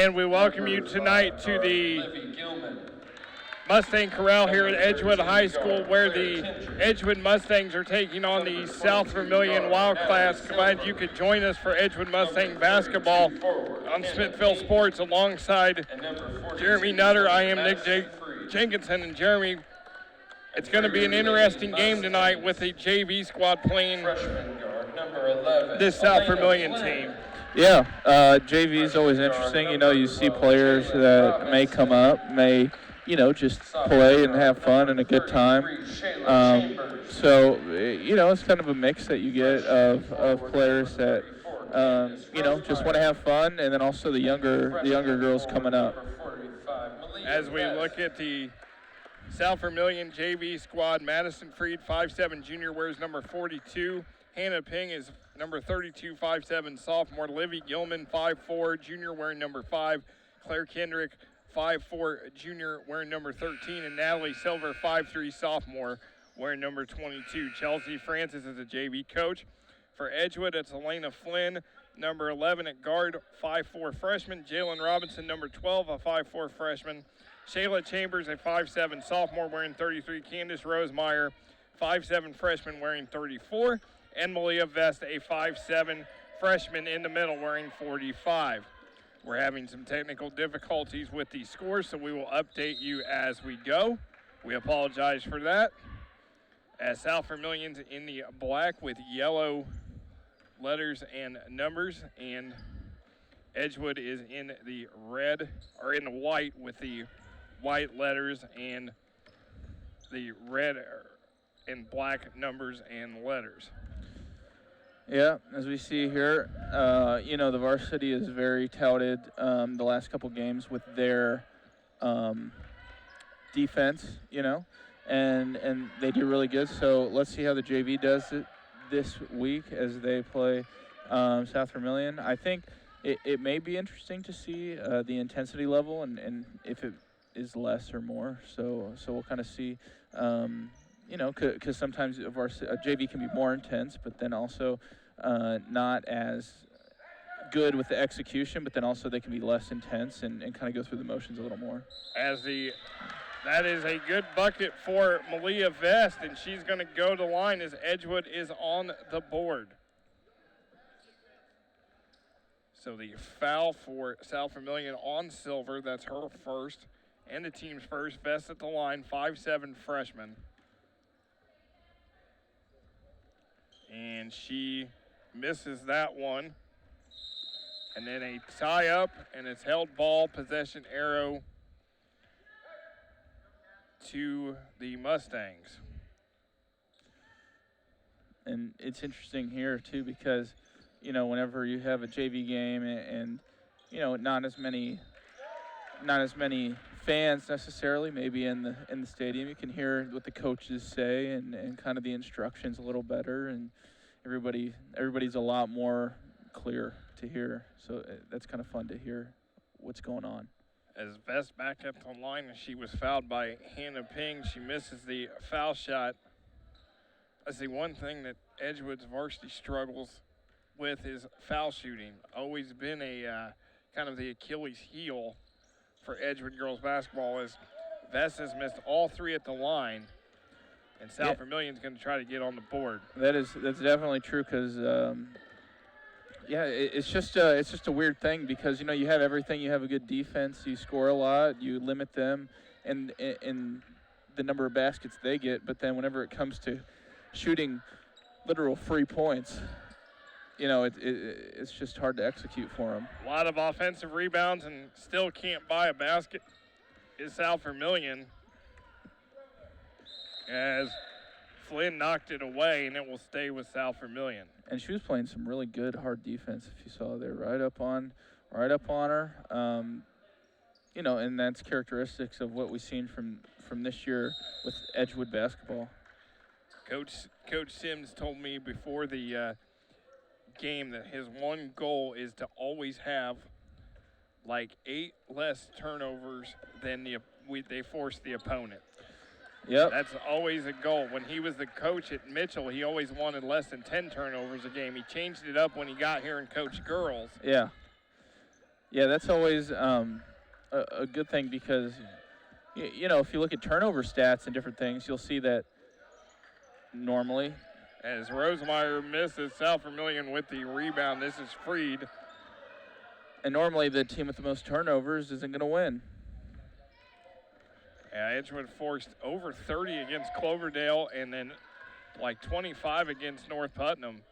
And we welcome you tonight to the Mustang Corral here at Edgewood High School, where the Edgewood Mustangs are taking on the South Vermilion Wildcats. Glad you could join us for Edgewood Mustang Basketball on Smithville Sports alongside Jeremy Nutter. I am Nick Jenkinson, and Jeremy, it's going to be an interesting game tonight with the JV squad playing this South Vermilion team. Yeah, JV is always interesting. You know, you see players that may come up, may, just play and have fun and a good time. So, it's kind of a mix that you get of players that, just want to have fun, and then also the younger girls coming up. As we look at the South Vermilion JV squad, Madison Freed, 5'7", junior, wears number 42. Hannah Ping is number 32, 5'7", sophomore. Livy Gilman, 5'4", junior, wearing number 5. Claire Kendrick, 5'4", junior, wearing number 13. And Natalie Silver, 5'3", sophomore, wearing number 22. Chelsea Francis is a JV coach. For Edgewood, it's Elena Flynn, number 11 at guard, 5'4", freshman. Jalen Robinson, number 12, a 5'4", freshman. Shayla Chambers, a 5'7", sophomore, wearing 33. Candace Rosemeyer, 5'7", freshman, wearing 34. And Malia Vest, a 5'7", freshman in the middle, wearing 45. We're having some technical difficulties with the scores, so we will update you as we go. We apologize for that. As South Vermilion's in the black with yellow letters and numbers, and Edgewood is in the red, or in the white with the white letters and the red and black numbers and letters. Yeah, as we see here, the Varsity is very touted the last couple games with their defense, and they do really good. So let's see how the JV does it this week as they play South Vermilion. I think it may be interesting to see the intensity level and if it is less or more. So we'll kind of see. Because sometimes a JV can be more intense, but then also not as good with the execution, but then also they can be less intense and kind of go through the motions a little more. That is a good bucket for Malia Vest, and she's going to go to the line as Edgewood is on the board. So the foul for South Vermilion on Silver, that's her first, and the team's first. Vest at the line, 5'7", freshman. And she misses that one. And then a tie-up, and it's held ball, possession arrow to the Mustangs. And it's interesting here, too, because, whenever you have a JV game and not as many fans necessarily, maybe in the stadium, you can hear what the coaches say and kind of the instructions a little better, and everybody's a lot more clear to hear. So that's kind of fun to hear what's going on. As Vest back at the line, she was fouled by Hannah Ping. She misses the foul shot. That's the one thing that Edgewood's varsity struggles with is foul shooting. Always been a kind of the Achilles heel for Edgewood girls basketball, as Vest has missed all three at the line, and South Vermilion's going to try to get on the board. That's definitely true, because it's just a weird thing, because you have everything. You have a good defense, you score a lot, you limit them and the number of baskets they get, but then whenever it comes to shooting literal free points, it's just hard to execute for them. A lot of offensive rebounds and still can't buy a basket is South Vermilion, as Flynn knocked it away, and it will stay with South Vermilion. And she was playing some really good hard defense, if you saw there, right up on her. And that's characteristics of what we've seen from this year with Edgewood basketball. Coach Sims told me before the game that his one goal is to always have like 8 less turnovers than they force the opponent. Yep. That's always a goal. When he was the coach at Mitchell, he always wanted less than 10 turnovers a game. He changed it up when he got here and coached girls. Yeah. Yeah, that's always a good thing because, if you look at turnover stats and different things, you'll see that normally. As Rosemeyer misses, South Vermilion with the rebound. This is Freed. And normally the team with the most turnovers isn't going to win. Yeah, Edgewood forced over 30 against Cloverdale and then like 25 against North Putnam.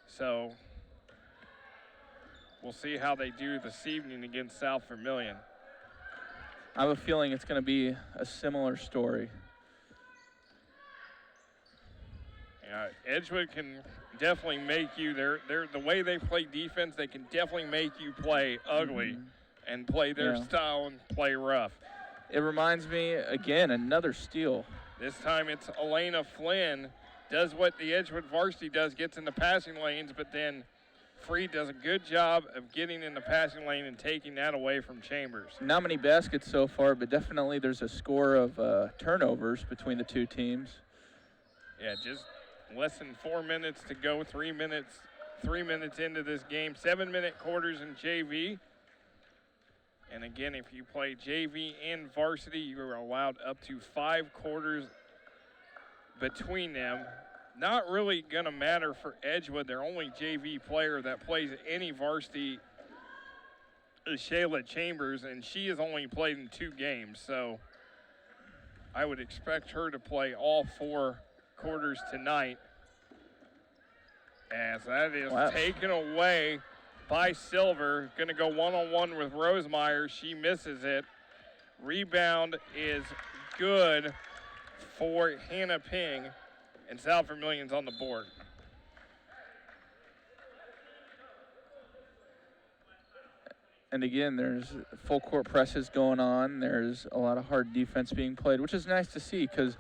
So we'll see how they do this evening against South Vermilion. I have a feeling it's going to be a similar story. Yeah, Edgewood can definitely make you, the way they play defense, they can definitely make you play ugly and play their style and play rough. It reminds me, again, another steal. This time it's Elena Flynn. Does what the Edgewood Varsity does, gets in the passing lanes, but then Freed does a good job of getting in the passing lane and taking that away from Chambers. Not many baskets so far, but definitely there's a score of turnovers between the two teams. Yeah, just less than 4 minutes to go, 3 minutes into this game. 7-minute quarters in JV. And again, if you play JV and varsity, you are allowed up to 5 quarters between them. Not really going to matter for Edgewood. Their only JV player that plays any varsity is Shayla Chambers, and she has only played in 2 games. So I would expect her to play all 4 quarters tonight. As that is taken away by Silver. Going to go one-on-one with Rosemeyer. She misses it. Rebound is good for Hannah Ping, and South Vermilion's on the board. And again, there's full court presses going on. There's a lot of hard defense being played, which is nice to see because,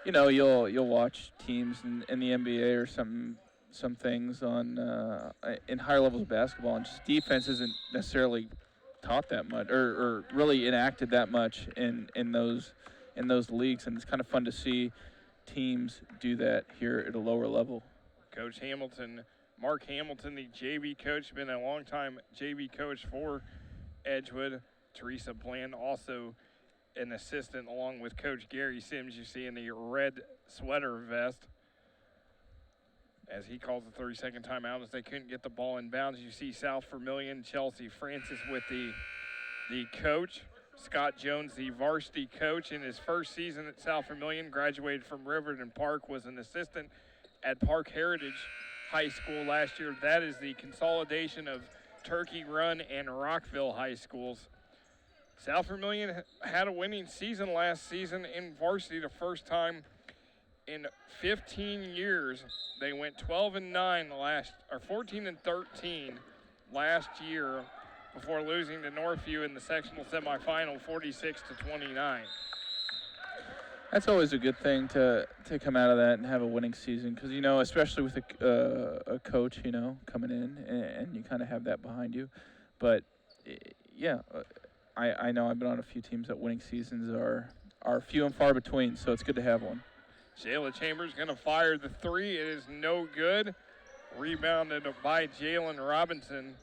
you'll watch teams in the NBA or some things on in higher levels of basketball, and just defense isn't necessarily taught that much or really enacted that much in those leagues, and it's kind of fun to see teams do that here at a lower level. Coach Hamilton, Mark Hamilton, the JV coach, been a long-time JV coach for Edgewood. Teresa Bland, also an assistant, along with Coach Gary Sims, you see in the red sweater vest, as he calls the 30-second timeout as they couldn't get the ball in bounds. You see South Vermilion, Chelsea Francis with the coach. Scott Jones, the varsity coach, in his first season at South Vermilion, graduated from Riverton Park, was an assistant at Park Heritage High School last year. That is the consolidation of Turkey Run and Rockville High Schools. South Vermilion had a winning season last season in varsity, the first time in 15 years. They went 12-9 or 14-13 last year before losing to Northview in the sectional semifinal, 46-29. That's always a good thing to come out of that and have a winning season because, especially with a coach, coming in and you kind of have that behind you. But, I know I've been on a few teams that winning seasons are few and far between, so it's good to have one. Shayla Chambers going to fire the 3. It is no good. Rebounded by Jalen Robinson.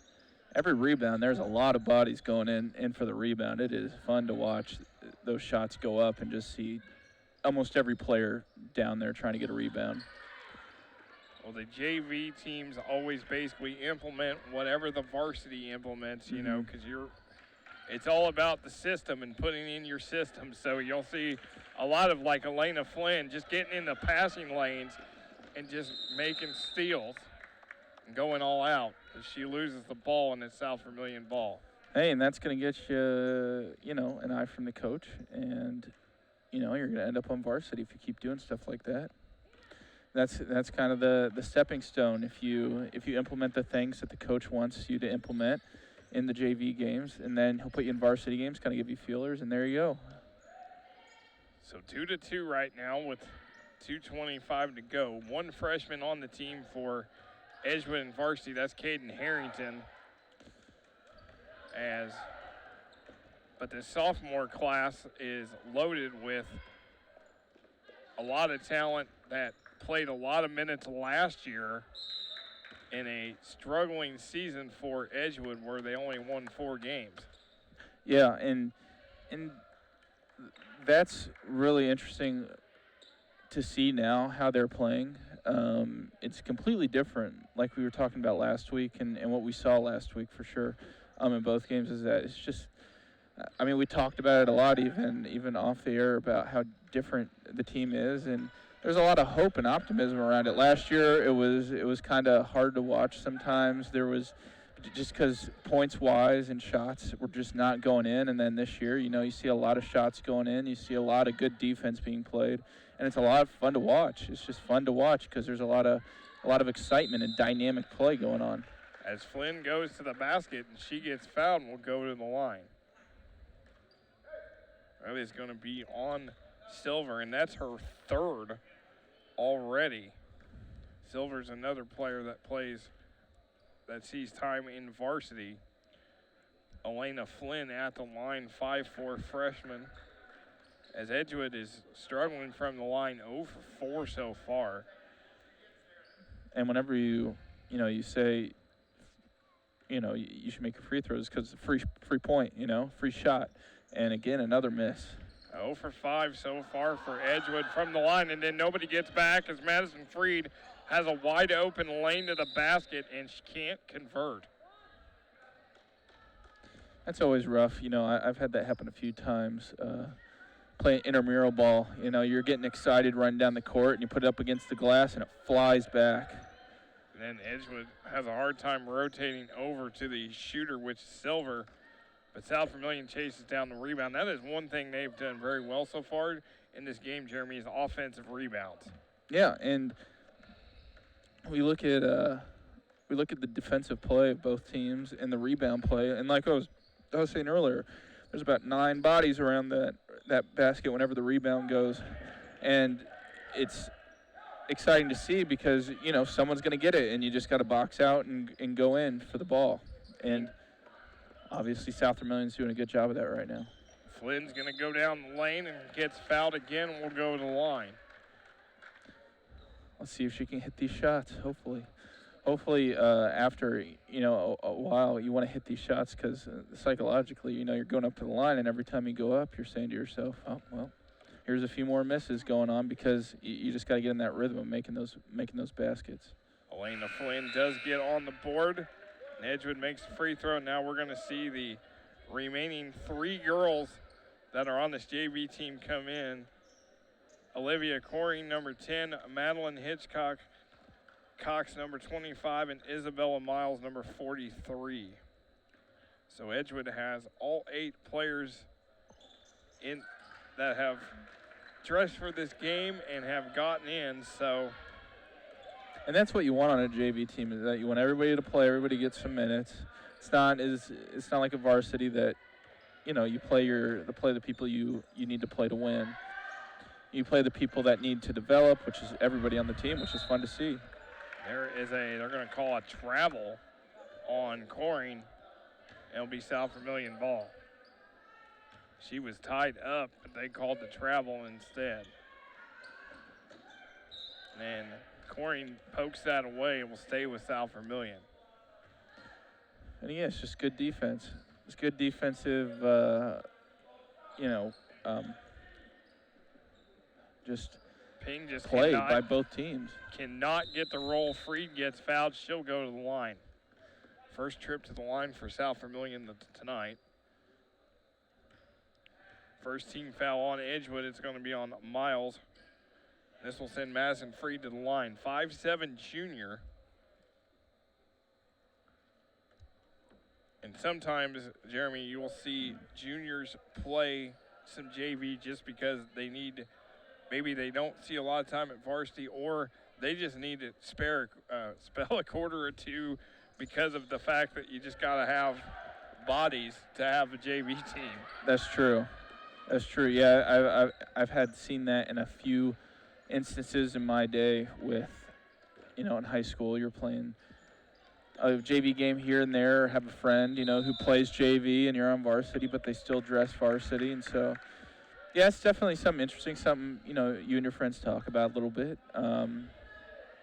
Every rebound, there's a lot of bodies going in for the rebound. It is fun to watch those shots go up and just see almost every player down there trying to get a rebound. Well, the JV teams always basically implement whatever the varsity implements, because it's all about the system and putting in your system. So you'll see a lot of like Elena Flynn just getting in the passing lanes and just making steals and going all out. She loses the ball and it's South Vermilion ball. Hey, and that's going to get you, an eye from the coach. And, you're going to end up on varsity if you keep doing stuff like that. That's kind of the stepping stone. If you implement the things that the coach wants you to implement in the JV games, and then he'll put you in varsity games, kind of give you feelers, and there you go. So 2-2 right now with 2:25 to go. One freshman on the team for Edgewood and varsity. That's Caden Harrington. But the sophomore class is loaded with a lot of talent that played a lot of minutes last year. in a struggling season for Edgewood where they only won 4 games. Yeah, and that's really interesting to see now how they're playing. It's completely different, like we were talking about last week, and what we saw last week for sure in both games is that it's just, I mean, we talked about it a lot even off the air about how different the team is, and there's a lot of hope and optimism around it. Last year it was kind of hard to watch sometimes. There was just because points-wise and shots were just not going in, and then this year, you see a lot of shots going in. You see a lot of good defense being played, and it's a lot of fun to watch. It's just fun to watch because there's a lot of excitement and dynamic play going on. As Flynn goes to the basket and she gets fouled, and will go to the line. Riley's going to be on Silver, and that's her 3rd already. Silver's another player that sees time in varsity. Elena Flynn at the line, 5'4" freshman. As Edgewood is struggling from the line, 0 for 4 so far. And whenever you say, you should make your free throws because it's a free point, free shot. And again, another miss. 0 for 5 so far for Edgewood from the line, and then nobody gets back as Madison Freed has a wide open lane to the basket, and she can't convert. That's always rough. I've had that happen a few times. Playing intramural ball, you're getting excited running down the court, and you put it up against the glass, and it flies back. And then Edgewood has a hard time rotating over to the shooter, which is Silver. But South Vermilion chases down the rebound. That is one thing they've done very well so far in this game, Jeremy, is offensive rebounds. Yeah, and we look at the defensive play of both teams and the rebound play. And like I was saying earlier, there's about 9 bodies around that basket whenever the rebound goes. And it's exciting to see because, someone's going to get it, and you just got to box out and go in for the ball. And obviously, South Vermilion's doing a good job of that right now. Flynn's going to go down the lane and gets fouled again, and will go to the line. Let's see if she can hit these shots, hopefully. Hopefully, after, a while, you want to hit these shots because psychologically, you're going up to the line, and every time you go up, you're saying to yourself, oh, well, here's a few more misses going on because you just got to get in that rhythm of making those baskets. Elena Flynn does get on the board. Edgewood makes the free throw. Now we're going to see the remaining 3 girls that are on this JV team come in. Olivia Coring, number 10, Madeline Hitchcock, Cox, number 25, and Isabella Miles, number 43. So Edgewood has all 8 players in that have dressed for this game and have gotten in. And that's what you want on a JV team, is that you want everybody to play, everybody gets some minutes. It's not like a varsity that, you play the people you need to play to win. You play the people that need to develop, which is everybody on the team, which is fun to see. They're going to call a travel on Coring. It'll be South Vermilion ball. She was tied up, but they called the travel instead. And Coring pokes that away and will stay with South Vermilion. And yeah, it's just good defense. It's good defensive, Ping just play by both teams. Cannot get the roll. Freed gets fouled. She'll go to the line. First trip to the line for South Vermilion tonight. First team foul on Edgewood. It's going to be on Miles. This will send Madison Freed to the line. 5'7" junior. And sometimes, Jeremy, you will see juniors play some JV just because maybe they don't see a lot of time at varsity, or they just need to spell a quarter or two because of the fact that you just got to have bodies to have a JV team. That's true. Yeah, I've seen that in a few instances in my day with, in high school, you're playing a JV game here and there, have a friend, who plays JV, and you're on varsity, but they still dress varsity. And so, yeah, it's definitely something interesting, something, you and your friends talk about a little bit.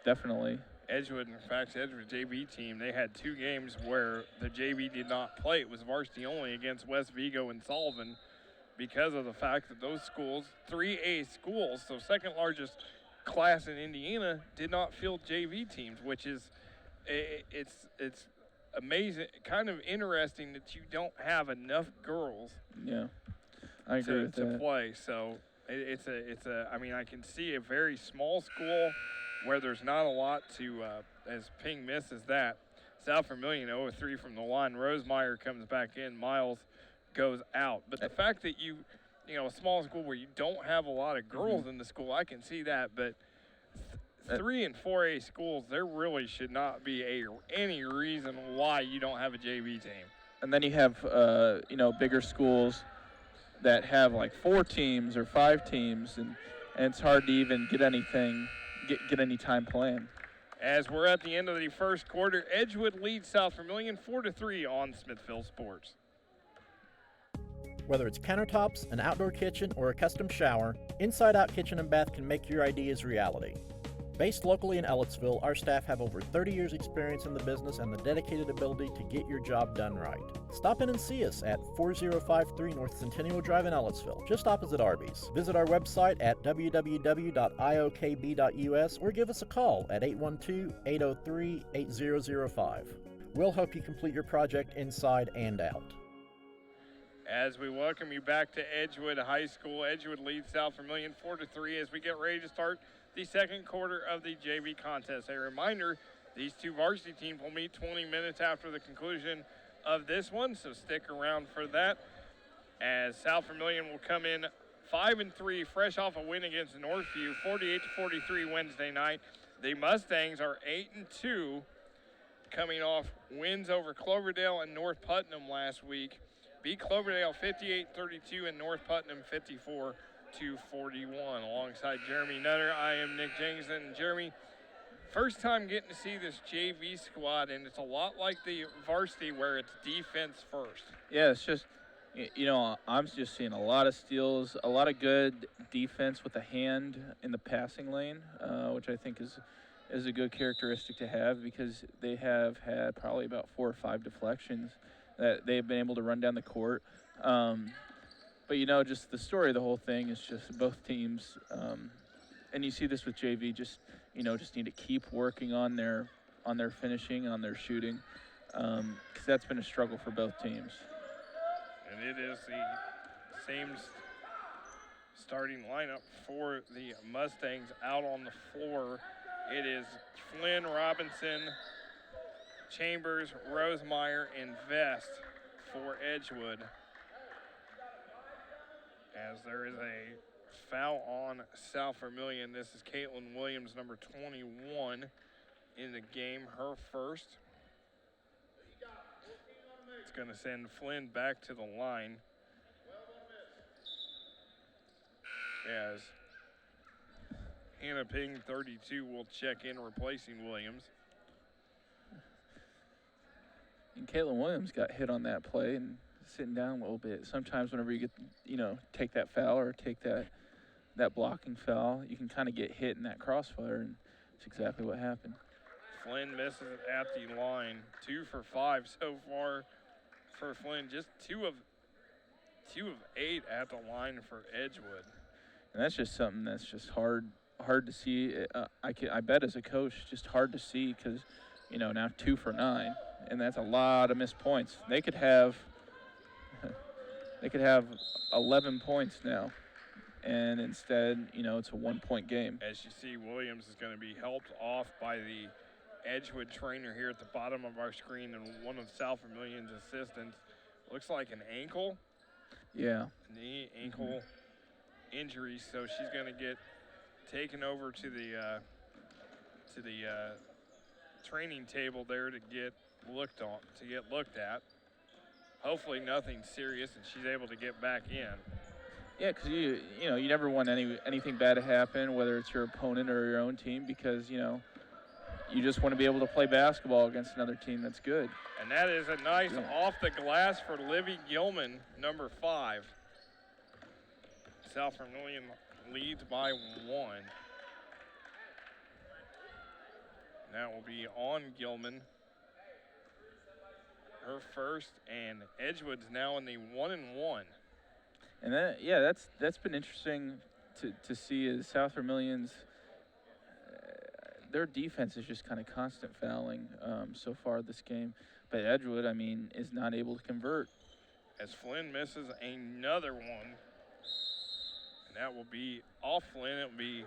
Definitely. Edgewood, in fact, Edgewood JV team, they had 2 games where the JV did not play. It was varsity only against West Vigo and Sullivan because of the fact that those schools, 3A schools, so second largest class in Indiana, did not field JV teams, which is it's amazing, kind of interesting that you don't have enough girls. Yeah, I agree with to that. play. So it's a. I mean, I can see a very small school where there's not a lot to. As Ping misses that, South Vermilion 0-3 from the line. Rosemeyer comes back in. Miles goes out. But the fact that you know, a small school where you don't have a lot of girls in the school, I can see that. But 3 and 4A schools, there really should not be any reason why you don't have a JV team. And then you have, bigger schools that have like 4 teams or 5 teams, and it's hard to even get anything, get any time playing. As we're at the end of the first quarter, Edgewood leads South Vermilion 4-3 on Smithville Sports. Whether it's countertops, an outdoor kitchen, or a custom shower, Inside Out Kitchen and Bath can make your ideas reality. Based locally in Ellettsville, our staff have over 30 years experience in the business and the dedicated ability to get your job done right. Stop in and see us at 4053 North Centennial Drive in Ellettsville, just opposite Arby's. Visit our website at www.iokb.us or give us a call at 812-803-8005. We'll help you complete your project inside and out. As we welcome you back to Edgewood High School, Edgewood leads South Vermilion 4-3 as we get ready to start the second quarter of the JV contest. A reminder, these 2 varsity teams will meet 20 minutes after the conclusion of this one, so stick around for that. As South Vermilion will come in 5-3, fresh off a win against Northview, 48-43 Wednesday night. The Mustangs are 8-2, coming off wins over Cloverdale and North Putnam last week. Beat Cloverdale 58-32 and North Putnam 54-41. Alongside Jeremy Nutter, I am Nick Jenkins. And Jeremy, first time getting to see this JV squad, and it's a lot like the varsity where it's defense first. Yeah, it's just, I'm just seeing a lot of steals, a lot of good defense with a hand in the passing lane, which I think is a good characteristic to have because they have had probably about 4 or 5 deflections that they've been able to run down the court. But, just the story of the whole thing is just both teams, and you see this with JV, just need to keep working on their finishing, on their shooting, because that's been a struggle for both teams. And it is the same starting lineup for the Mustangs out on the floor. It is Flynn, Robinson, Chambers, Rosemeyer, and Vest for Edgewood. As there is a foul on South Vermilion. This is Caitlin Williams, number 21 in the game, her first. It's going to send Flynn back to the line. As Hannah Ping, 32, will check in, replacing Williams. And Caitlin Williams got hit on that play and sitting down a little bit. Sometimes whenever you get, take that foul or take that blocking foul, you can kind of get hit in that crossfire, and that's exactly what happened. Flynn misses it at the line. 2 for 5 so far for Flynn. Just 2 of 8 at the line for Edgewood. And that's just something that's just hard to see. I bet as a coach, just hard to see because, now 2 for 9, and that's a lot of missed points. They could have 11 points now, and instead, it's a 1-point game. As you see, Williams is going to be helped off by the Edgewood trainer here at the bottom of our screen, and one of South Vermilion's assistants. Looks like an ankle. Yeah. Knee, ankle injury, so she's going to get taken over to the training table there to get looked at. Hopefully nothing serious, and she's able to get back in. Yeah, because you never want anything bad to happen, whether it's your opponent or your own team, because you just want to be able to play basketball against another team that's good. And that is a nice off the glass for Livy Gilman, number 5. South Vermilion leads by 1. That will be on Gilman. Her first, and Edgewood's now in the 1-1. And that's been interesting to see is South Vermilion's their defense is just kind of constant fouling so far this game. But Edgewood, I mean, is not able to convert. As Flynn misses another one. And that will be off Flynn. It will be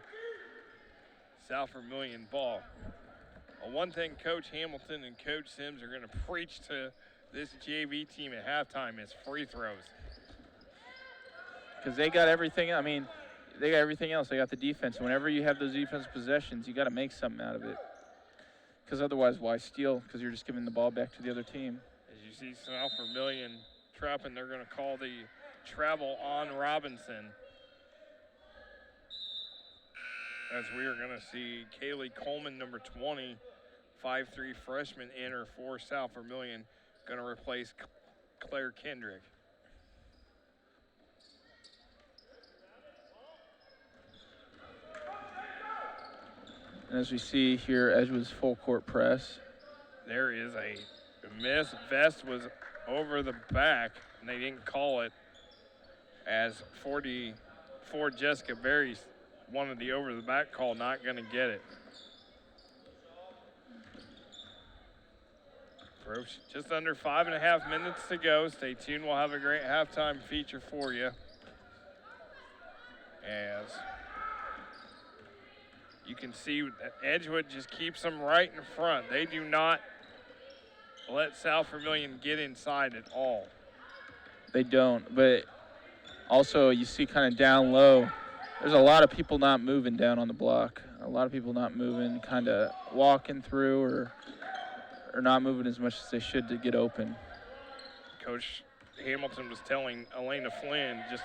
South Vermilion ball. Well, one thing Coach Hamilton and Coach Sims are going to preach to this JV team at halftime is free throws. Because they got everything. I mean, they got everything else. They got the defense. Whenever you have those defensive possessions, you got to make something out of it. Because otherwise, why steal? Because you're just giving the ball back to the other team. As you see South Vermilion trapping, they're going to call the travel on Robinson. As we are going to see Kaylee Coleman, number 20, 5'3" freshman, enter for South Vermilion, going to replace Claire Kendrick. And as we see here, Edgewood's full court press. There is a miss. Vest was over the back, and they didn't call it, as 44 Jessica Berry wanted the over the back call, not going to get it. Just under 5.5 minutes to go. Stay tuned. We'll have a great halftime feature for you. As you can see, Edgewood just keeps them right in front. They do not let South Vermilion get inside at all. They don't, but also you see kind of down low, there's a lot of people not moving down on the block. A lot of people not moving, kind of walking through or not moving as much as they should to get open. Coach Hamilton was telling Elena Flynn, just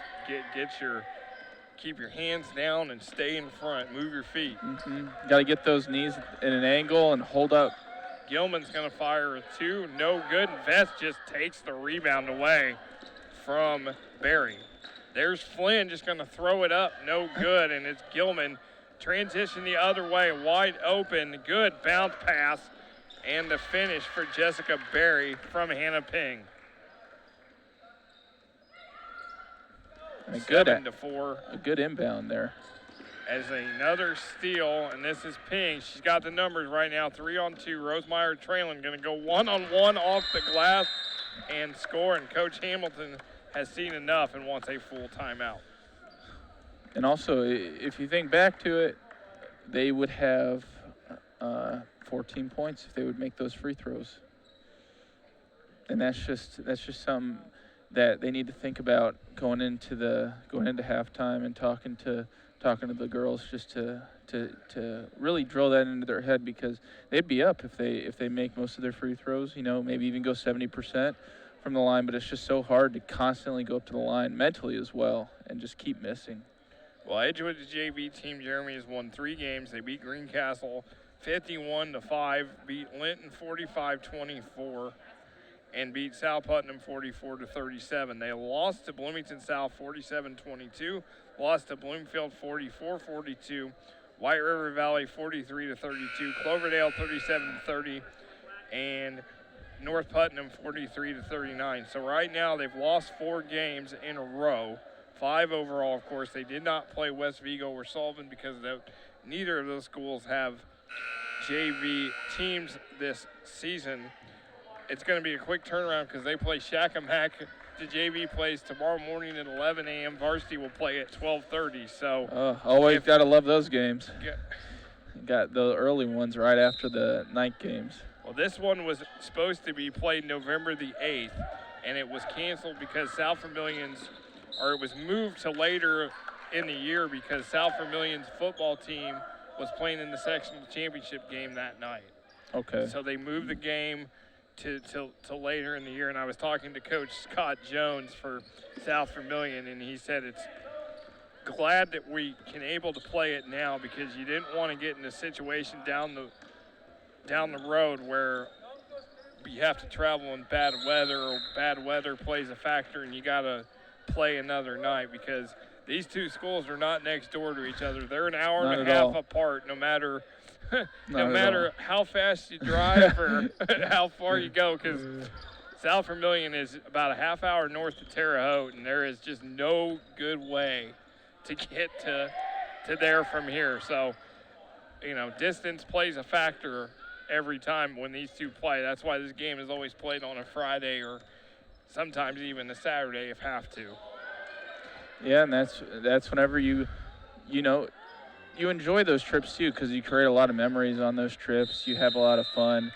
keep your hands down and stay in front, move your feet. Got to get those knees in an angle and hold up. Gilman's going to fire a two, no good. Vest just takes the rebound away from Berry. There's Flynn just going to throw it up, no good, and it's Gilman. Transition the other way, wide open, good bounce pass, and the finish for Jessica Berry from Hannah Ping. A 7-4. A good inbound there. As another steal, and this is Ping. She's got the numbers right now, 3-on-2. Rosemeyer trailing, going to go 1-on-1 off the glass and score. And Coach Hamilton has seen enough and wants a full timeout. And also, if you think back to it, they would have 14 points if they would make those free throws. And that's just something that they need to think about going into halftime and talking to the girls, just to really drill that into their head, because they'd be up if they make most of their free throws, maybe even go 70% from the line, but it's just so hard to constantly go up to the line mentally as well and just keep missing. Well, Edgewood's JV team, Jeremy, has won 3 games. They beat Greencastle 51-5, beat Linton 45-24, and beat South Putnam 44-37. They lost to Bloomington South 47-22, lost to Bloomfield 44-42, White River Valley 43-32, Cloverdale 37-30, and North Putnam 43-39. So right now they've lost 4 games in a row, 5 overall. Of course, they did not play West Vigo or Sullivan because neither of those schools have JV teams this season. It's going to be a quick turnaround because they play Shackham-Hack. The JV plays tomorrow morning at 11 a.m. Varsity will play at 12:30. So always got to love those games. Got the early ones right after the night games. Well, this one was supposed to be played November the 8th, and it was canceled because it was moved to later in the year because South Vermilion's football team was playing in the sectional championship game that night. Okay. So they moved the game to later in the year, and I was talking to Coach Scott Jones for South Vermilion, and he said it's glad that we can able to play it now because you didn't want to get in a situation down the road where you have to travel in bad weather, or bad weather plays a factor and you got to play another night, because these two schools are not next door to each other. They're an hour and a half apart, no matter no matter how fast you drive or how far you go, because South Vermilion is about a half hour north of Terre Haute, and there is just no good way to get to there from here. So, distance plays a factor every time when these two play. That's why this game is always played on a Friday or sometimes even a Saturday if have to. Yeah, and that's whenever you enjoy those trips too, because you create a lot of memories on those trips. You have a lot of fun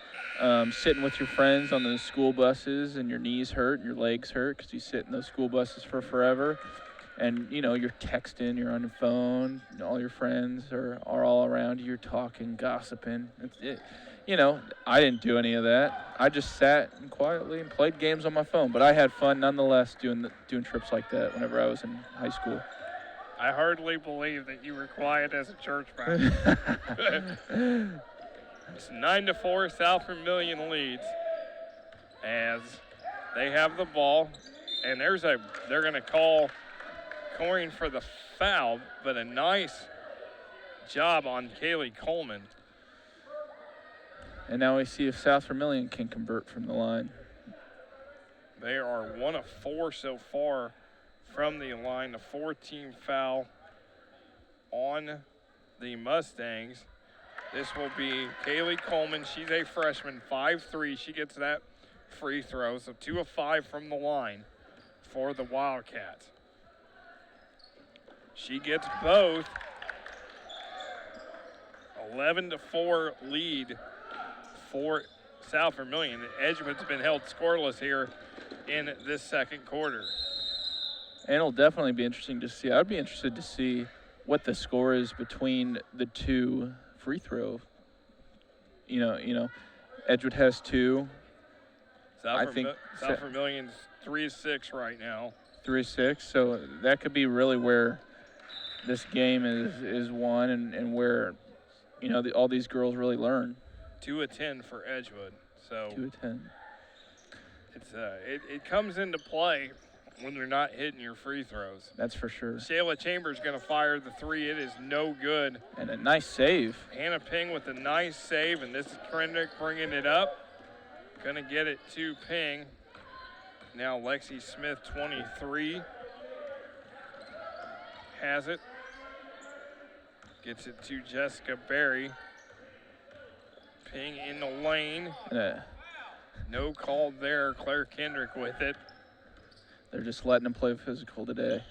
sitting with your friends on those school buses, and your knees hurt and your legs hurt because you sit in those school buses for forever. And, you're texting, you're on your phone, all your friends are all around you, you're talking, gossiping. I didn't do any of that. I just sat and quietly and played games on my phone. But I had fun nonetheless doing trips like that whenever I was in high school. I hardly believe that you were quiet as a church mouse. It's 9-4, South Vermilion leads as they have the ball. And they're going to call Coyne for the foul, but a nice job on Kaylee Coleman. And now we see if South Vermilion can convert from the line. They are 1 of 4 so far from the line. A 4-team foul on the Mustangs. This will be Kaylee Coleman. She's a freshman, 5'3". She gets that free throw. So 2 of 5 from the line for the Wildcats. She gets both. 11-4 lead for South Vermilion. Edgewood's been held scoreless here in this second quarter. And it'll definitely be interesting to see. I'd be interested to see what the score is between the two free throw. Edgewood has 2. South Vermilion's 3-6 right now. 3-6. So that could be really where this game is won and where, all these girls really learn. 2 of 10 for Edgewood. So 2 of 10. It's it comes into play when they're not hitting your free throws. That's for sure. Shayla Chambers going to fire the 3. It is no good. And a nice save. Hannah Ping with a nice save, and this is Krendick bringing it up. Going to get it to Ping. Now Lexi Smith, 23, has it. Gets it to Jessica Berry. Ping in the lane. No call there. Claire Kendrick with it. They're just letting them play physical today.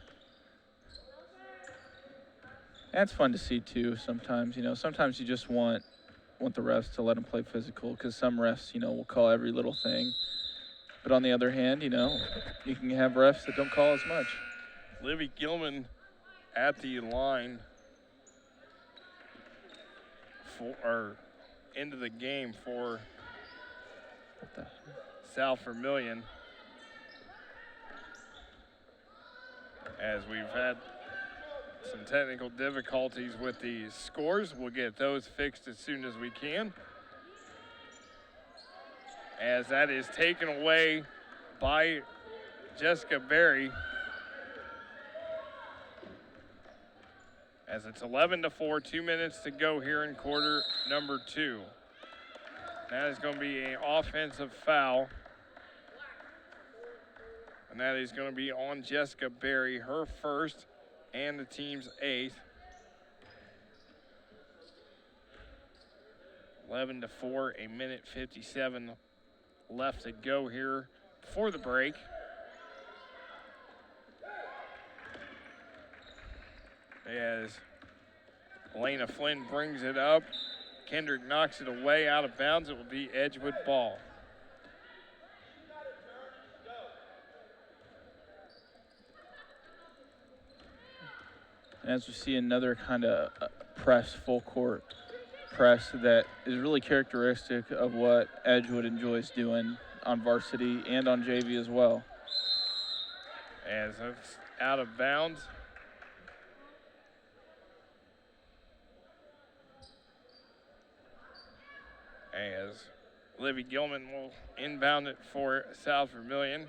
That's fun to see too. Sometimes, sometimes you just want the refs to let them play physical, because some refs, will call every little thing. But on the other hand, you can have refs that don't call as much. Livy Gilman at the line into the game for South Vermilion. As we've had some technical difficulties with the scores, we'll get those fixed as soon as we can. As that is taken away by Jessica Berry. As it's 11-4, 2 minutes to go here in quarter number 2. That is going to be an offensive foul. And that is going to be on Jessica Berry, her first and the team's 8th. 11-4, a minute 57 left to go here before the break. As Elena Flynn brings it up, Kendrick knocks it away out of bounds. It will be Edgewood ball. And as we see another kind of press, full court press that is really characteristic of what Edgewood enjoys doing on varsity and on JV as well. As it's out of bounds. As Livy Gilman will inbound it for South Vermilion.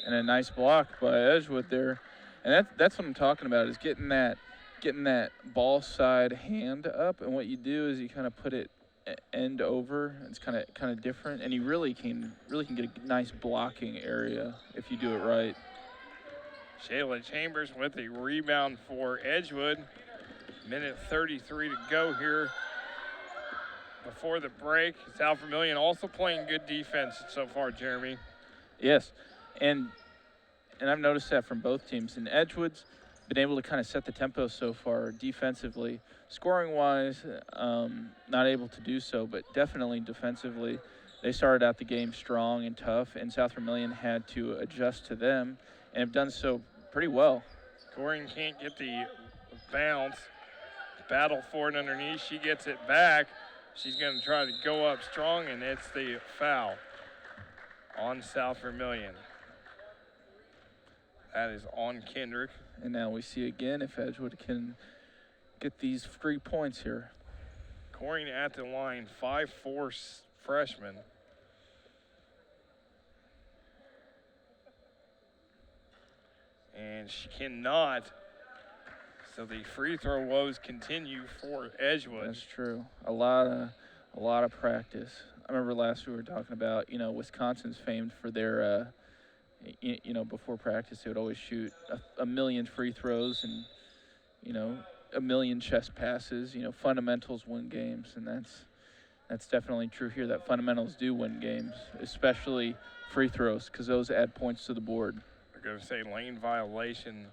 And a nice block by Edgewood there. And that's what I'm talking about, is getting that getting that ball side hand up, and what you do is you kind of put it end over. It's kind of different, and you really can get a nice blocking area if you do it right. Shayla Chambers with the rebound for Edgewood. Minute 33 to go here before the break. South Vermilion also playing good defense so far, Jeremy. Yes, and I've noticed that from both teams. And Edgewood's been able to kind of set the tempo so far defensively. Scoring-wise, not able to do so, but definitely defensively. They started out the game strong and tough, and South Vermilion had to adjust to them and have done so pretty well. Corinne can't get the bounce. Battle for it underneath. She gets it back. She's going to try to go up strong, and it's the foul on South Vermilion. That is on Kendrick. And now we see again if Edgewood can get these 3 points here. Corinne at the line, 5'4" freshman. And she cannot. So the free throw woes continue for Edgewood. That's true. A lot of practice. I remember last we were talking about, Wisconsin's famed for their, before practice they would always shoot a million free throws and, a million chest passes. Fundamentals win games, and that's definitely true here. That fundamentals do win games, especially free throws, because those add points to the board. We're going to say lane violation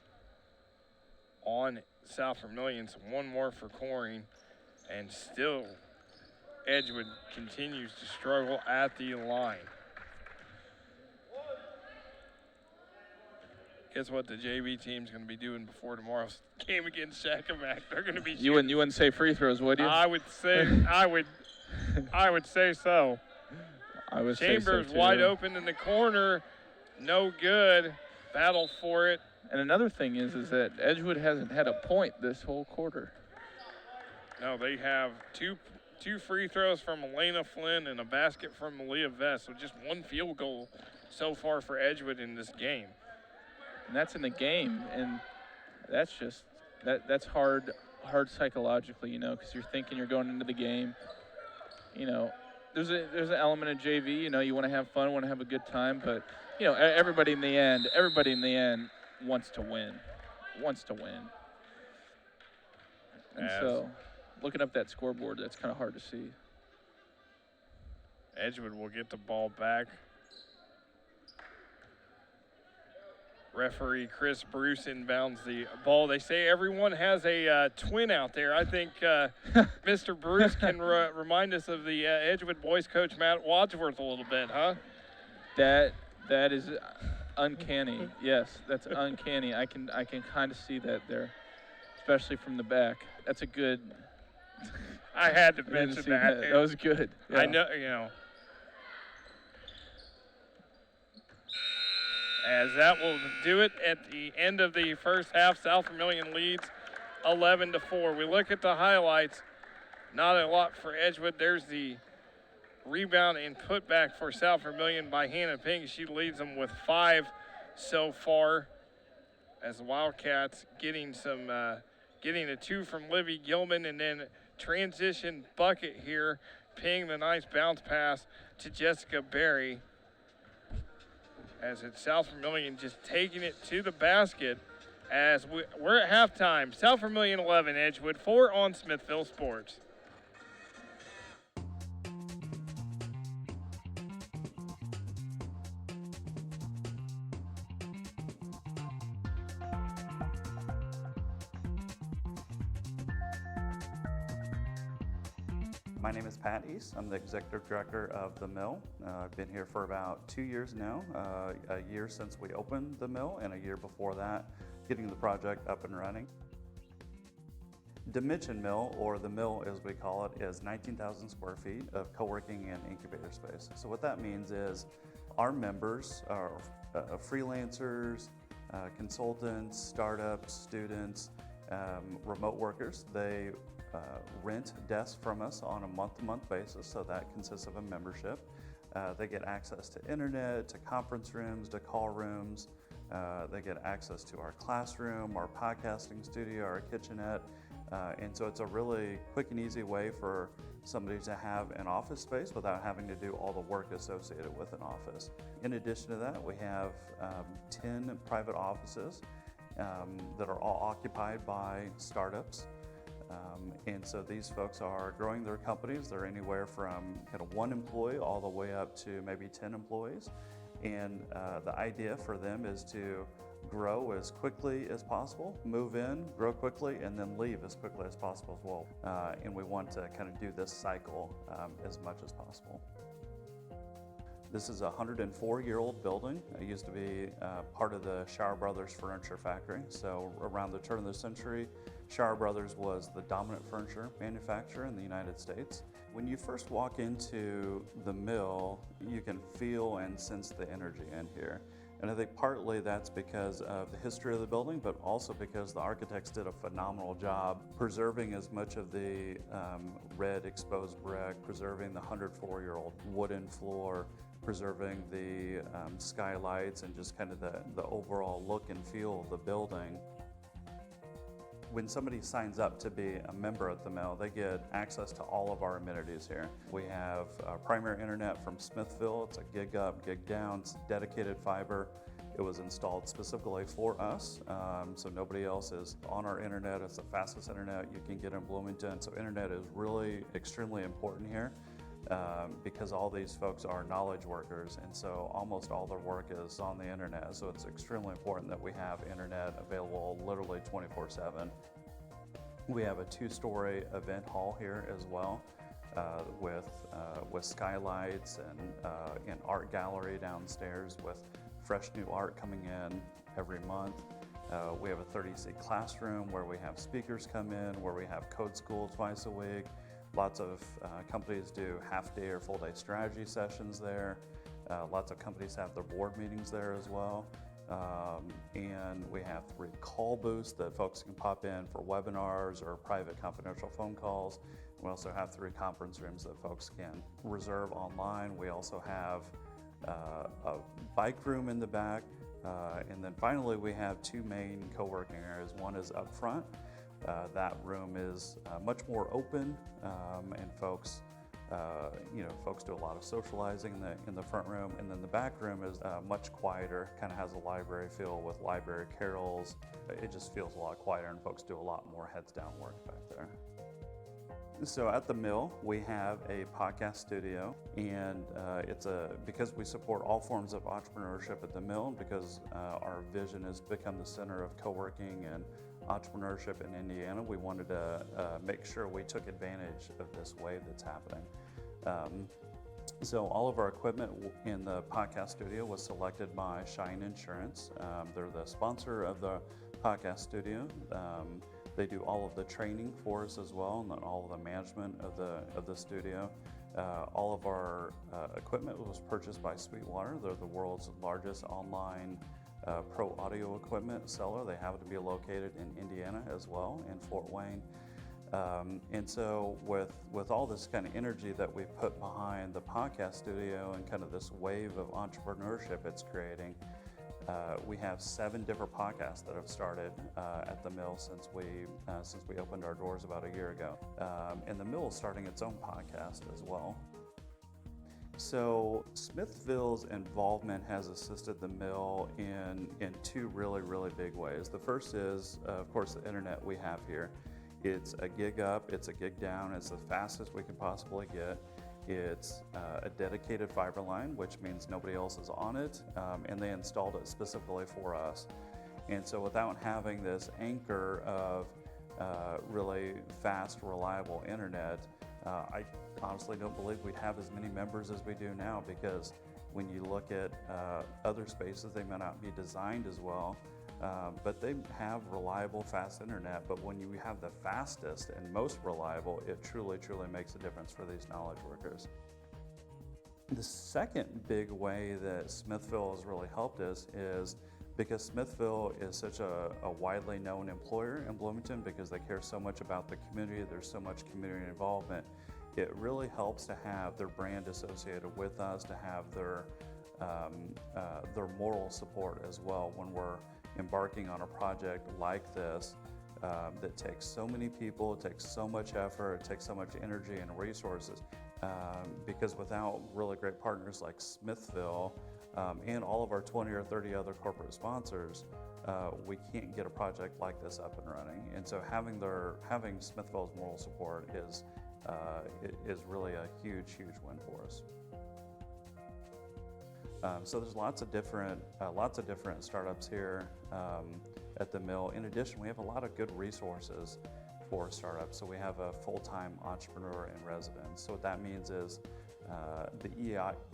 on South Vermilion, so one more for Coring, and still Edgewood continues to struggle at the line. Guess what the JV team's going to be doing before tomorrow's game against Shakamak? They're going to be You wouldn't say free throws, would you? I would say I would say so. I would Chambers say so too. wide open in the corner, no good. Battle for it. And another thing is that Edgewood hasn't had a point this whole quarter. No, they have two free throws from Elena Flynn and a basket from Malia Vest. So just one field goal so far for Edgewood in this game. And that's in the game, and that's just that's hard psychologically, because you're thinking you're going into the game. There's an element of JV. You want to have fun, want to have a good time, but everybody in the end wants to win. And so, looking up that scoreboard, that's kind of hard to see. Edgewood will get the ball back. Referee Chris Bruce inbounds the ball. They say everyone has a twin out there. I think Mr. Bruce can remind us of the Edgewood boys coach Matt Wadsworth a little bit, huh? That is uncanny. Yes, that's uncanny. I can kind of see that there, especially from the back. That's a good. I had to mention that. That was good. Yeah. I know, As that will do it at the end of the first half. South Vermilion leads 11-4. We look at the highlights. Not a lot for Edgewood. There's the rebound and putback for South Vermilion by Hannah Ping. She leads them with 5 so far. As the Wildcats getting a 2 from Livy Gilman, and then transition bucket here. Ping the nice bounce pass to Jessica Berry. As it's South Vermilion just taking it to the basket as we're at halftime. South Vermilion 11, Edgewood 4 on Smithville Sports. My name is Pat East. I'm the executive director of the mill. I've been here for about 2 years now, a year since we opened the mill and a year before that, getting the project up and running. Dimension Mill, or the mill as we call it, is 19,000 square feet of co-working and incubator space. So what that means is our members are freelancers, consultants, startups, students, remote workers. They rent desks from us on a month-to-month basis, so that consists of a membership. They get access to internet, to conference rooms, to call rooms, They get access to our classroom, our podcasting studio, our kitchenette. And so it's a really quick and easy way for somebody to have an office space without having to do all the work associated with an office. In addition to that, we have 10 private offices that are all occupied by startups. And so these folks are growing their companies. They're anywhere from kind of 1 employee all the way up to maybe 10 employees. And the idea for them is to grow as quickly as possible, move in, grow quickly, and then leave as quickly as possible as well. And we want to kind of do this cycle as much as possible. This is a 104-year-old building. It used to be part of the Shower Brothers Furniture Factory. So around the turn of the century, Shower Brothers was the dominant furniture manufacturer in the United States. When you first walk into the mill, you can feel and sense the energy in here. And I think partly that's because of the history of the building, but also because the architects did a phenomenal job preserving as much of the red exposed brick, preserving the 104-year-old wooden floor, preserving the skylights, and just kind of the overall look and feel of the building. When somebody signs up to be a member at the mill, they get access to all of our amenities here. We have primary internet from Smithville. It's a gig up, gig down. It's dedicated fiber. It was installed specifically for us, so nobody else is on our internet. It's the fastest internet you can get in Bloomington. So internet is really extremely important here because all these folks are knowledge workers, and so almost all their work is on the internet. So it's extremely important that we have internet available literally 24/7. We have a 2-story event hall here as well, with skylights and an art gallery downstairs with fresh new art coming in every month. We have a 30-seat classroom where we have speakers come in, where we have code school twice a week. Lots of companies do half-day or full-day strategy sessions there. Lots of companies have their board meetings there as well. And we have 3 call booths that folks can pop in for webinars or private confidential phone calls. We also have 3 conference rooms that folks can reserve online. We also have a bike room in the back. And then finally, we have 2 main co-working areas. One is up front. That room is much more open, and folks do a lot of socializing in the front room. And then the back room is much quieter, kind of has a library feel with library carols. It just feels a lot quieter, and folks do a lot more heads down work back there. So at the mill, we have a podcast studio, and because we support all forms of entrepreneurship at the mill, because our vision is to become the center of co-working and entrepreneurship in Indiana, we wanted to make sure we took advantage of this wave that's happening. So all of our equipment in the podcast studio was selected by Shine Insurance. They're the sponsor of the podcast studio. They do all of the training for us as well, and then all of the management of the studio. All of our equipment was purchased by Sweetwater. They're the world's largest online pro audio equipment seller. They happen to be located in Indiana as well, in Fort Wayne. And so with all this kind of energy that we put behind the podcast studio and kind of this wave of entrepreneurship it's creating, we have 7 different podcasts that have started at the mill since we opened our doors about a year ago. And the mill is starting its own podcast as well. So Smithville's involvement has assisted the mill in 2 really, really big ways. The first is, of course, the internet we have here. It's a gig up, it's a gig down, it's the fastest we can possibly get. It's a dedicated fiber line, which means nobody else is on it, and they installed it specifically for us. And so without having this anchor of really fast, reliable internet, I honestly don't believe we'd have as many members as we do now, because when you look at other spaces, they may not be designed as well, but they have reliable, fast internet. But when you have the fastest and most reliable, it truly, truly makes a difference for these knowledge workers. The second big way that Smithville has really helped us is because Smithville is such a widely known employer in Bloomington, because they care so much about the community, there's so much community involvement. It really helps to have their brand associated with us, to have their their moral support as well when we're embarking on a project like this that takes so many people, it takes so much effort, it takes so much energy and resources. Because without really great partners like Smithville and all of our 20 or 30 other corporate sponsors, we can't get a project like this up and running. And so having Smithville's moral support is really a huge win for us. So there's lots of different startups here at the mill. In addition, we have a lot of good resources for startups. So we have a full-time entrepreneur in residence. So what that means is the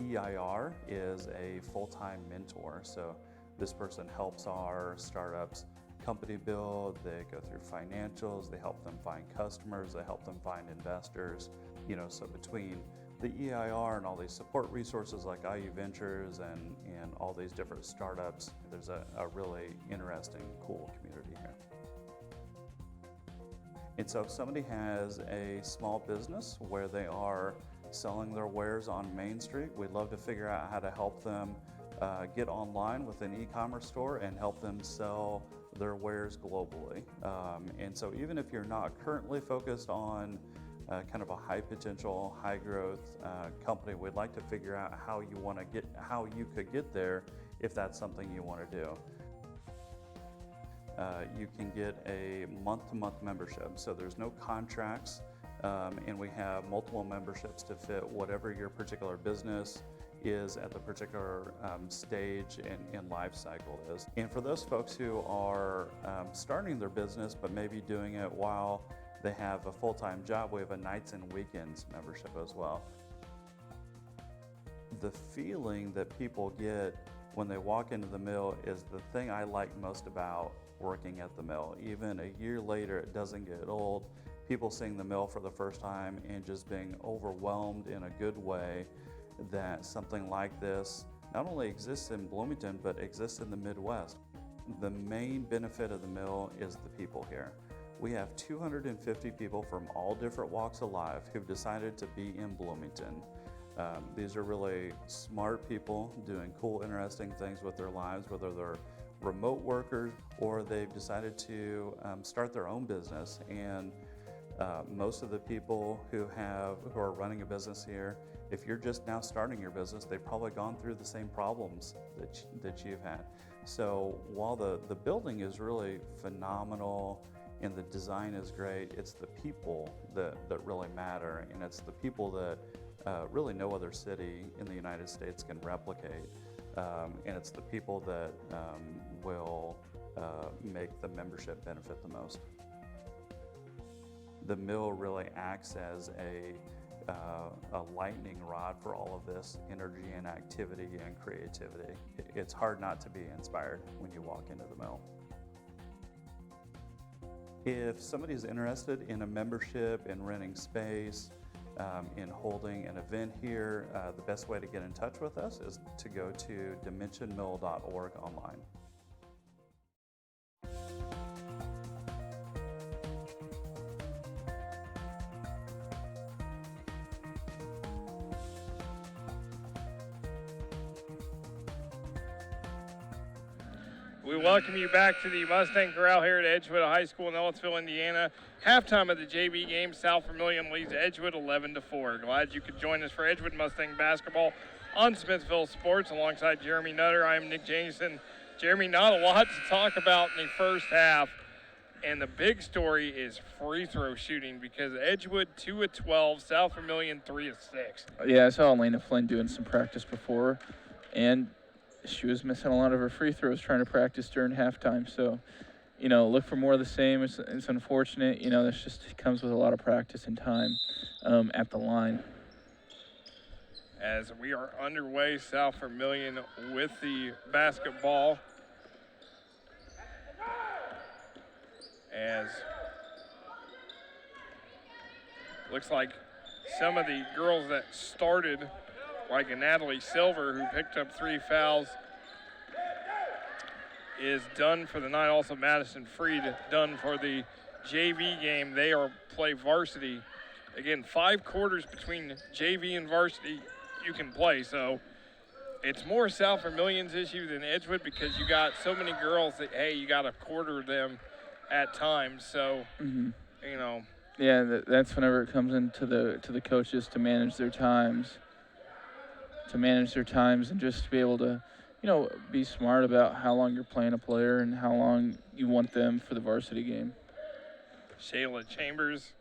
EIR is a full-time mentor. So this person helps our startups company build, they go through financials, they help them find customers, they help them find investors. So between the EIR and all these support resources like IU Ventures and all these different startups, there's a really interesting, cool community here. And so if somebody has a small business where they are selling their wares on Main Street, we'd love to figure out how to help them get online with an e-commerce store and help them sell their wares globally. And so even if you're not currently focused on kind of a high potential, high growth company, we'd like to figure out how you could get there if that's something you want to do. You can get a month-to-month membership, so there's no contracts, and we have multiple memberships to fit whatever your particular business is at the particular stage and life cycle is. And for those folks who are starting their business but maybe doing it while they have a full-time job, we have a nights and weekends membership as well. The feeling that people get when they walk into the mill is the thing I like most about working at the mill. Even a year later, it doesn't get old. People seeing the mill for the first time and just being overwhelmed in a good way that something like this not only exists in Bloomington, but exists in the Midwest. The main benefit of the mill is the people here. We have 250 people from all different walks of life who've decided to be in Bloomington. These are really smart people doing cool, interesting things with their lives, whether they're remote workers or they've decided to start their own business. And most of the people who are running a business here, if you're just now starting your business, they've probably gone through the same problems that you've had. So while the building is really phenomenal and the design is great, it's the people that really matter, and it's the people that really no other city in the United States can replicate. And it's the people that will make the membership benefit the most. The mill really acts as a lightning rod for all of this energy and activity and creativity. It's hard not to be inspired when you walk into the mill. If somebody's interested in a membership, in renting space, in holding an event here, the best way to get in touch with us is to go to dimensionmill.org online. We welcome you back to the Mustang Corral here at Edgewood High School in Ellettsville, Indiana. Halftime of the JV game, South Vermilion leads Edgewood 11-4. Glad you could join us for Edgewood Mustang basketball on Smithville Sports alongside Jeremy Nutter. I'm Nick Jameson. Jeremy, not a lot to talk about in the first half, and the big story is free throw shooting because Edgewood 2 of 12, South Vermilion 3 of 6. Yeah, I saw Elena Flynn doing some practice before, and she was missing a lot of her free throws trying to practice during halftime. So, look for more of the same. It's unfortunate. This just comes with a lot of practice and time at the line. As we are underway, South Vermilion with the basketball. As looks like some of the girls that started, like a Natalie Silver, who picked up 3 fouls, is done for the night. Also, Madison Freed done for the JV game. They are play varsity. Again, 5 quarters between JV and varsity you can play. So it's more South Vermilion's issue than Edgewood because you got so many girls that, hey, you got to quarter them at times. So, you know. Yeah, that's whenever it comes into the coaches to manage their times. And just to be able to, be smart about how long you're playing a player and how long you want them for the varsity game. Shayla Chambers,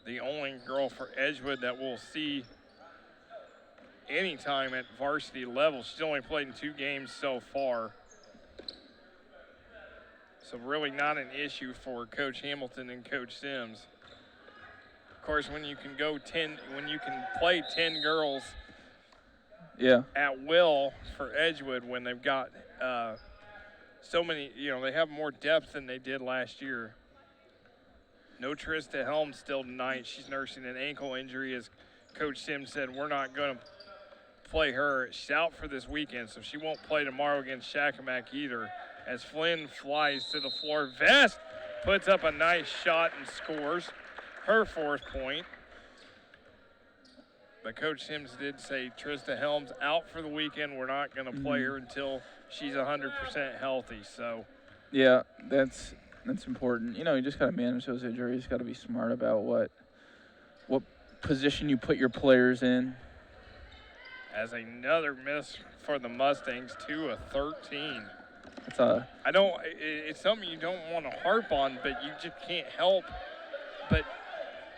the only girl for Edgewood that we'll see anytime at varsity level. She's only played in 2 games so far. So really not an issue for Coach Hamilton and Coach Sims. Of course, when you can play 10 girls at will for Edgewood when they've got so many, they have more depth than they did last year. No Trista Helms still tonight. She's nursing an ankle injury. As Coach Sims said, we're not going to play her. She's out for this weekend, so she won't play tomorrow against Shakamak either. As Flynn flies to the floor, Vest puts up a nice shot and scores her 4th point. But Coach Sims did say Trista Helms out for the weekend. We're not going to play her until she's 100% healthy. So, yeah, that's important. You just got to manage those injuries. Got to be smart about what position you put your players in. As another miss for the Mustangs, 2 of 13. It's something you don't want to harp on, but you just can't help. But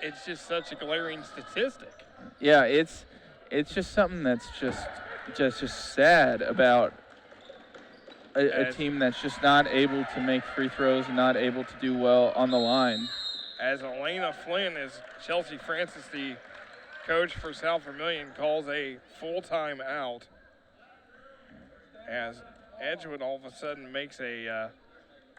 it's just such a glaring statistic. Yeah, it's just something that's just sad about a team that's just not able to make free throws and not able to do well on the line. As Elena Flynn, as Chelsea Francis, the coach for South Vermilion, calls a full-time out, as Edgewood all of a sudden makes a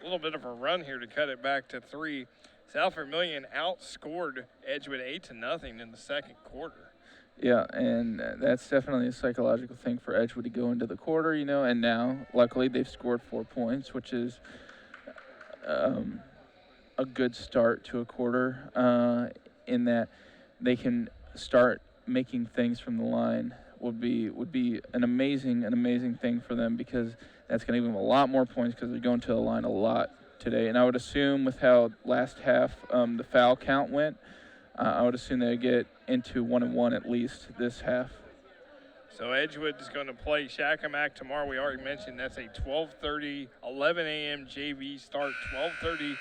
little bit of a run here to cut it back to 3. South Vermilion outscored Edgewood 8-0 in the second quarter. Yeah, and that's definitely a psychological thing for Edgewood to go into the quarter, and now, luckily, they've scored 4 points, which is a good start to a quarter in that they can start making things from the line. Would be an amazing thing for them because that's going to give them a lot more points because they're going to the line a lot today. And I would assume with how last half the foul count went, I would assume they get into 1-1 at least this half. So Edgewood is going to play Shakamak tomorrow. We already mentioned that's a 12:30, 11 a.m. JV start, 12:30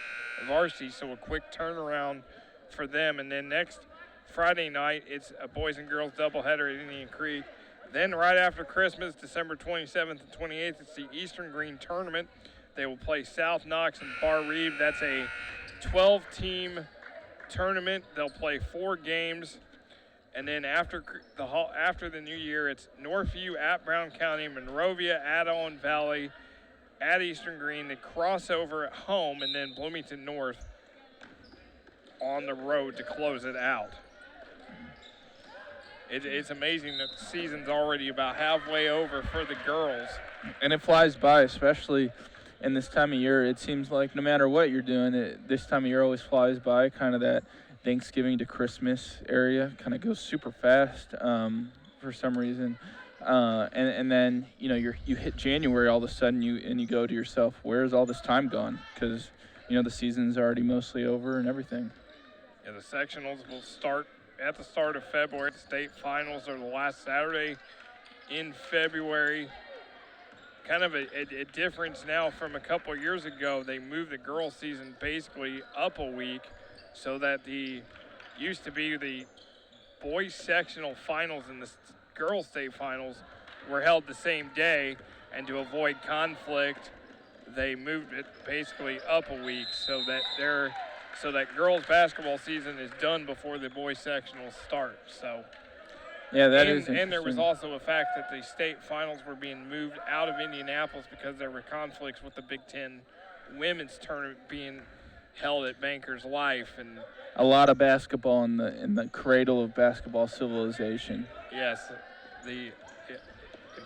varsity. So a quick turnaround for them. And then next Friday night, it's a boys and girls doubleheader at Indian Creek. Then right after Christmas, December 27th and 28th, it's the Eastern Green Tournament. They will play South Knox and Bar Reeve. That's a 12-team tournament. They'll play 4 games. And then after the new year, it's Northview at Brown County, Monrovia at Owen Valley, at Eastern Green, the crossover at home, and then Bloomington North on the road to close it out. It's amazing that the season's already about halfway over for the girls. And it flies by, especially in this time of year. It seems like no matter what you're doing, this time of year always flies by, kind of that Thanksgiving to Christmas area kind of goes super fast for some reason. And then, you hit January all of a sudden you go to yourself, where's all this time gone? Because, the season's already mostly over and everything. Yeah, the sectionals will start at the start of February. The state finals are the last Saturday in February. Kind of a difference now from a couple of years ago. They moved the girls' season basically up a week so that used to be the boys' sectional finals and the girls' state finals were held the same day, and to avoid conflict, they moved it basically up a week so that girls' basketball season is done before the boys' sectionals start. So, yeah, that is interesting. And there was also a fact that the state finals were being moved out of Indianapolis because there were conflicts with the Big Ten women's tournament being held at Bankers Life, and a lot of basketball in the cradle of basketball civilization. Yes, in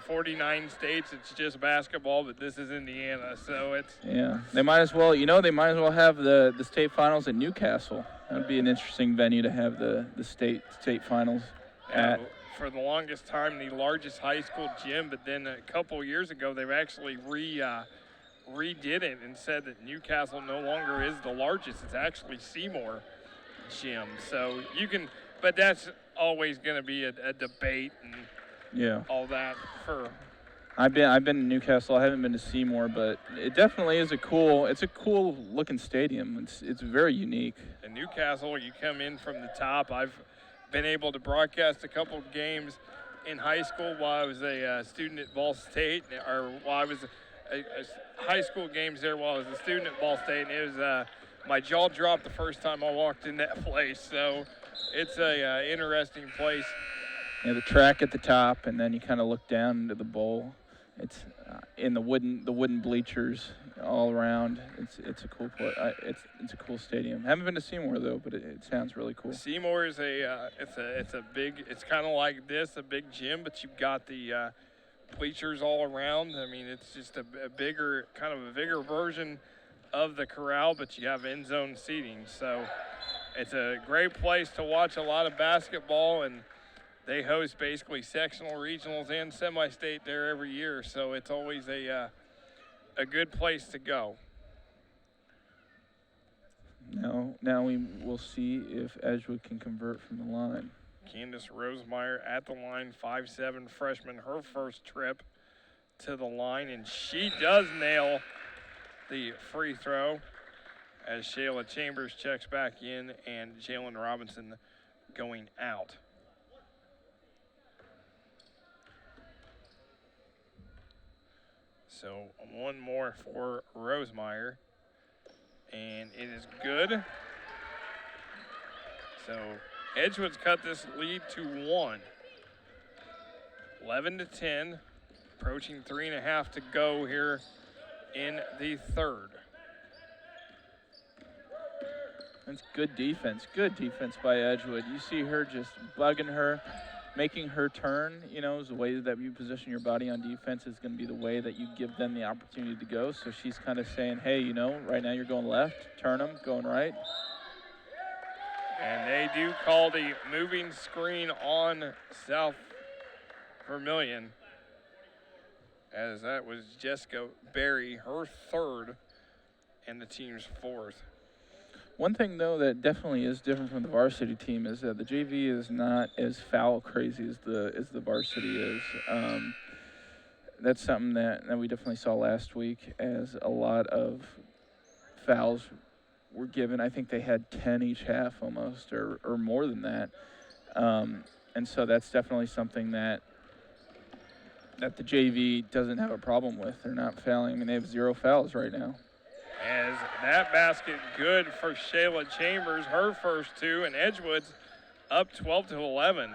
49 states it's just basketball, but this is Indiana, so it's They might as well have the state finals at Newcastle. That would be an interesting venue to have the state finals at. for the longest time the largest high school gym, but then a couple years ago they've actually redid it and said that Newcastle no longer is the largest. It's actually Seymour Gym. So you can, but that's always going to be a debate and all that. I've been to Newcastle. I haven't been to Seymour, but it definitely is a cool looking stadium. It's very unique. In Newcastle, you come in from the top. I've been able to broadcast a couple of games in high school while I was a student at Ball State, or while I was a high school games there while I was a student at Ball State, and it was my jaw dropped the first time I walked in that place. So it's a interesting place. The track at the top, and then you kind of look down into the bowl. It's in the wooden bleachers all around. It's a cool place. It's a cool stadium. Haven't been to Seymour though, but it sounds really cool. Seymour is it's a big. It's kind of like this, a big gym, but you've got the bleachers all around. I mean, it's just a bigger version of the corral, but you have end zone seating. So it's a great place to watch a lot of basketball, and they host basically sectional, regionals, and semi-state there every year, so it's always a good place to go. Now we will see if Edgewood can convert from the line. Candace Rosemeyer at the line, 5'7" freshman, her first trip to the line, and she does nail the free throw as Shayla Chambers checks back in and Jalen Robinson going out. So one more for Rosemeyer, and it is good. So Edgewood's cut this lead to 1. 11-10, approaching 3.5 to go here in the third. That's good defense. Good defense by Edgewood. You see her just bugging her, making her turn. Is the way that you position your body on defense is going to be the way that you give them the opportunity to go. So she's kind of saying, hey, right now you're going left, turn them, going right. And they do call the moving screen on South Vermilion, as that was Jessica Berry, her third, and the team's fourth. One thing, though, that definitely is different from the varsity team is that the JV is not as foul crazy as the varsity is. That's something that we definitely saw last week, as a lot of fouls were given. I think they had 10 each half almost, or more than that. And so that's definitely something that the JV doesn't have a problem with. They're not fouling. I mean, they have 0 fouls right now. As that basket good for Shayla Chambers, her first 2, and Edgewood's up 12-11.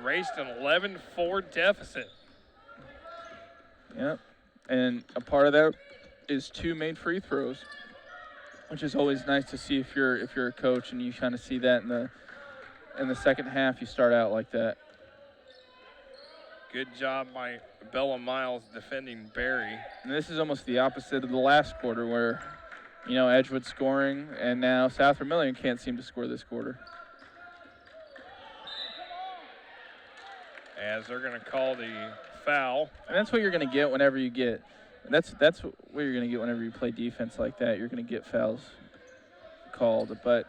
Raced an 11-4 deficit. Yep, and a part of that is 2 made free throws, which is always nice to see if you're a coach and you kind of see that in the second half. You start out like that. Good job by Bella Miles defending Barry. And this is almost the opposite of the last quarter, where Edgewood scoring, and now South Vermilion can't seem to score this quarter. As they're going to call the foul. And that's what you're going to get whenever you get. That's what you're going to get whenever you play defense like that. You're going to get fouls called, but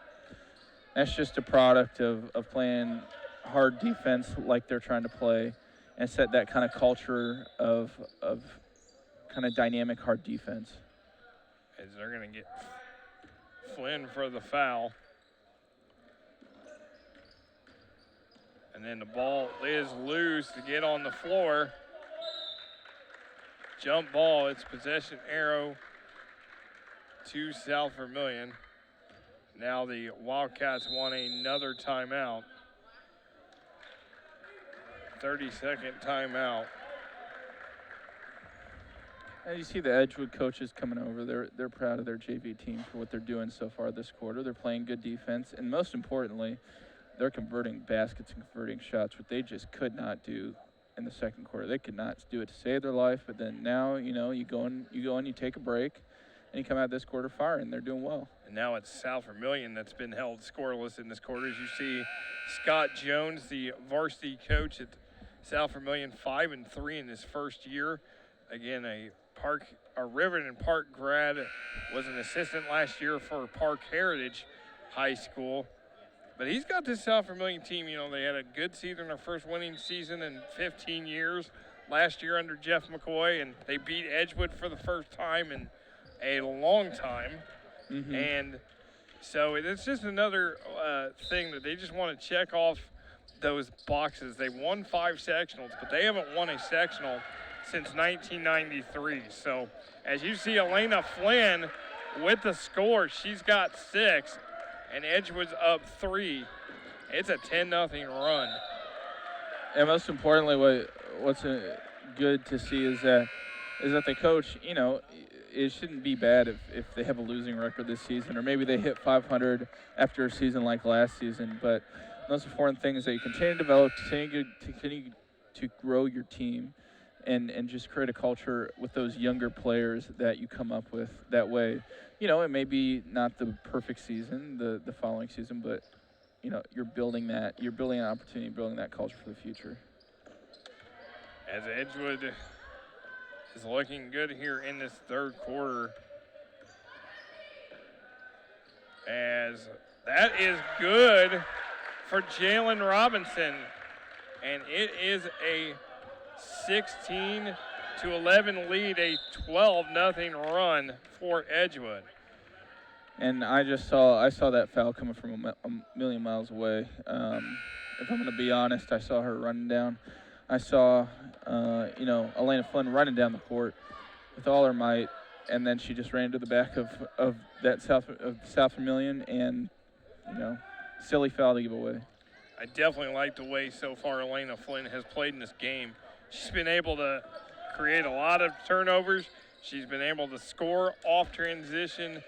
that's just a product of playing hard defense like they're trying to play, and set that kind of culture of kind of dynamic hard defense. As they're going to get Flynn for the foul. And then the ball is loose to get on the floor. Jump ball, it's possession arrow to South Vermilion. Now the Wildcats want another timeout. 30-second timeout. And you see the Edgewood coaches coming over. They're proud of their JV team for what they're doing so far this quarter. They're playing good defense, and most importantly, they're converting baskets and converting shots, what they just could not do in the second quarter. They could not do it to save their life, but then now, you go in, you take a break, and you come out this quarter firing. They're doing well. And now it's South Vermilion that's been held scoreless in this quarter. As you see, Scott Jones, the varsity coach at South Vermilion, 5-3 in his first year. Again, a Riverton Park grad, was an assistant last year for Park Heritage High School. But he's got this South Vermilion team. You know, they had a good season, their first winning season in 15 years last year under Jeff McCoy, and they beat Edgewood for the first time in a long time. Mm-hmm. And so it's just another thing that they just want to check off those boxes. They won 5 sectionals, but they haven't won a sectional since 1993. So as you see Elena Flynn with the score, she's got 6, and Edgewood's up 3. It's a 10-0 run. And most importantly, what's good to see is that the coach, you know, it shouldn't be bad if they have a losing record this season, or maybe they hit 500 after a season like last season. But the most important thing is that you continue to develop, continue to grow your team, and just create a culture with those younger players that you come up with. That way, you know, it may be not the perfect season the following season, but you know, you're building an opportunity, building that culture for the future. As Edgewood is looking good here in this third quarter. As that is good for Jalen Robinson. And it is a 16-11 lead, a 12-0 run for Edgewood. And I saw that foul coming from a million miles away. If I'm going to be honest, I saw her running down. I saw, Elena Flynn running down the court with all her might, and then she just ran to the back of South Vermilion, and silly foul to give away. I definitely like the way so far Elena Flynn has played in this game. She's been able to create a lot of turnovers. She's been able to score off transition,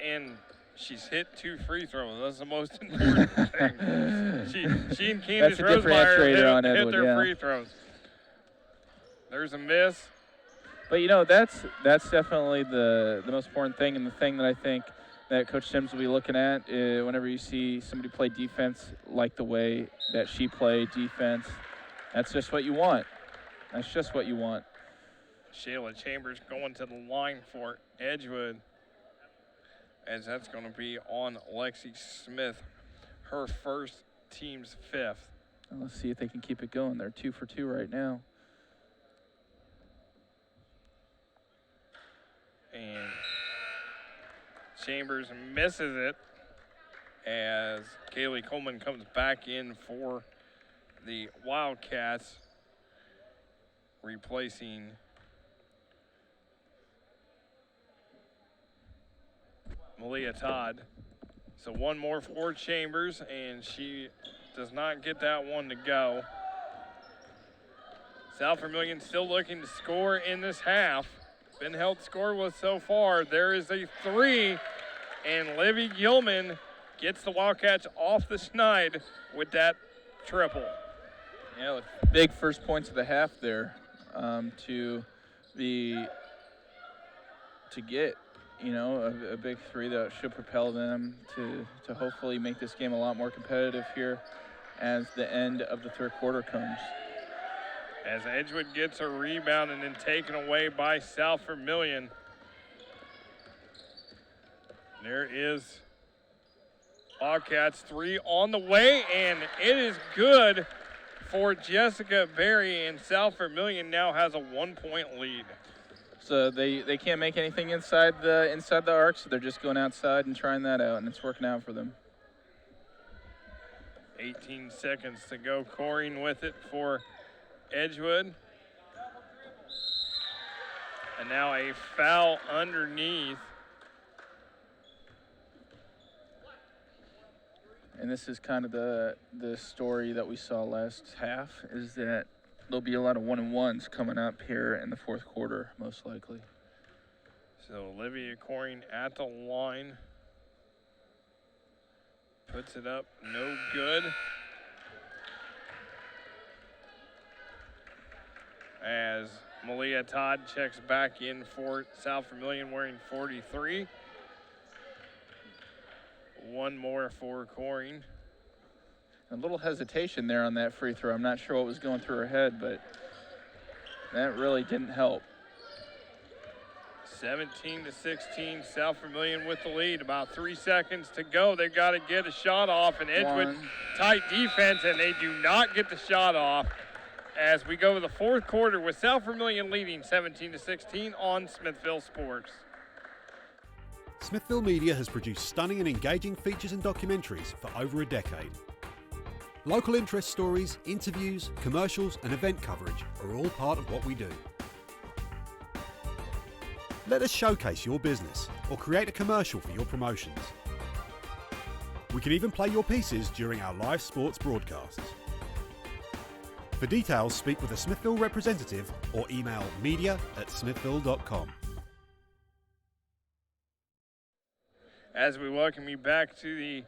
and she's hit 2 free throws. That's the most important thing. She and Candace Rosemeyer hit their free throws. There's a miss. But, that's definitely the most important thing, and the thing that I think that Coach Sims will be looking at whenever you see somebody play defense like the way that she played defense. That's just what you want. That's just what you want. Shayla Chambers going to the line for Edgewood, as that's going to be on Lexi Smith, her first, team's 5th. Let's see if they can keep it going. They're 2 for 2 right now. And Chambers misses it as Kaylee Coleman comes back in for the Wildcats, replacing Malia Todd. So one more for Chambers, and she does not get that one to go. South Vermilion still looking to score in this half. Been held scoreless so far. There is a 3, and Livy Gilman gets the Wildcats off the schneid with that triple. Yeah, with big first points of the half there to get, a big 3 that should propel them to hopefully make this game a lot more competitive here as the end of the third quarter comes. As Edgewood gets a rebound and then taken away by South Vermilion. There is Wildcats 3 on the way, and it is good for Jessica Berry, and South Vermilion now has a 1-point lead. So they can't make anything inside the arc, so they're just going outside and trying that out, and it's working out for them. 18 seconds to go. Coring with it for Edgewood. And now a foul underneath. And this is kind of the story that we saw last half, is that there'll be a lot of 1-and-1s coming up here in the fourth quarter, most likely. So Olivia Coring at the line. Puts it up, no good. As Malia Todd checks back in for South Vermilion wearing 43. One more for Coring. A little hesitation there on that free throw. I'm not sure what was going through her head, but that really didn't help. 17-16, South Vermilion with the lead. About 3 seconds to go. They've got to get a shot off, and Edgewood tight defense, and they do not get the shot off as we go to the fourth quarter with South Vermilion leading 17-16 on Smithville Sports. Smithville Media has produced stunning and engaging features and documentaries for over a decade. Local interest stories, interviews, commercials and event coverage are all part of what we do. Let us showcase your business or create a commercial for your promotions. We can even play your pieces during our live sports broadcasts. For details, speak with a Smithville representative or email media@smithville.com. As we welcome you back to the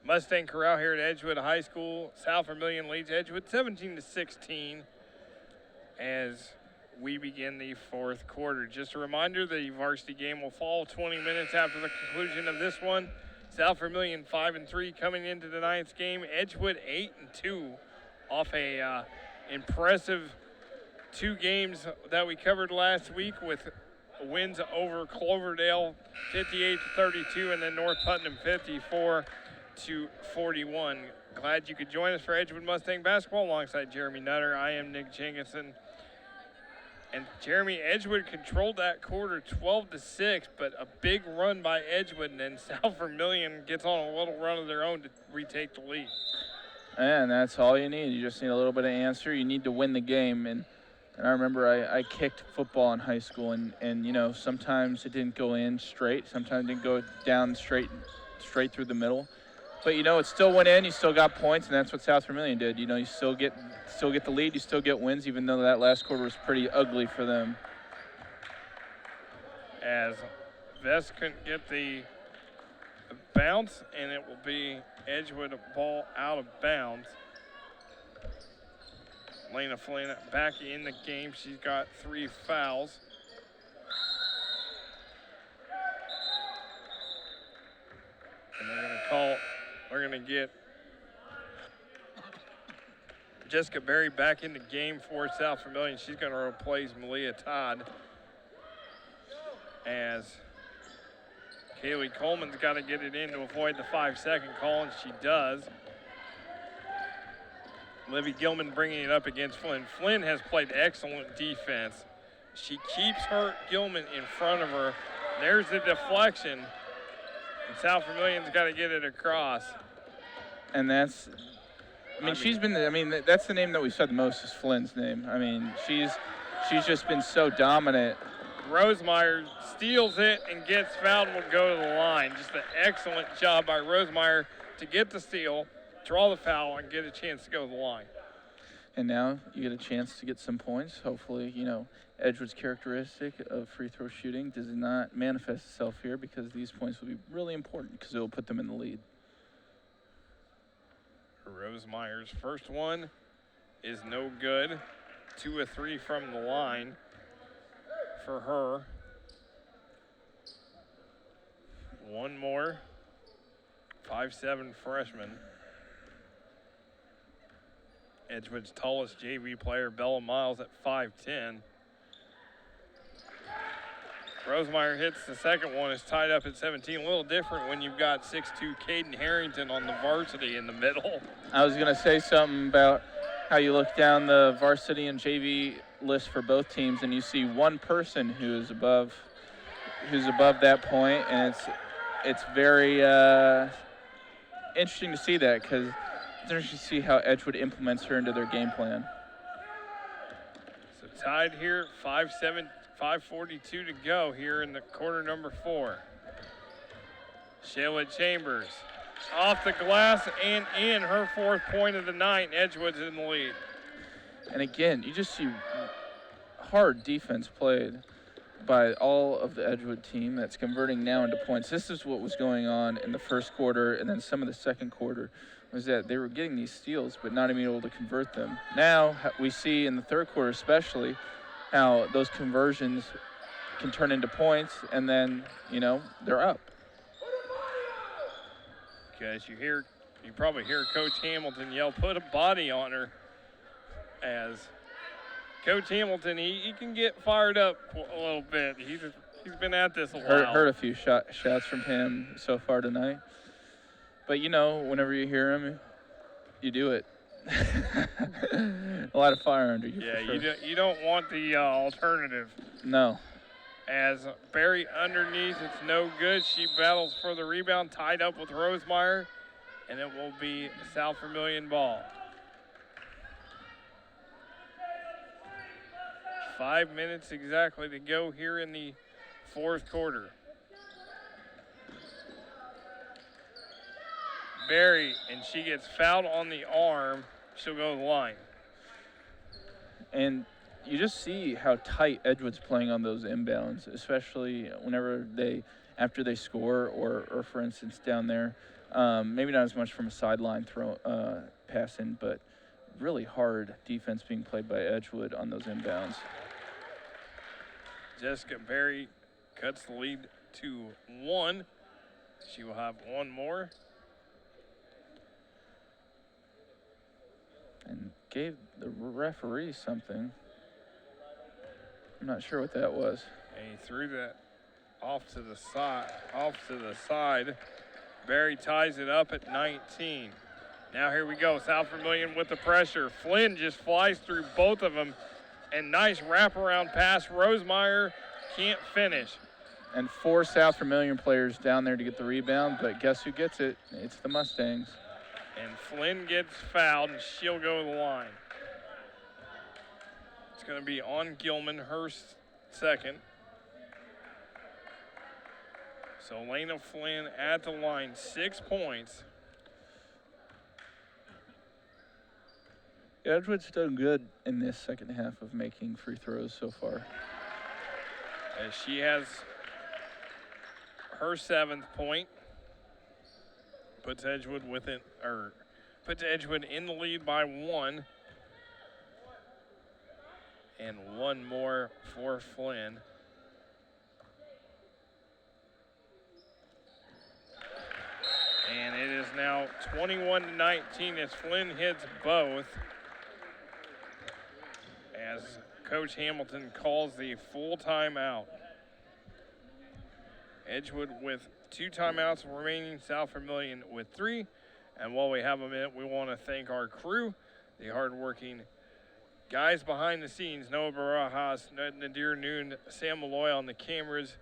Mustang Corral here at Edgewood High School, South Vermilion leads Edgewood 17-16 as we begin the fourth quarter. Just a reminder, the varsity game will fall 20 minutes after the conclusion of this one. South Vermilion 5-3 coming into the ninth game. Edgewood 8-2 off a impressive 2 games that we covered last week with wins over Cloverdale 58-32 and then North Putnam 54-41. Glad you could join us for Edgewood Mustang basketball alongside Jeremy Nutter. I am Nick Jenkinson. And Jeremy, Edgewood controlled that quarter 12-6, but a big run by Edgewood, and then South Vermilion gets on a little run of their own to retake the lead. And that's all you need. You just need a little bit of answer. You need to win the game. And I remember I kicked football in high school, and you know, sometimes it didn't go in straight. Sometimes it didn't go down straight through the middle. But, you know, it still went in. You still got points, and that's what South Vermilion did. You know, you still get the lead. You still get wins, even though that last quarter was pretty ugly for them. As Vest couldn't get the bounce, and it will be Edgewood ball out of bounds. Lena Flynn back in the game. She's got 3 fouls. And they're going to get Jessica Berry back in the game for South Vermilion. She's going to replace Malia Todd as Kaylee Coleman's got to get it in to avoid the 5-second call, and she does. Livy Gilman bringing it up against Flynn. Flynn has played excellent defense. She keeps her Gilman in front of her. There's the deflection. And South Vermilion's got to get it across. And that's, she's been, that's the name that we said the most is Flynn's name. I mean, she's just been so dominant. Rosemeyer steals it and gets fouled and will go to the line. Just an excellent job by Rosemeyer to get the steal, draw the foul, and get a chance to go to the line. And now you get a chance to get some points. Hopefully, you know, Edgewood's characteristic of free throw shooting does not manifest itself here, because these points will be really important because it will put them in the lead. Rosemeyer's first one is no good. 2 of 3 from the line for her. One more. 5'7" freshman. Edgewood's tallest JV player, Bella Miles, at 5'10". Rosemeyer hits the second one. It's tied up at 17. A little different when you've got 6'2" Caden Harrington on the varsity in the middle. I was going to say something about how you look down the varsity and JV list for both teams, and you see one person who's above that point, and it's very interesting to see that, because it's interesting to see how Edgewood implements her into their game plan. So tied here, 5:42 to go here in the quarter number 4. Shayla Chambers off the glass and in, her 4th point of the night. Edgewood's in the lead. And again, you just see hard defense played by all of the Edgewood team that's converting now into points. This is what was going on in the first quarter, and then some of the second quarter was that they were getting these steals but not even able to convert them. Now we see in the third quarter especially how those conversions can turn into points, and then, they're up. Because you probably hear Coach Hamilton yell, "Put a body on her," as Coach Hamilton, he can get fired up a little bit. He's been at this a while. Heard a few shots from him so far tonight. But, whenever you hear him, you do it. A lot of fire under you. Yeah, for sure. you don't want the alternative. No. As Barry underneath, it's no good. She battles for the rebound, tied up with Rosemeyer, and it will be South Vermilion ball. 5 minutes exactly to go here in the fourth quarter. Barry, and she gets fouled on the arm. She'll go to the line. And you just see how tight Edgewood's playing on those inbounds, especially whenever after they score, or for instance down there, maybe not as much from a sideline passing, but really hard defense being played by Edgewood on those inbounds. Jessica Barry cuts the lead to 1. She will have one more. And gave the referee something. I'm not sure what that was. And he threw that off to the side. Barry ties it up at 19. Now here we go. South Vermilion with the pressure. Flynn just flies through both of them. And nice wraparound pass. Rosemeyer can't finish. And 4 South Vermilion players down there to get the rebound, but guess who gets it? It's the Mustangs. And Flynn gets fouled, and she'll go to the line. It's going to be on Gilman, her second. So Lena Flynn at the line, 6 points. Edgewood's done good in this second half of making free throws so far. As she has her 7th point. Puts Edgewood in the lead by 1. And one more for Flynn. And it is now 21-19 as Flynn hits both. As Coach Hamilton calls the full timeout. Edgewood with 2 timeouts remaining, South Vermilion with 3. And while we have a minute, we want to thank our crew, the hardworking guys behind the scenes, Noah Barajas, Nadir Noon, Sam Malloy on the cameras,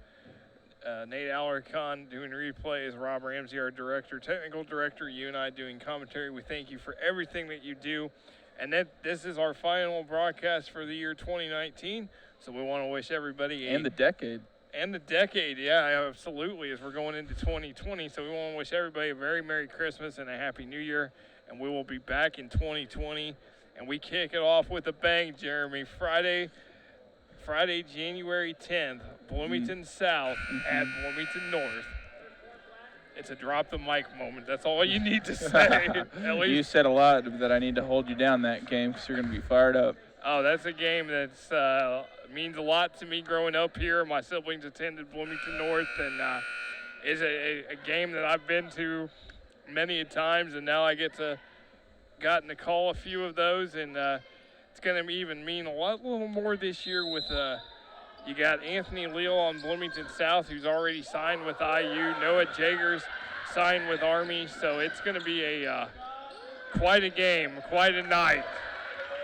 Nate Alarcon doing replays, Rob Ramsey, our director, technical director, you and I doing commentary. We thank you for everything that you do. And this is our final broadcast for the year 2019. So we want to wish everybody And the decade. And the decade, yeah, absolutely, as we're going into 2020. So we want to wish everybody a very Merry Christmas and a Happy New Year. And we will be back in 2020. And we kick it off with a bang, Jeremy. Friday, January 10th, Bloomington South at Bloomington North. It's a drop the mic moment. That's all you need to say. At least. You said a lot that I need to hold you down that game because you're going to be fired up. Oh, that's a game that means a lot to me growing up here. My siblings attended Bloomington North, and is a game that I've been to many a times, and now I gotten to call a few of those, and it's going to even mean a little more this year with you got Anthony Leal on Bloomington South, who's already signed with IU. Noah Jagers signed with Army, so it's going to be quite a game, quite a night,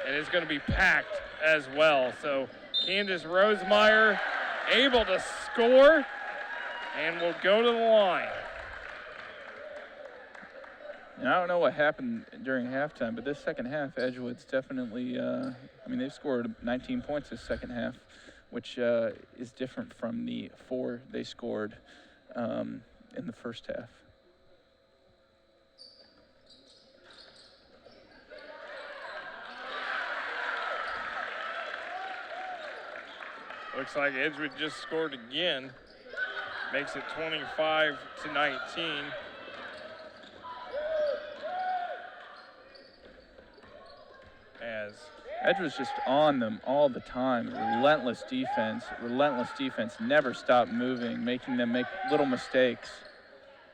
and it's going to be packed as well. So Candace Rosemeyer able to score, and will go to the line. And I don't know what happened during halftime, but this second half, Edgewood's definitely, they've scored 19 points this second half, which is different from the 4 they scored in the first half. Looks like Edgewood just scored again. Makes it 25-19. as Edgewood's just on them all the time. Relentless defense, never stop moving, making them make little mistakes.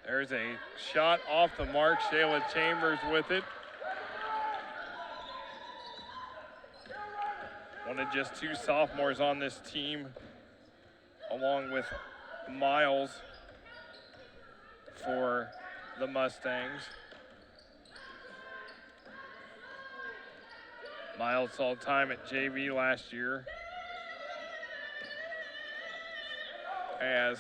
there's a shot off the mark. Shayla Chambers with it. One of just 2 sophomores on this team, along with Miles for the Mustangs. Miles saw time at JV last year. As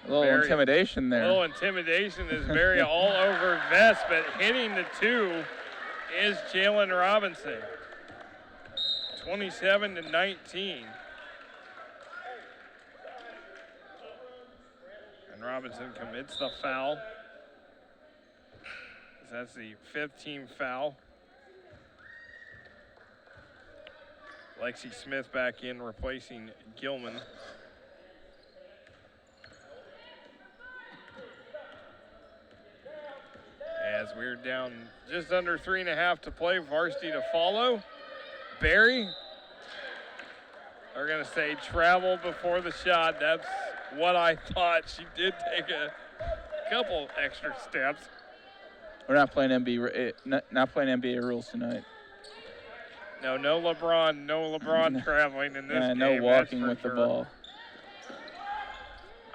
A little intimidation there. A little intimidation is very all over Vest, but hitting the 2 is Jalen Robinson. 27-19. And Robinson commits the foul. That's the 5th team foul. Lexi Smith back in, replacing Gilman. As we're down just under 3.5 to play, Varsity to follow. Barry, they're gonna say travel before the shot. That's what I thought. She did take a couple extra steps. We're not playing not playing NBA rules tonight. No LeBron traveling in this game. No walking with the ball.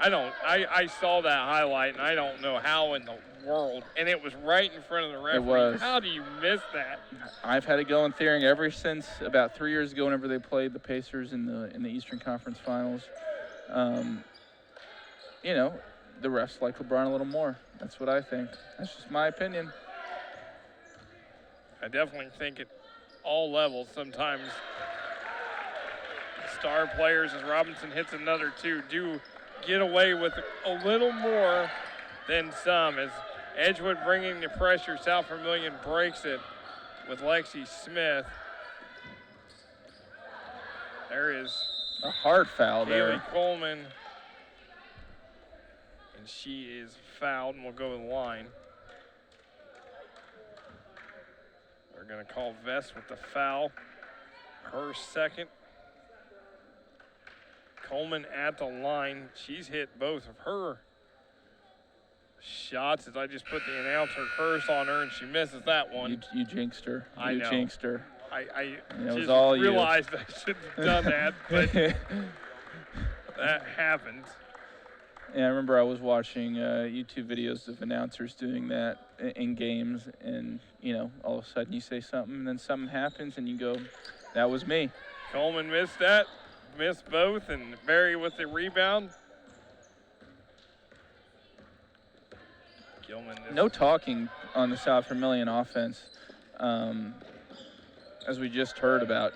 I saw that highlight, and I don't know how in the world, and it was right in front of the referee. It was. How do you miss that? I've had it going theory ever since about 3 years ago whenever they played the Pacers in the Eastern Conference Finals. You know, the refs like LeBron a little more. That's what I think. That's just my opinion. I definitely think at all levels sometimes star players, as Robinson hits another 2, do get away with a little more than some. As Edgewood bringing the pressure, South Vermilion breaks it with Lexi Smith. There is a hard foul there. Haley Coleman, and she is fouled and will go to the line. They're going to call Vest with the foul, her second. Coleman at the line. She's hit both of her shots, as I just put the announcer curse on her, and she misses that one. You jinxed her. I know. Jinxed her. I just realized I shouldn't have done that, but that happened. Yeah, I remember I was watching YouTube videos of announcers doing that in games, and, you know, all of a sudden you say something, and then something happens, and you go, that was me. Coleman missed that. Missed both, and Barry with the rebound. Gilman. No talking on the South Vermilion offense. As we just heard about,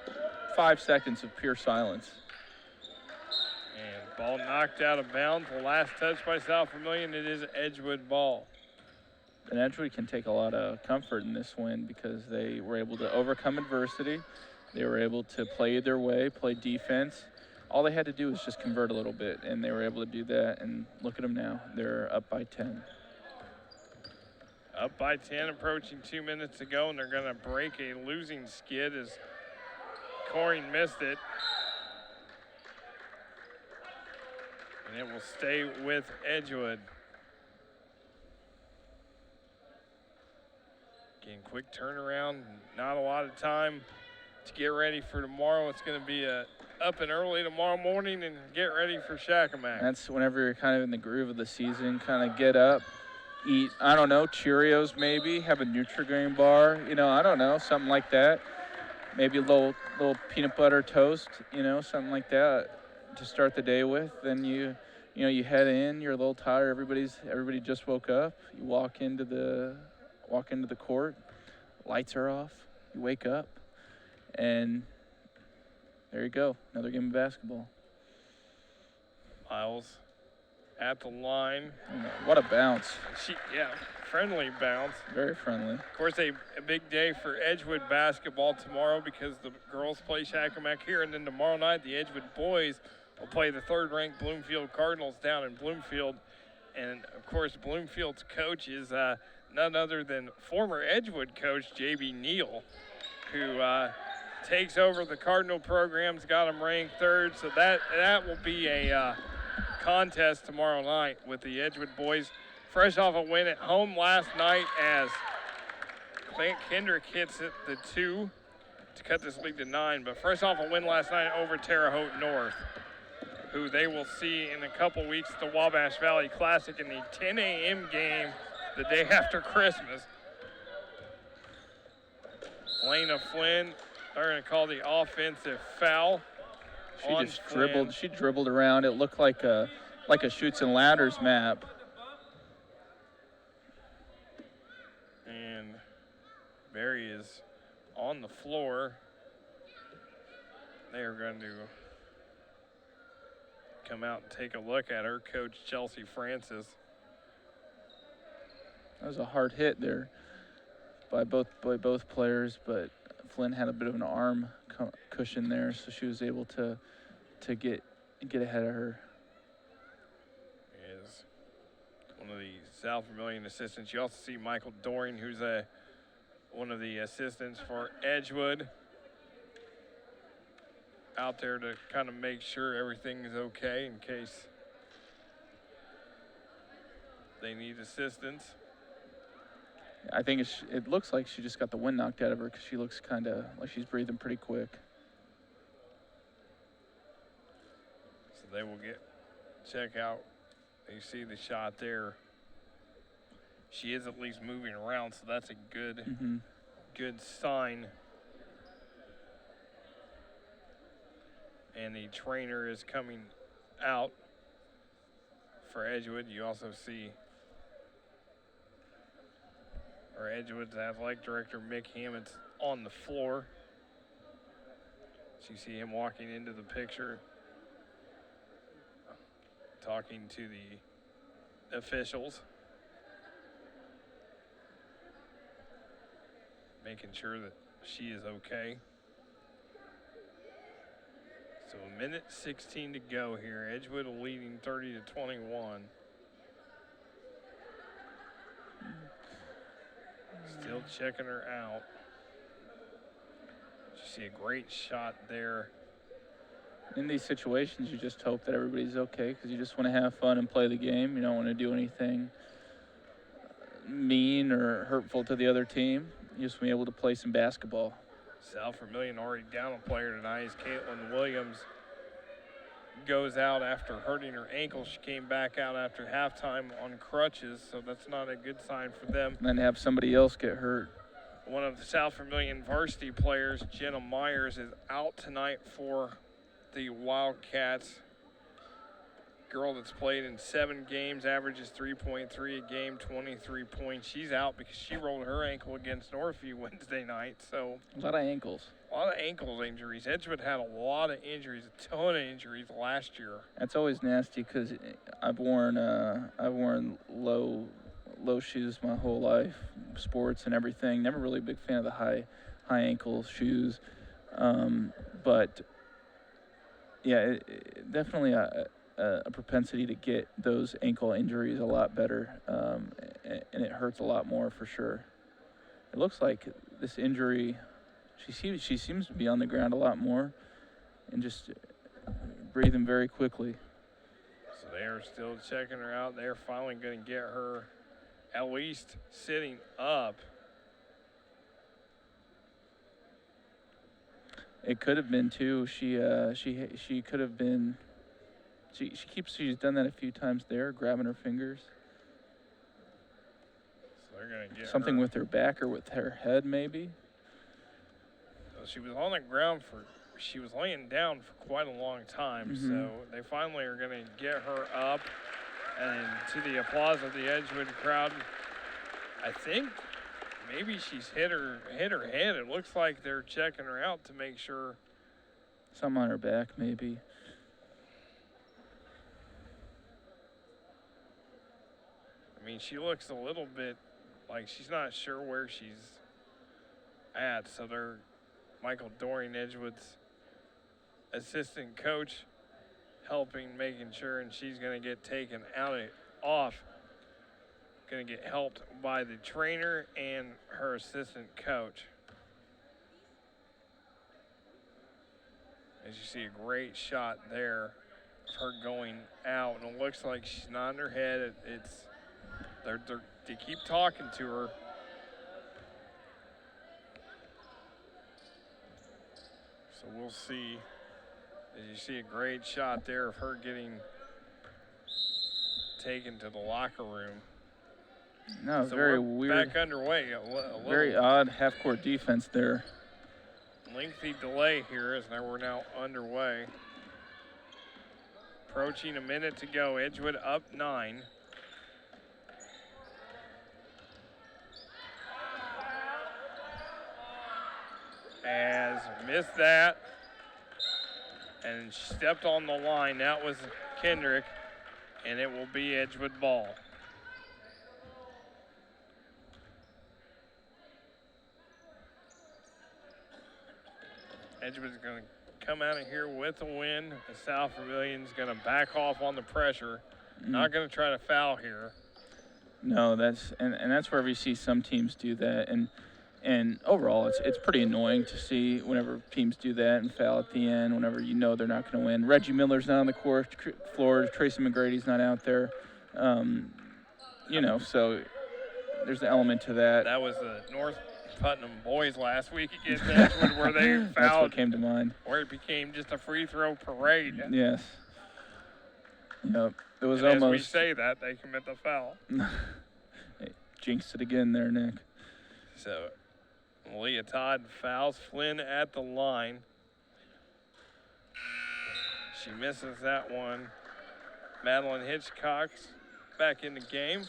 5 seconds of pure silence. And ball knocked out of bounds. The last touch by South Vermilion. It is Edgewood ball. And Edgewood can take a lot of comfort in this win because they were able to overcome adversity. They were able to play their way, play defense. All they had to do was just convert a little bit, and they were able to do that. And look at them now. They're up by 10. Up by 10, approaching 2 minutes to go, and they're going to break a losing skid as Coring missed it. And it will stay with Edgewood. Again, quick turnaround, not a lot of time to get ready for tomorrow. It's going to be up and early tomorrow morning and get ready for Shakamak. That's whenever you're kind of in the groove of the season, kind of get up, eat, I don't know, Cheerios maybe, have a Nutri-Grain bar, you know, I don't know, something like that. Maybe a little peanut butter toast, you know, something like that to start the day with. Then you head in, you're a little tired, everybody just woke up. You walk into the court, lights are off, you wake up, and there you go, another game of basketball. Miles at the line. What a bounce. Friendly bounce. Very friendly. Of course, a big day for Edgewood basketball tomorrow because the girls play Shakamak here, and then tomorrow night the Edgewood boys will play the third-ranked Bloomfield Cardinals down in Bloomfield. And, of course, Bloomfield's coach is none other than former Edgewood coach J.B. Neal, who takes over the Cardinal programs, got them ranked third. So that will be a contest tomorrow night with the Edgewood boys. Fresh off a win at home last night as Clint Kendrick hits it the 2 to cut this lead to 9. But fresh off a win last night over Terre Haute North, who they will see in a couple weeks at the Wabash Valley Classic in the 10 a.m. game the day after Christmas. Lena Flynn, they're going to call the offensive foul. She dribbled around. It looked like a Chutes and Ladders map. And Barry is on the floor. They are going to come out and take a look at her, Coach Chelsea Francis. That was a hard hit there by both players, but Flynn had a bit of an arm cushion there, so she was able to get ahead of her. Is one of the South Vermilion assistants. You also see Michael Doring, who's one of the assistants for Edgewood, out there to kind of make sure everything is okay in case they need assistance. I think it looks like she just got the wind knocked out of her because she looks kind of like she's breathing pretty quick. So they will check out. You see the shot there. She is at least moving around, so that's a good sign. And the trainer is coming out for Edgewood. You also see our Edgewood's athletic director, Mick Hammonds, on the floor. So you see him walking into the picture, talking to the officials, making sure that she is okay. So 1:16 to go here. Edgewood leading 30-21. Still checking her out. You see a great shot there. In these situations, you just hope that everybody's okay because you just want to have fun and play the game. You don't want to do anything mean or hurtful to the other team. You just want to be able to play some basketball. South Vermilion already down a player tonight as Caitlin Williams goes out after hurting her ankle. She came back out after halftime on crutches, so that's not a good sign for them. And then have somebody else get hurt. One of the South Vermilion varsity players, Jenna Myers, is out tonight for the Wildcats. Girl that's played in 7 games, averages 3.3 a game, 23 points. She's out because she rolled her ankle against Northview Wednesday night. So a lot of ankles. A lot of ankle injuries. Edgewood had a lot of injuries, a ton of injuries last year. That's always nasty because I've worn low shoes my whole life, sports and everything. Never really a big fan of the high ankle shoes, but yeah, definitely a propensity to get those ankle injuries a lot better, and it hurts a lot more for sure. It looks like this injury, she seems to be on the ground a lot more and just breathing very quickly. So they are still checking her out. They're finally going to get her at least sitting up. It could have been too. She could have been. She's done that a few times there, grabbing her fingers. So they're gonna get something her with her back or with her head, maybe. So she was on the ground she was laying down for quite a long time. So they finally are gonna get her up, and to the applause of the Edgewood crowd, I think maybe she's hit her head. It looks like they're checking her out to make sure. Something on her back, maybe. I mean, she looks a little bit like she's not sure where she's at. So they're Michael Doring, Edgewood's assistant coach, making sure, and she's going to get taken off. Going to get helped by the trainer and her assistant coach. As you see, a great shot there of her going out, and it looks like she's nodding her head. They keep talking to her. So we'll see. As you see, a great shot there of her getting taken to the locker room. No, So very we're weird. back underway. Very odd half-court defense there. Lengthy delay here as we're now underway. Approaching a minute to go. Edgewood up 9. As missed that and stepped on the line. That was Kendrick, and it will be Edgewood ball. Edgewood's going to come out of here with a win. The South Vermilion's going to back off on the pressure. Not going to try to foul here. No, that's where we see some teams do that, and overall it's pretty annoying to see whenever teams do that and foul at the end. Whenever you know they're not going to win. Reggie Miller's not on the court floor. Tracy McGrady's not out there. So there's an element to that. That was the North Putnam boys last week against Edgewood where they fouled. That's what came to mind. Where it became just a free throw parade. Yes. Yep. It was and almost. As we say that, they commit the foul. Hey, jinxed it again there, Nick. So, Leah Todd fouls Flynn at the line. She misses that one. Madeline Hitchcock's back in the game,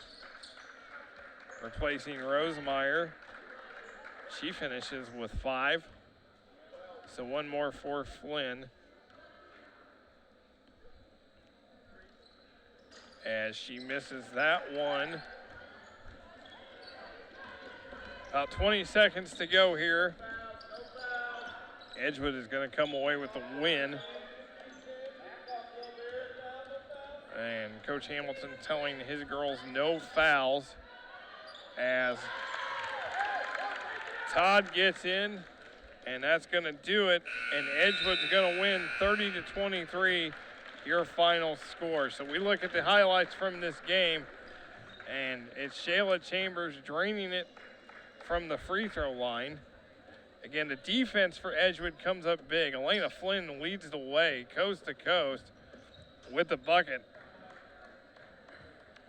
replacing Rosemeyer. She finishes with 5. So one more for Flynn. As she misses that one. About 20 seconds to go here. Edgewood is going to come away with the win. And Coach Hamilton telling his girls no fouls as Todd gets in, and that's going to do it. And Edgewood's going to win 30-23, your final score. So we look at the highlights from this game, and it's Shayla Chambers draining it from the free throw line. Again, the defense for Edgewood comes up big. Elena Flynn leads the way coast to coast with the bucket.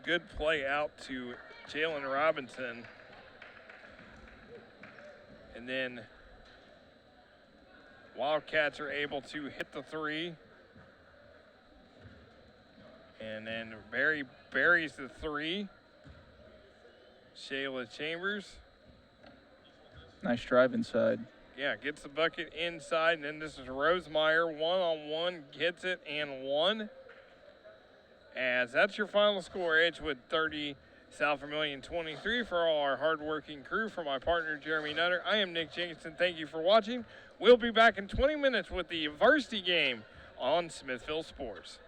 Good play out to Jalen Robinson. And then Wildcats are able to hit the 3. And then Barry buries the 3. Shayla Chambers. Nice drive inside. Yeah, gets the bucket inside, and then this is Rosemeyer, one-on-one, gets it and 1. As that's your final score, Edgewood 30, South Vermilion 23. For all our hardworking crew, for my partner Jeremy Nutter, I am Nick Jenkinson. Thank you for watching. We'll be back in 20 minutes with the Varsity game on Smithville Sports.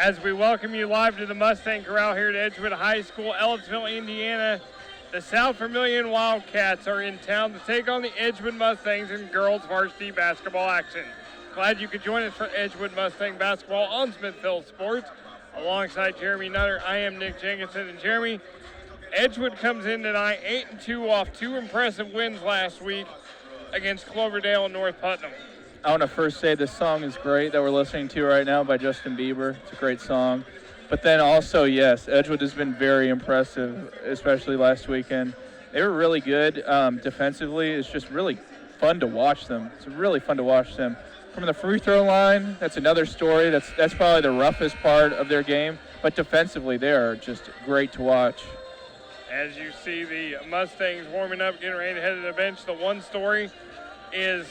As we welcome you live to the Mustang Corral here at Edgewood High School, Ellettsville, Indiana. The South Vermilion Wildcats are in town to take on the Edgewood Mustangs in girls varsity basketball action. Glad you could join us for Edgewood Mustang basketball on Smithfield Sports. Alongside Jeremy Nutter, I am Nick Jenkinson. And Jeremy, Edgewood comes in tonight 8-2 off 2 impressive wins last week against Cloverdale and North Putnam. I want to first say this song is great that we're listening to right now by Justin Bieber. It's a great song. But then also, yes, Edgewood has been very impressive, especially last weekend. They were really good defensively. It's just really fun to watch them. It's really fun to watch them. From the free throw line, that's another story. That's probably the roughest part of their game. But defensively, they are just great to watch. As you see the Mustangs warming up, getting ready to head to the bench, the one story is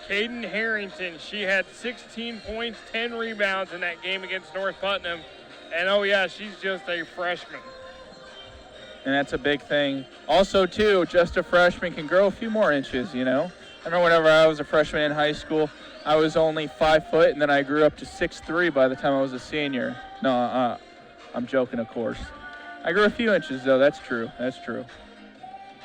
Caden Harrington. She had 16 points, 10 rebounds in that game against North Putnam. And, oh, yeah, she's just a freshman. And that's a big thing. Also, too, just a freshman can grow a few more inches, you know. I remember whenever I was a freshman in high school, I was only 5 foot, and then I grew up to 6'3" by the time I was a senior. No, I'm joking, of course. I grew a few inches, though. That's true. That's true.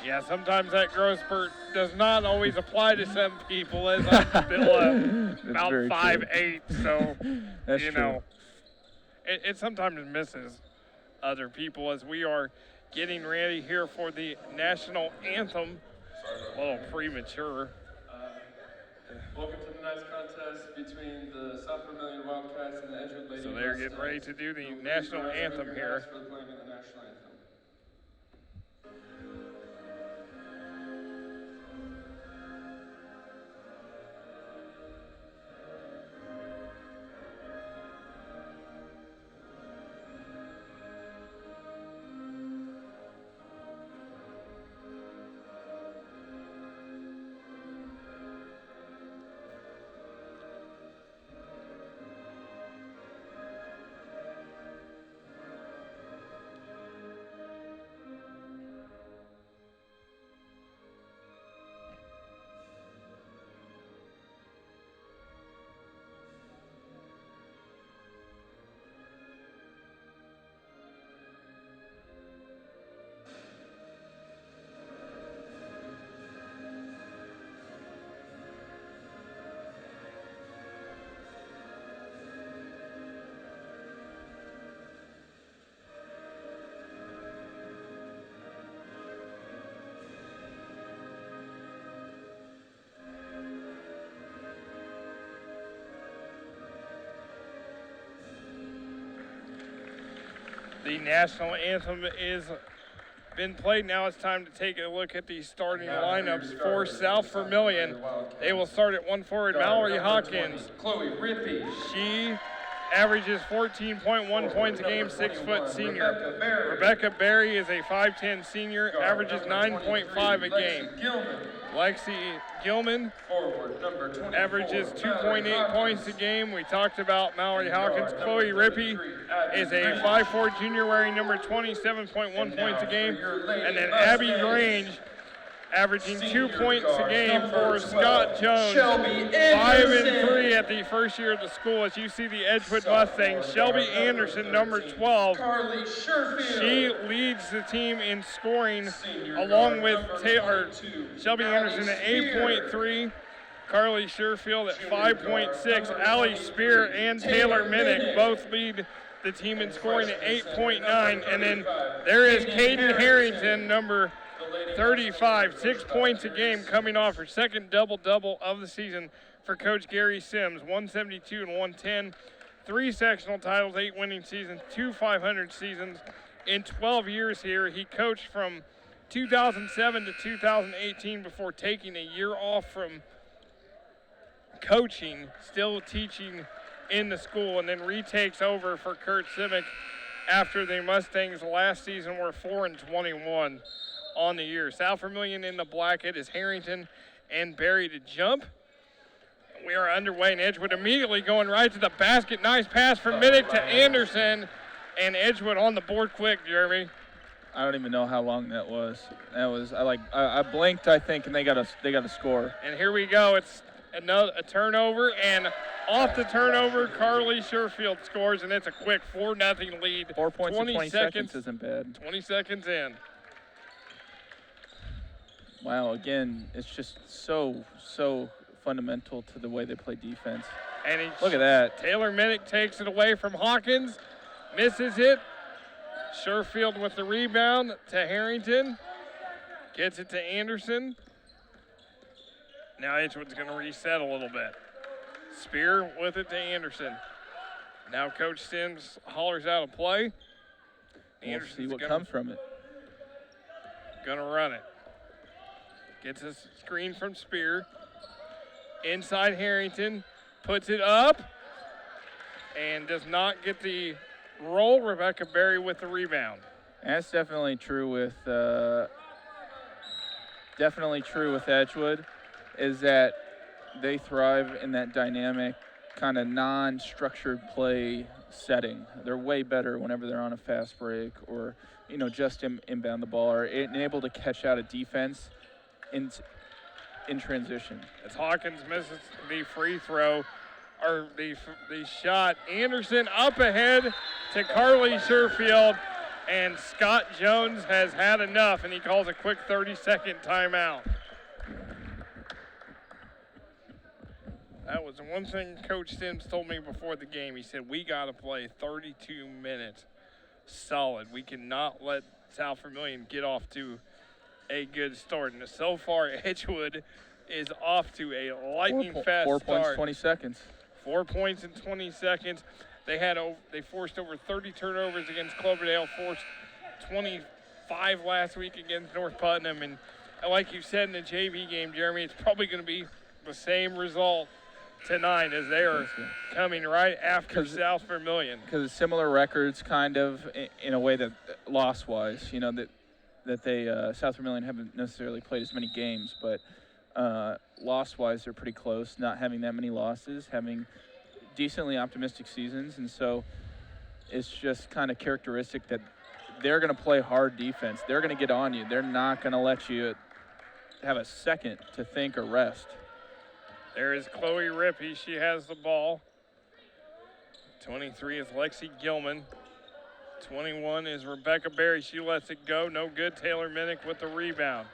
Yeah, sometimes that growth spurt does not always apply to some people, as I'm still about 5'8", so, That's you true. know, it sometimes misses other people as we are getting ready here for the national anthem. A little premature. Welcome to tonight's contest between the South Vermilion Wildcats and the Edgewood Lady. So they're getting ready to do the national anthem here. For the playing of the national anthem. The national anthem is been played. Now it's time to take a look at the starting lineups for South Vermilion. They will start at 1 forward, Mallory Hawkins. Chloe Rippey. She averages 14.1 points a game, 6-foot senior. Rebecca Berry is a 5'10" senior, averages 9.5 a game. Lexi Gilman Forward, number 24, averages 2.8 points a game. We talked about Mallory Hawkins. Chloe Rippey is a 5'4" junior wearing number 27.1 points a game. And then Abby Grange averaging 2 points a game for Scott Jones. 5-3 at the first year of the school. As you see the Edgewood Mustangs, Shelby Anderson, number 12. She leads the team in scoring along with Shelby Anderson at 8.3. Carly Sherfield at 5.6. Allie Spear and Taylor Minnick both lead the team in scoring at 8.9. And then there is Caden Harrington, number 35, 6 points a game, coming off her second double-double of the season for Coach Gary Sims. 172 and 110, 3 sectional titles, 8 winning seasons, 2 500 seasons in 12 years here. He coached from 2007 to 2018 before taking a year off from coaching, still teaching in the school, and then retakes over for Kurt Simic after the Mustangs last season were 4-21 on the year. South Vermilion in the black. It is Harrington and Barry to jump. We are underway, and Edgewood immediately going right to the basket. Nice pass from Minnick to Anderson, and Edgewood on the board quick, Jeremy. I don't even know how long that was. I blinked, I think, and they got a score. And here we go. It's a turnover, and off the turnover, Carly Sherfield scores, and it's a quick 4-0 lead. 4 points in 20 seconds isn't bad. 20 seconds in. Wow, again, it's just so fundamental to the way they play defense. And look at that. Taylor Minnick takes it away from Hawkins, misses it. Sherfield with the rebound to Harrington. Gets it to Anderson. Now Edgewood's going to reset a little bit. Spear with it to Anderson. Now Coach Sims hollers out a play. We'll see what comes from it. Going to run it. Gets a screen from Spear. Inside Harrington. Puts it up. And does not get the roll. Rebecca Berry with the rebound. That's definitely true with Edgewood, is that they thrive in that dynamic kind of non-structured play setting. They're way better whenever they're on a fast break or, just inbound the ball or able to catch out a defense in transition. As Hawkins misses the free throw, or the shot, Anderson up ahead to Carly Sherfield, and Scott Jones has had enough, and he calls a quick 30-second timeout. That was one thing Coach Sims told me before the game. He said, we got to play 32 minutes solid. We cannot let South Vermilion get off to a good start. And so far, Edgewood is off to a lightning-fast start. 4 points, 20 seconds. 4 points in 20 seconds. They forced over 30 turnovers against Cloverdale, forced 25 last week against North Putnam. And like you said in the JV game, Jeremy, it's probably going to be the same result tonight as they are coming right after South Vermilion. Because it's similar records, kind of, in a way that loss-wise, that they South Vermilion haven't necessarily played as many games, but loss-wise they're pretty close, not having that many losses, having decently optimistic seasons, and so it's just kind of characteristic that they're going to play hard defense. They're going to get on you. They're not going to let you have a second to think or rest. There is Chloe Rippey. She has the ball. 23 is Lexi Gilman. 21 is Rebecca Berry. She lets it go. No good. Taylor Minnick with the rebound.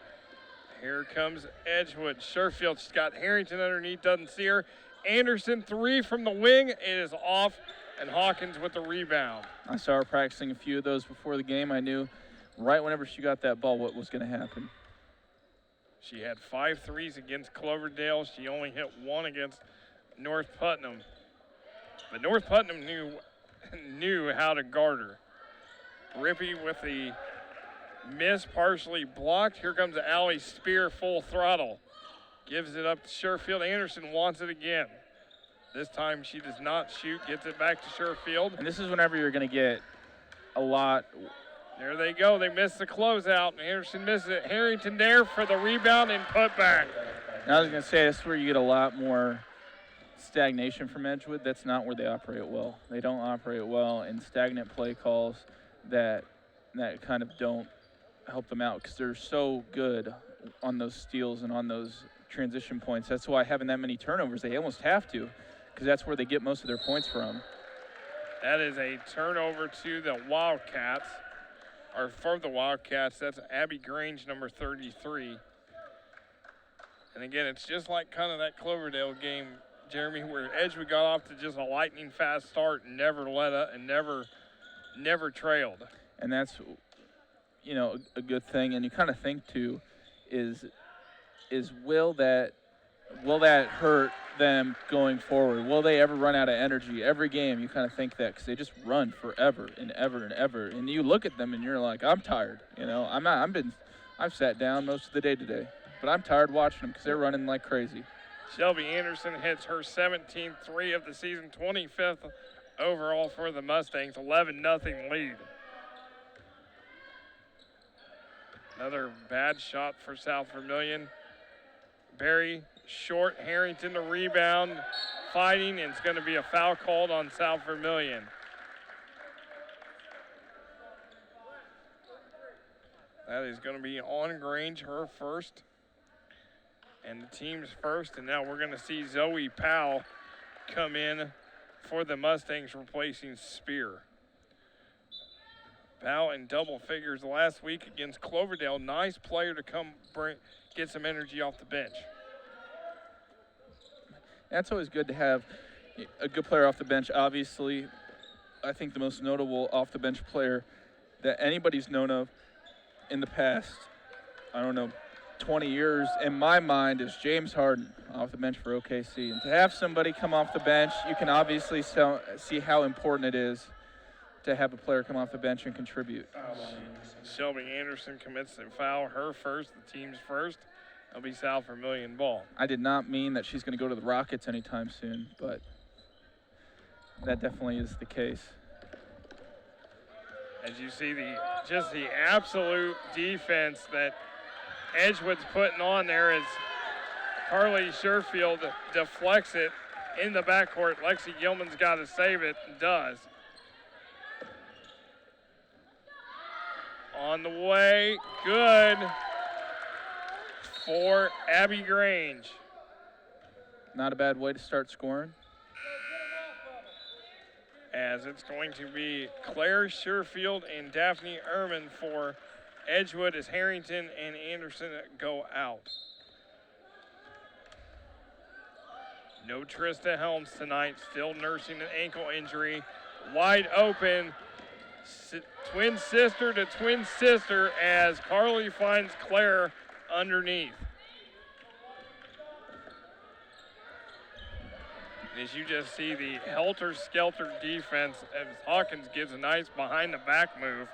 Here comes Edgewood. Sherfield, she's got Harrington underneath, doesn't see her. Anderson, 3 from the wing. It is off, and Hawkins with the rebound. I saw her practicing a few of those before the game. I knew right whenever she got that ball what was going to happen. She had 5 threes against Cloverdale. She only hit 1 against North Putnam. But North Putnam knew how to guard her. Rippey with the miss, partially blocked. Here comes Allie Spear, full throttle. Gives it up to Sherfield. Anderson wants it again. This time she does not shoot, gets it back to Sherfield. And this is whenever you're going to get a lot. There they go. They miss the closeout, and Anderson misses it. Harrington there for the rebound and put back. And I was going to say, that's where you get a lot more stagnation from Edgewood. That's not where they operate well. They don't operate well in stagnant play calls that kind of don't help them out because they're so good on those steals and on those transition points. That's why having that many turnovers, they almost have to, because that's where they get most of their points from. That is a turnover to the Wildcats, or for the Wildcats. That's Abby Grange, number 33. And again, it's just like kind of that Cloverdale game, Jeremy, where Edgewood got off to just a lightning fast start and never let up and never trailed. And that's, a good thing. And you kind of think too, is will that hurt them going forward? Will they ever run out of energy? Every game you kind of think that, because they just run forever and ever and ever. And you look at them and you're like, I'm tired. I've sat down most of the day today, but I'm tired watching them because they're running like crazy. Shelby Anderson hits her 17th three of the season, 25th overall for the Mustangs, 11-0 lead. Another bad shot for South Vermilion. Berry short, Harrington to rebound, fighting, and it's going to be a foul called on South Vermilion. That is going to be on Grange, her first. And the team's first, and now we're going to see Zoe Powell come in for the Mustangs, replacing Spear. Powell in double figures last week against Cloverdale. Nice player to come get some energy off the bench. That's always good to have a good player off the bench. Obviously, I think the most notable off-the-bench player that anybody's known of in the past, 20 years in my mind, is James Harden off the bench for OKC. And to have somebody come off the bench, you can obviously see how important it is to have a player come off the bench and contribute. Shelby Anderson commits a foul, her first, the team's first. It'll be South Vermilion ball. I did not mean that she's going to go to the Rockets anytime soon, but that definitely is the case. As you see the absolute defense that Edgewood's putting on there as Carly Sherfield deflects it in the backcourt. Lexi Gilman's got to save it, and does. On the way, good for Abby Grange. Not a bad way to start scoring. As it's going to be Claire Sherfield and Daphne Ehrman for Edgewood as Harrington and Anderson go out. No Trista Helms tonight, still nursing an ankle injury. Wide open, twin sister to twin sister as Carly finds Claire underneath. As you just see the helter-skelter defense as Hawkins gives a nice behind-the-back move.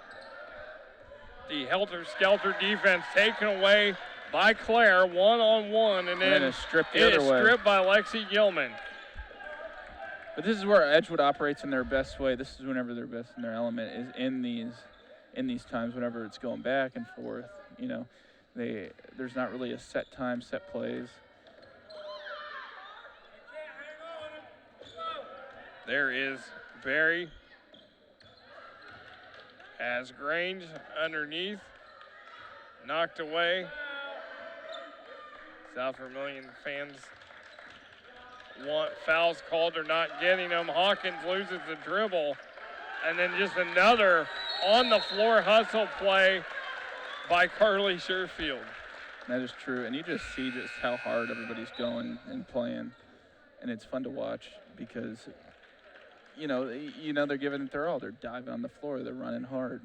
The helter-skelter defense taken away by Claire, one-on-one, and then stripped it is stripped by Lexi Gilman. But this is where Edgewood operates in their best way. This is whenever they're best in their element, is in these times whenever it's going back and forth. There's not really a set time, set plays. There is Barry as Grange underneath, knocked away. South Vermilion fans want fouls called, they're not getting them. Hawkins loses the dribble, and then just another on-the-floor hustle play by Carly Sherfield. That is true, and you just see just how hard everybody's going and playing, and it's fun to watch because they're giving it their all. They're diving on the floor. They're running hard.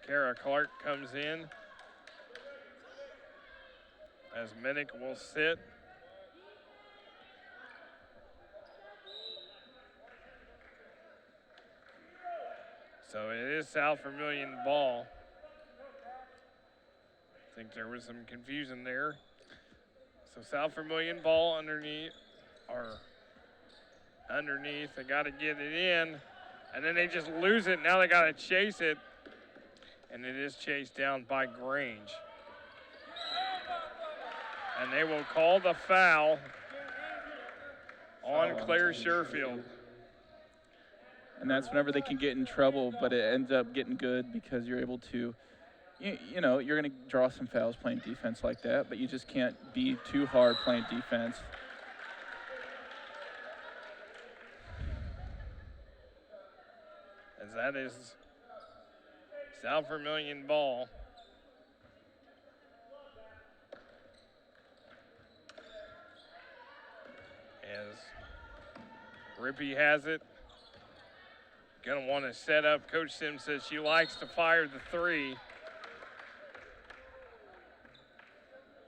Kara Clark comes in as Minnick will sit. So it is South Vermilion ball. I think there was some confusion there. So South Vermilion ball underneath. They got to get it in, and then they just lose it. Now they got to chase it, and it is chased down by Grange. And they will call the foul on Claire Sherfield. And that's whenever they can get in trouble, but it ends up getting good because you're able to, you're going to draw some fouls playing defense like that, but you just can't be too hard playing defense. As that is South Vermilion ball. As Rippey has it. Gonna want to set up. Coach Sims says she likes to fire the three.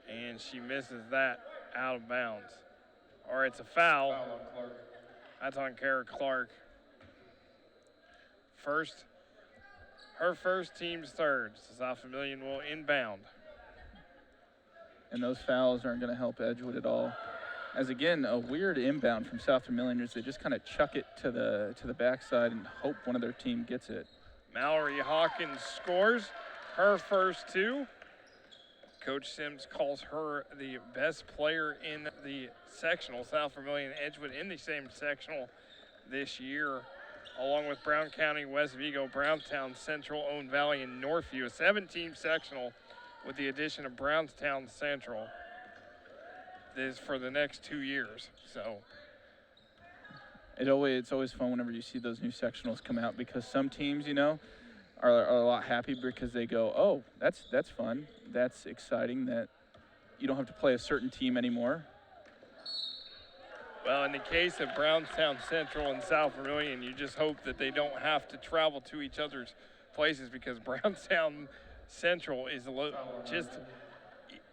And she misses that out of bounds. Or it's a foul. Foul on Clark. That's on Kara Clark. Her first, team's third. So South Vermilion will inbound. And those fouls aren't going to help Edgewood at all. As again, a weird inbound from South Vermilion is they just kind of chuck it to the backside and hope one of their team gets it. Mallory Hawkins scores her first two. Coach Sims calls her the best player in the sectional. South Vermilion and Edgewood in the same sectional this year, along with Brown County, West Vigo, Brownstown, Central, Owen Valley, and Northview. A 7-team sectional with the addition of Brownstown Central. this for the next 2 years. So It's always fun whenever you see those new sectionals come out, because some teams, are a lot happy because they go, oh, that's fun, that's exciting, that you don't have to play a certain team anymore. well, in the case of Brownstown Central and South Vermilion, you just hope that they don't have to travel to each other's places, because Brownstown Central is just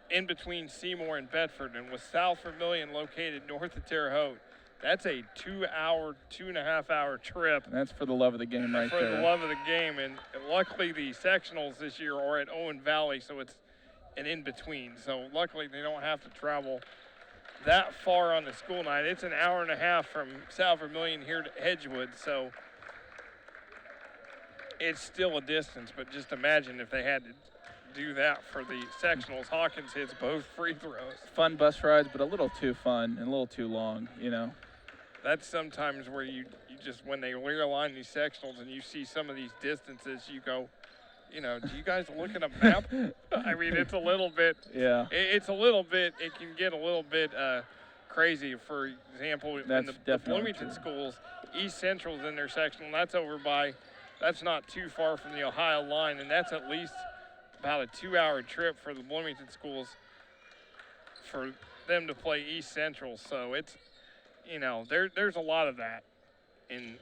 in between Seymour and Bedford, and with South Vermilion located north of Terre Haute, that's a 2.5 hour trip. That's for the love of the game right for there. the love of the game, and luckily the sectionals this year are at Owen Valley, so it's an in-between. So luckily they don't have to travel that far on the school night. It's an hour and a half from South Vermilion here to Edgewood, so it's still a distance, but just imagine if they had to do that for the sectionals. Hawkins hits both free throws. Fun bus rides, but a little too fun and a little too long, That's sometimes where you just, when they realign these sectionals and you see some of these distances, you go, do you guys look at a map? I mean, it's a little bit, Yeah. It can get a little bit crazy. For example, in the Bloomington schools, East Central's in their sectional, and that's not too far from the Ohio line, and that's at least about a 2-hour trip for the Bloomington schools for them to play East Central. So it's, there's a lot of that in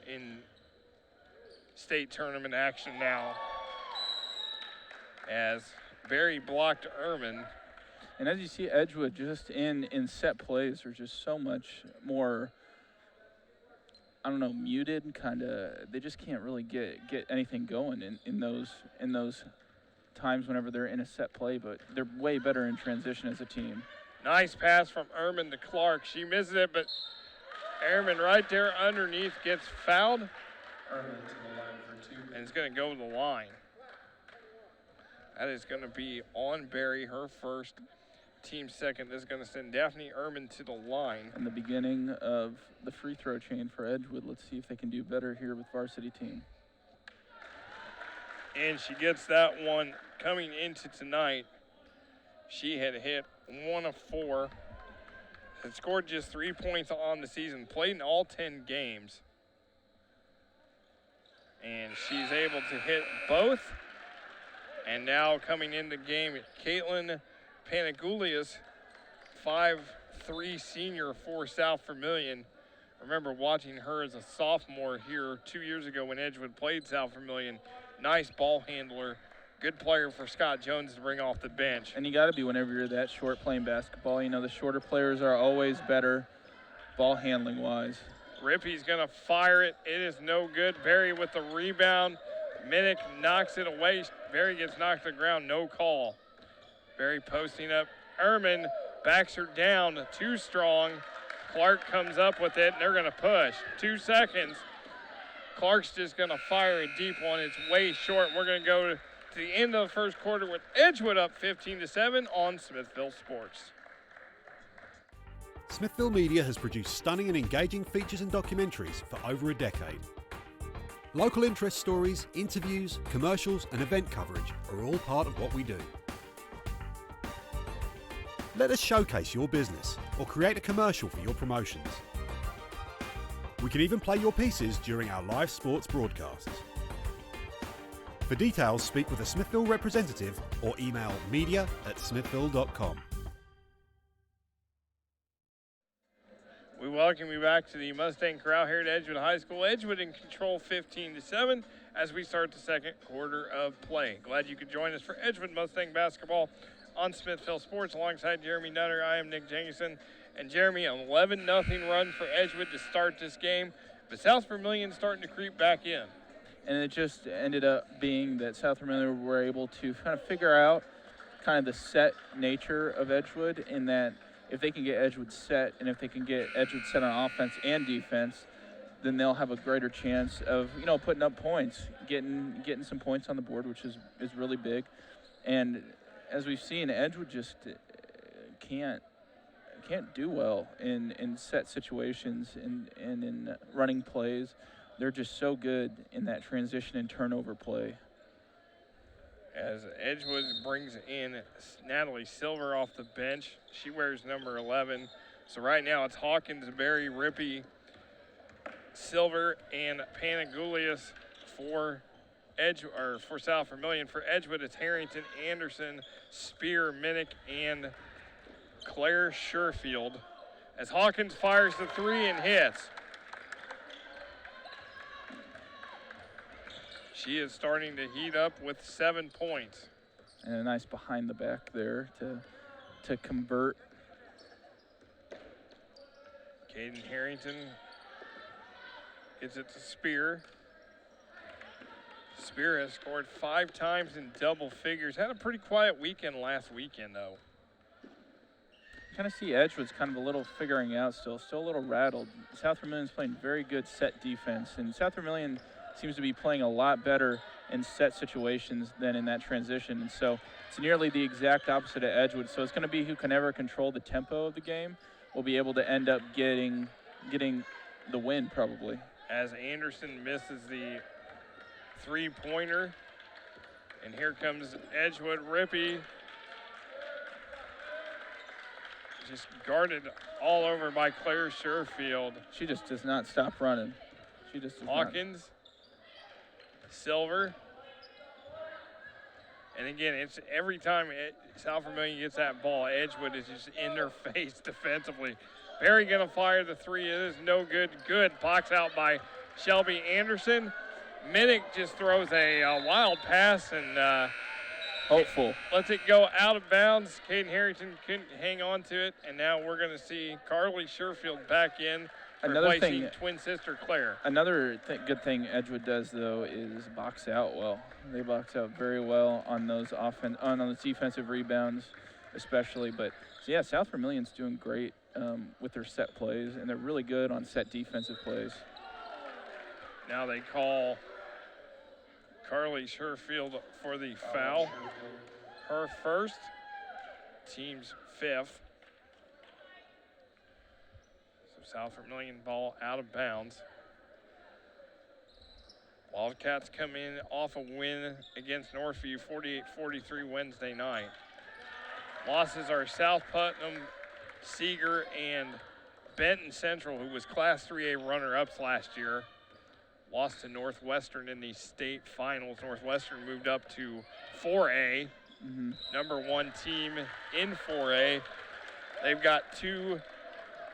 state tournament action now, as Barry blocked Ehrman. And as you see, Edgewood just in set plays are just so much more, muted, and kind of, they just can't really get anything going in those times whenever they're in a set play, but they're way better in transition as a team. Nice pass from Ehrman to Clark. She misses it, but Ehrman right there underneath gets fouled. Ehrman to the line for 2. And it's going to go to the line. That is going to be on Barry, her first, team second. This is going to send Daphne Ehrman to the line. And the beginning of the free throw chain for Edgewood. Let's see if they can do better here with varsity team. And she gets that one coming into tonight. She had hit 1 of 4. Had scored just 3 points on the season. Played in all 10 games. And she's able to hit both. And now coming into the game, Caitlin Panagoulias, 5'3" senior for South Vermilion. I remember watching her as a sophomore here 2 years ago when Edgewood played South Vermilion. Nice ball handler, good player for Scott Jones to bring off the bench. And you got to be whenever you're that short playing basketball. The shorter players are always better ball handling wise. Rippey's going to fire it. It is no good. Barry with the rebound. Minnick knocks it away. Barry gets knocked to the ground, no call. Barry posting up. Ehrman backs her down, too strong. Clark comes up with it, and they're going to push. 2 seconds. Clark's just going to fire a deep one. It's way short. We're going to go to the end of the first quarter with Edgewood up 15-7 on Smithville Sports. Smithville Media has produced stunning and engaging features and documentaries for over a decade. Local interest stories, interviews, commercials and event coverage are all part of what we do. Let us showcase your business or create a commercial for your promotions. We can even play your pieces during our live sports broadcasts. For details, speak with a Smithville representative or email media@smithville.com. We welcome you back to the Mustang Corral here at Edgewood High School. Edgewood in control 15-7 as we start the second quarter of play. Glad you could join us for Edgewood Mustang basketball on Smithville Sports alongside Jeremy Nutter. I am Nick Jenkinson. And Jeremy, an 11-0 run for Edgewood to start this game. But South Vermilion starting to creep back in. And it just ended up being that South Vermilion were able to kind of figure out kind of the set nature of Edgewood, in that if they can get Edgewood set, and if they can get Edgewood set on offense and defense, then they'll have a greater chance of, putting up points, getting some points on the board, which is really big. And as we've seen, Edgewood just can't do well in set situations and in running plays. They're just so good in that transition and turnover play. As Edgewood brings in Natalie Silver off the bench. She wears number 11. So right now it's Hawkins, Berry, Rippey, Silver, and Panagoulias for for South Vermilion. For Edgewood, it's Harrington, Anderson, Spear, Minnick, and Claire Sherfield. As Hawkins fires the three and hits. She is starting to heat up with 7 points. And a nice behind the back there to convert. Caden Harrington gets it to Spear. Spear has scored 5 times in double figures. Had a pretty quiet weekend last weekend, though. Kind of see Edgewood's kind of a little figuring out still a little rattled. South Vermilion's playing very good set defense, and South Vermilion seems to be playing a lot better in set situations than in that transition. And so it's nearly the exact opposite of Edgewood. So it's going to be who can ever control the tempo of the game will be able to end up getting the win probably. As Anderson misses the three-pointer, and here comes Edgewood. Rippey just guarded all over by Claire Sherfield. She just does not stop running. She just does Hawkins, Silver, and again, it's every time South Vermilion gets that ball, Edgewood is just in their face defensively. Barry gonna fire the three. It is no good. Good box out by Shelby Anderson. Minnick just throws a wild pass and hopeful. Lets it go out of bounds. Caden Harrington couldn't hang on to it, and now we're going to see Carly Sherfield back in, replacing twin sister Claire. Another good thing Edgewood does though is box out well. They box out very well on those on those defensive rebounds, especially. But so yeah, South Vermilion's doing great with their set plays, and they're really good on set defensive plays. Now they call Carly Sherfield for the foul. Her first, team's 5th. So South Vermilion ball out of bounds. Wildcats come in off a win against Northview, 48-43 Wednesday night. Losses are South Putnam, Seeger, and Benton Central, who was Class 3A runner-ups last year. Lost to Northwestern in the state finals. Northwestern moved up to 4A, number 1 team in 4A. They've got 2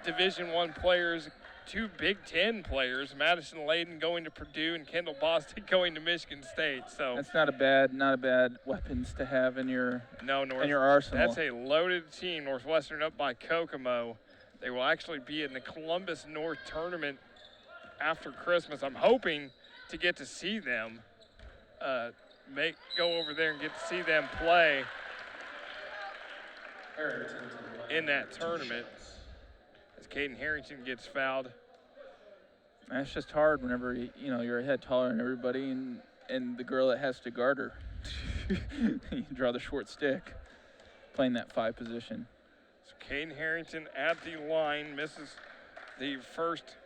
Division I players, 2 Big Ten players, Madison Layden going to Purdue and Kendall Boston going to Michigan State. So that's not a bad weapons to have in your arsenal. That's a loaded team. Northwestern up by Kokomo. They will actually be in the Columbus North tournament after Christmas. I'm hoping to get to see them, go over there and get to see them play in that tournament. As Caden Harrington gets fouled. That's just hard whenever you're a head taller than everybody, and the girl that has to guard her. You draw the short stick, playing that 5 position. So Caden Harrington at the line misses the first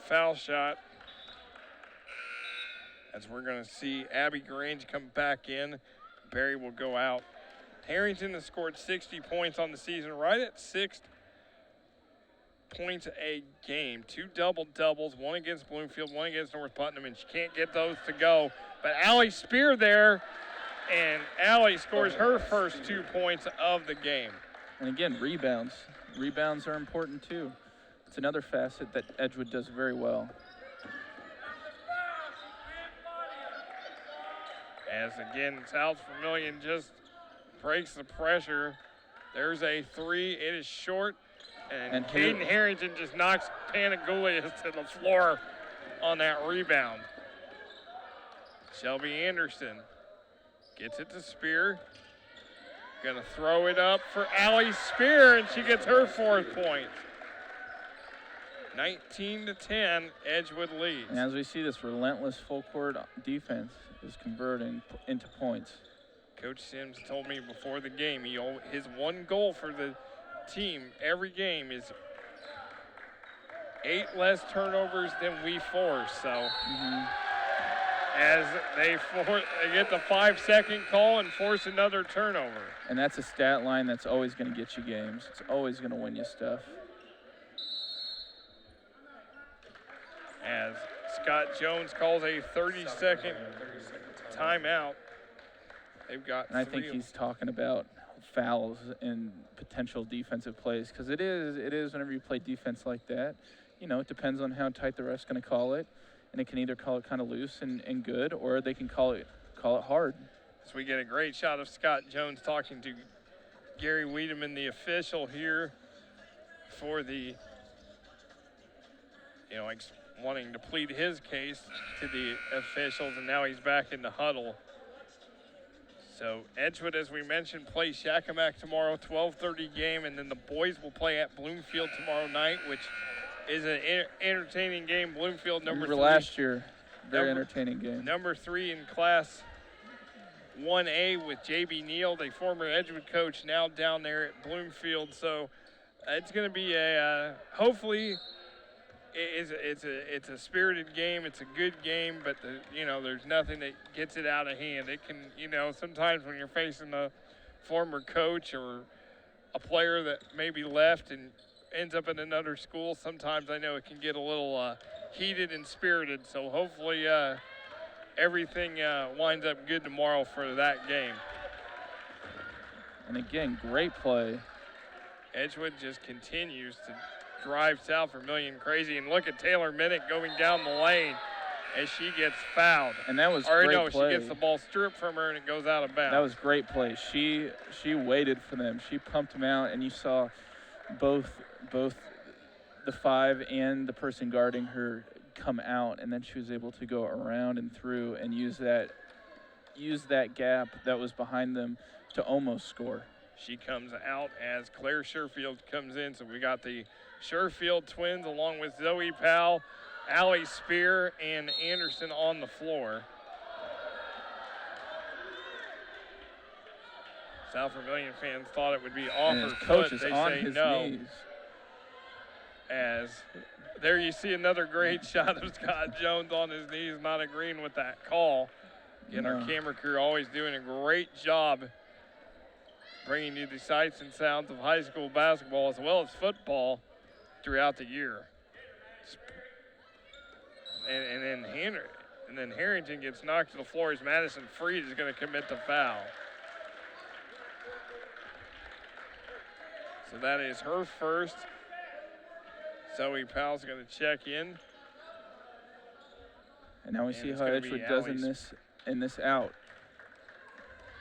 foul shot, as we're going to see Abby Grange come back in. Barry will go out. Harrington has scored 60 points on the season, right at 6 points a game. 2 double-doubles, 1 against Bloomfield, 1 against North Putnam, and she can't get those to go. But Allie Spear there, and Allie scores her first 2 points of the game. And again, rebounds. Rebounds are important too. It's another facet that Edgewood does very well. As again, South Vermilion just breaks the pressure. There's a 3, it is short, and Caden Harrington just knocks Panagoulias to the floor on that rebound. Shelby Anderson gets it to Spear. Gonna throw it up for Allie Spear, and she gets her 4th point. 19-10, Edgewood leads. And as we see, this relentless full court defense is converting into points. Coach Sims told me before the game, his one goal for the team every game is 8 less turnovers than we force. So as they get the 5-second call and force another turnover. And that's a stat line that's always going to get you games. It's always going to win you stuff. As Scott Jones calls a 30-second timeout. They've got And I think he's talking about fouls and potential defensive plays, because it is whenever you play defense like that, it depends on how tight the ref's going to call it, and it can either call it kind of loose and good, or they can call it hard. So we get a great shot of Scott Jones talking to Gary Wiedemann, the official here for the, wanting to plead his case to the officials, and now he's back in the huddle. So Edgewood, as we mentioned, plays Shakamak tomorrow, 12:30 game, and then the boys will play at Bloomfield tomorrow night, which is an entertaining game. Bloomfield, number 3. Last year, very entertaining game. Number 3 in Class 1A with J.B. Neal, the former Edgewood coach, now down there at Bloomfield. So it's going to be hopefully it's a spirited game. It's a good game, but there's nothing that gets it out of hand. It can, sometimes when you're facing a former coach or a player that maybe left and ends up in another school, sometimes I know it can get a little heated and spirited. So hopefully everything winds up good tomorrow for that game. And again, great play. Edgewood just continues to drive South Vermilion crazy, and look at Taylor Minnick going down the lane as she gets fouled. And that was great play. She gets the ball stripped from her and it goes out of bounds. That was great play. She waited for them. She pumped them out, and you saw both the 5 and the person guarding her come out, and then she was able to go around and through and use that gap that was behind them to almost score. She comes out as Claire Sherfield comes in, so we got the Sherfield twins along with Zoe Powell, Allie Spear, and Anderson on the floor. South Vermilion fans thought it would be off her foot. They say no. Knees. As there you see another great shot of Scott Jones on his knees, not agreeing with that call. Again, our camera crew always doing a great job bringing you the sights and sounds of high school basketball as well as football throughout the year. And then Harrington gets knocked to the floor as Madison Freed is going to commit the foul. So that is her first. Zoe Powell's going to check in. And now we see how Edgewood does in this out.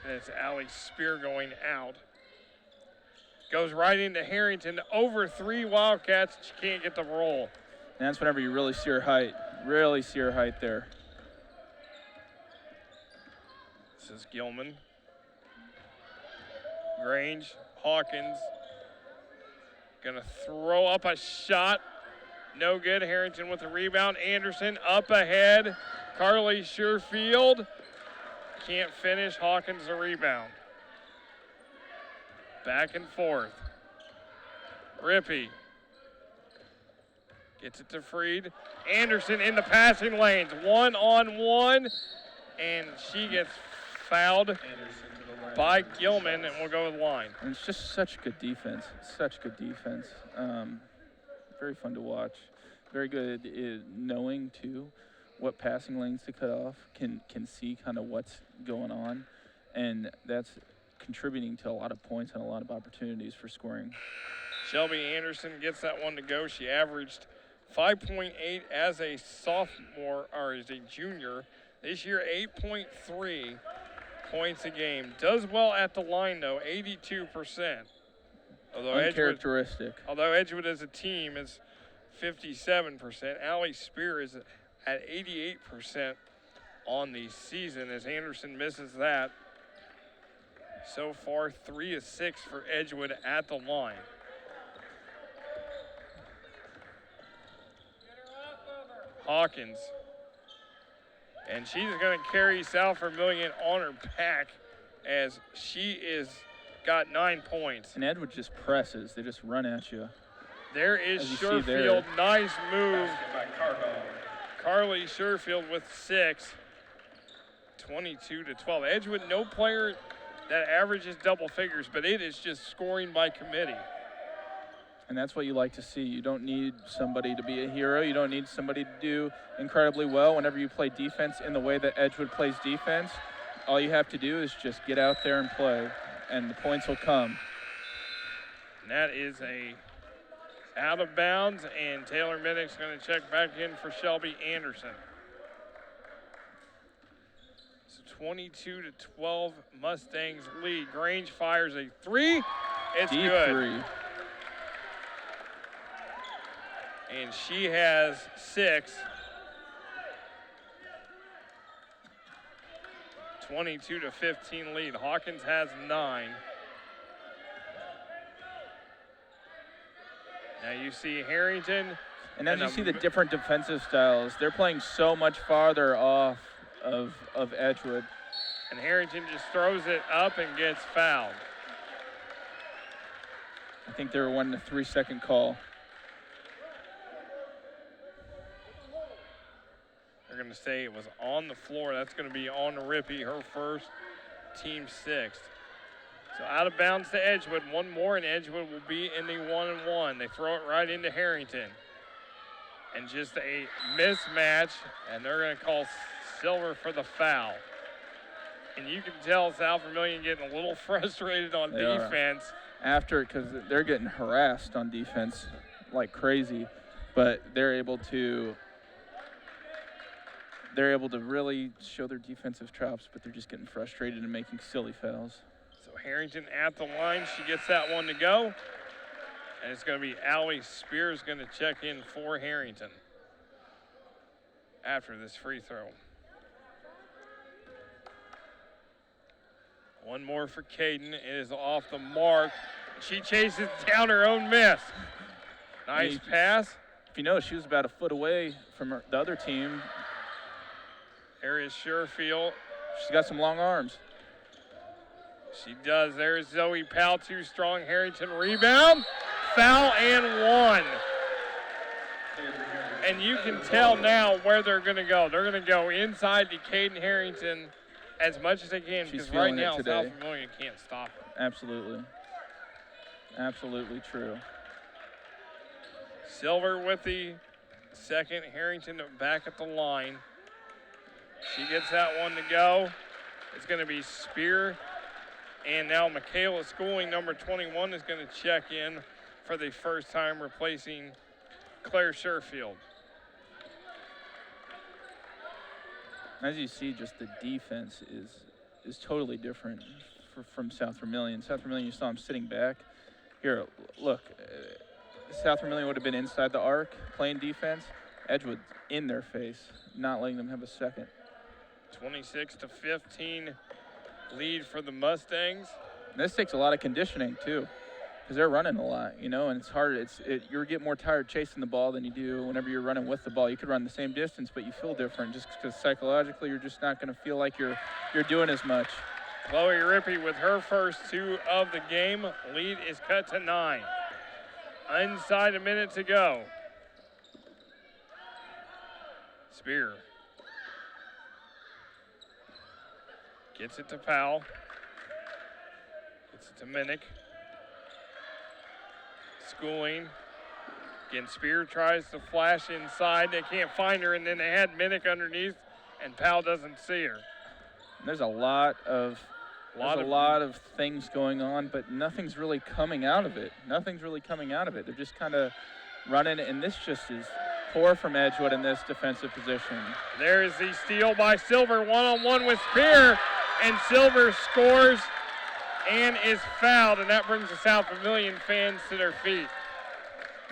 And it's Allie Spear going out. Goes right into Harrington. Over 3 Wildcats. She can't get the roll. And that's whenever you really see her height. Really see her height there. This is Gilman. Grange. Hawkins. Gonna throw up a shot. No good. Harrington with the rebound. Anderson up ahead. Carly Sherfield. Can't finish. Hawkins the rebound. Back and forth. Rippey gets it to Freed. Anderson in the passing lanes. 1-on-1. And she gets fouled by Gilman, and we'll go with line. And it's just such good defense. Such good defense. Very fun to watch. Very good at knowing, too, what passing lanes to cut off, can see kind of what's going on. And that's contributing to a lot of points and a lot of opportunities for scoring. Shelby Anderson gets that one to go. She averaged 5.8 as a sophomore, or as a junior. This year, 8.3 points a game. Does well at the line, though, 82%. Uncharacteristic. Although Edgewood as a team is 57%. Allie Spear is at 88% on the season as Anderson misses that. So far, 3 of 6 for Edgewood at the line. Hawkins. And she's going to carry South Vermilion on her back as she is got 9 points. And Edgewood just presses. They just run at you. There is Sherfield. Nice move. Carly Sherfield with 6. 22-12. Edgewood, no player that averages double figures, but it is just scoring by committee. And that's what you like to see. You don't need somebody to be a hero. You don't need somebody to do incredibly well. Whenever you play defense in the way that Edgewood plays defense, all you have to do is just get out there and play, and the points will come. And that is a out of bounds, and Taylor Minnick's going to check back in for Shelby Anderson. So 22-12, Mustangs lead. Grange fires a three. It's Deep good. three. And she has 6. 22-15 lead. Hawkins has 9. Now you see Harrington. And as you see the different defensive styles, they're playing so much farther off of Edgewood. And Harrington just throws it up and gets fouled. I think they were wanting a 3-second call. They're going to say it was on the floor. That's going to be on Rippey, her first, team 6th. So out of bounds to Edgewood. One more, and Edgewood will be in the 1-and-1. They throw it right into Harrington. And just a mismatch, and they're going to call Silver for the foul. And you can tell South Vermilion getting a little frustrated on defense. After, because they're getting harassed on defense like crazy, but they're able to really show their defensive chops, but they're just getting frustrated and making silly fouls. So Harrington at the line. She gets that one to go. And it's going to be Allie Spears going to check in for Harrington after this free throw. One more for Caden. It is off the mark. She chases down her own miss. Nice pass. If you know, she was about a foot away from the other team. There is Sherfield. She's got some long arms. She does. There's Zoe Powell, too strong. Harrington rebound. Foul and 1. And you can tell now where they're going to go. They're going to go inside to Caden Harrington as much as they can, because right now South Vermilion can't stop her. Absolutely. Absolutely true. Silver with the second. Harrington back at the line. She gets that one to go. It's going to be Spear. And now Michaela Schooling, number 21, is going to check in for the first time, replacing Claire Sherfield. As you see, just the defense is totally different from South Vermilion. South Vermilion, you saw them sitting back. Here, look, South Vermilion would have been inside the arc playing defense. Edgewood in their face, not letting them have a second. 26-15 lead for the Mustangs. And this takes a lot of conditioning too, because they're running a lot, you know, and it's hard. You get more tired chasing the ball than you do whenever you're running with the ball. You could run the same distance, but you feel different just because psychologically you're just not going to feel like you're doing as much. Chloe Rippey with her first 2 of the game. Lead is cut to 9. Inside a minute to go. Spear gets it to Powell. Gets it to Minnick. Schooling. Again, Spear tries to flash inside. They can't find her, and then they had Minnick underneath, and Powell doesn't see her. There's a lot of things going on, but nothing's really coming out of it. They're just kind of running, and this just is poor from Edgewood in this defensive position. There's the steal by Silver, one-on-one with Spear, and Silver scores and is fouled, and that brings the South Vermilion fans to their feet.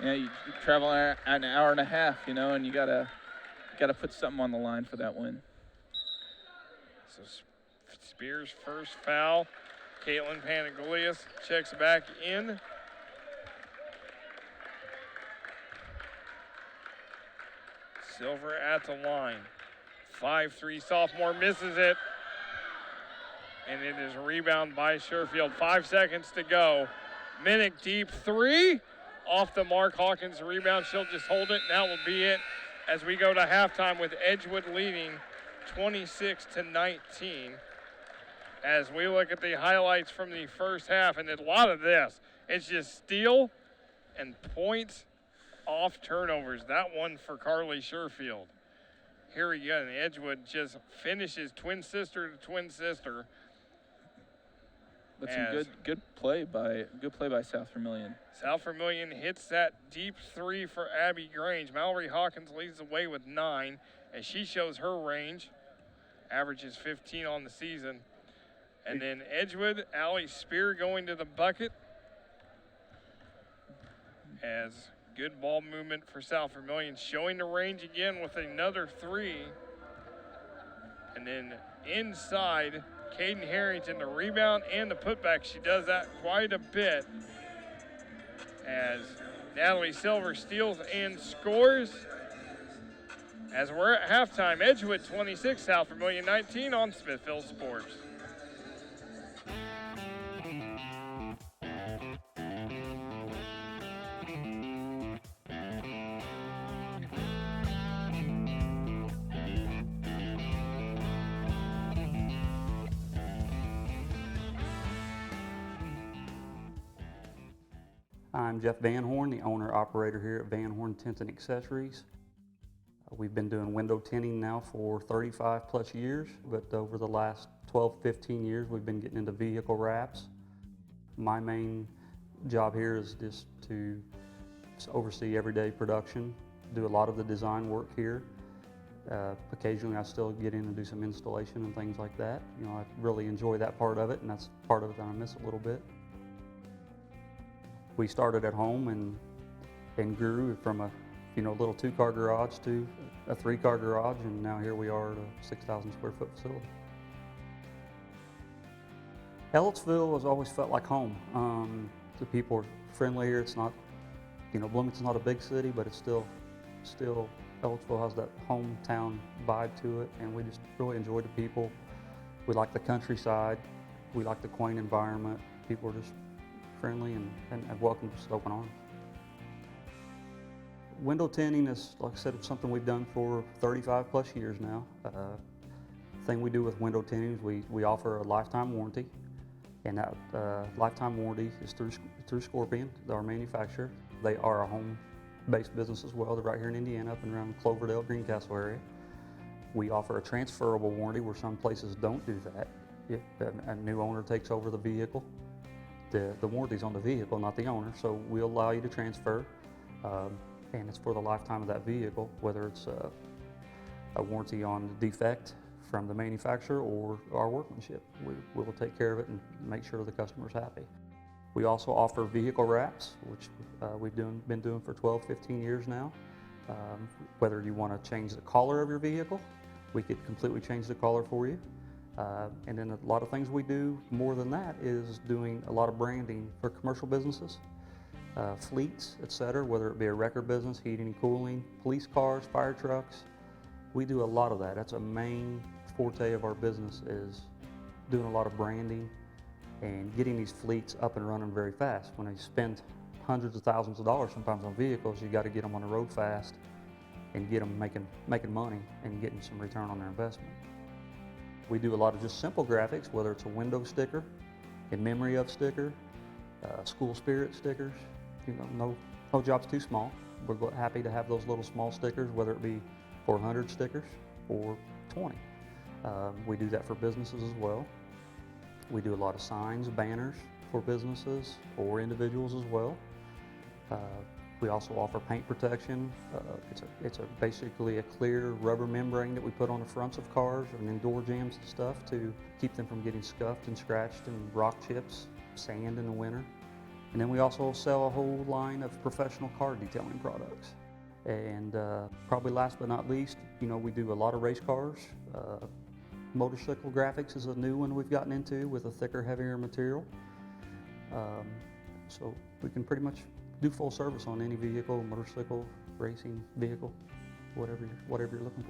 Yeah, you travel an hour and a half, you know, and you gotta put something on the line for that win. So Spears' first foul. Caitlin Panagoulias checks back in. Silver at the line. 5-3 sophomore misses it. And it is a rebound by Sherfield. 5 seconds to go. Minnick deep 3. Off the mark. Hawkins rebound. She'll just hold it, and that will be it as we go to halftime with Edgewood leading 26-19. As we look at the highlights from the first half, and a lot of this, it's just steal and points off turnovers. That one for Carly Sherfield. Here we go, and Edgewood just finishes twin sister to twin sister. But some good play by South Vermilion. South Vermilion hits that deep three for Abby Grange. Mallory Hawkins leads the way with 9 as she shows her range. Averages 15 on the season. And then Edgewood, Allie Spear going to the bucket. As good ball movement for South Vermilion, showing the range again with another 3. And then inside, Caden Harrington, the rebound and the putback. She does that quite a bit as Natalie Silver steals and scores. As we're at halftime, Edgewood 26, South Vermilion 19 on Smithville Sports. I'm Jeff Van Horn, the owner-operator here at Van Horn Tint and Accessories. We've been doing window tinting now for 35 plus years, but over the last 12, 15 years, we've been getting into vehicle wraps. My main job here is just to oversee everyday production, do a lot of the design work here. Occasionally I still get in and do some installation and things like that. You know, I really enjoy that part of it, and that's part of it that I miss a little bit. We started at home and grew from a little 2-car garage to a 3-car garage, and now here we are at a 6,000 square foot facility. Ellettsville has always felt like home. The people are friendly here. It's not, Bloomington's not a big city, but it's still Ellettsville has that hometown vibe to it, and we just really enjoy the people. We like the countryside. We like the quaint environment. People are just friendly and welcome to open arms. Window tinting is, like I said, it's something we've done for 35 plus years now. The thing we do with window tinting is we offer a lifetime warranty, and that lifetime warranty is through Scorpion, our manufacturer. They are a home-based business as well. They're right here in Indiana, up and around the Cloverdale, Greencastle area. We offer a transferable warranty where some places don't do that. If a new owner takes over the vehicle, the warranty's on the vehicle, not the owner, so we'll allow you to transfer, and it's for the lifetime of that vehicle, whether it's a warranty on the defect from the manufacturer or our workmanship. We will take care of it and make sure the customer's happy. We also offer vehicle wraps, which we've been doing for 12, 15 years now. Whether you want to change the color of your vehicle, we could completely change the color for you. And then a lot of things we do more than that is doing a lot of branding for commercial businesses, fleets, etc., whether it be a record business, heating and cooling, police cars, fire trucks. We do a lot of that. That's a main forte of our business, is doing a lot of branding and getting these fleets up and running very fast. When they spend hundreds of thousands of dollars sometimes on vehicles, you got to get them on the road fast and get them making money and getting some return on their investment. We do a lot of just simple graphics, whether it's a window sticker, in memory of sticker, school spirit stickers. No job's too small. We're happy to have those little small stickers, whether it be 400 stickers or 20. We do that for businesses as well. We do a lot of signs, banners for businesses or individuals as well. We also offer paint protection. It's basically a clear rubber membrane that we put on the fronts of cars and then door jambs and stuff to keep them from getting scuffed and scratched and rock chips, sand in the winter. And then we also sell a whole line of professional car detailing products. And probably last but not least, we do a lot of race cars. Motorcycle graphics is a new one we've gotten into with a thicker, heavier material. So we can pretty much do full service on any vehicle, motorcycle, racing vehicle, whatever you're looking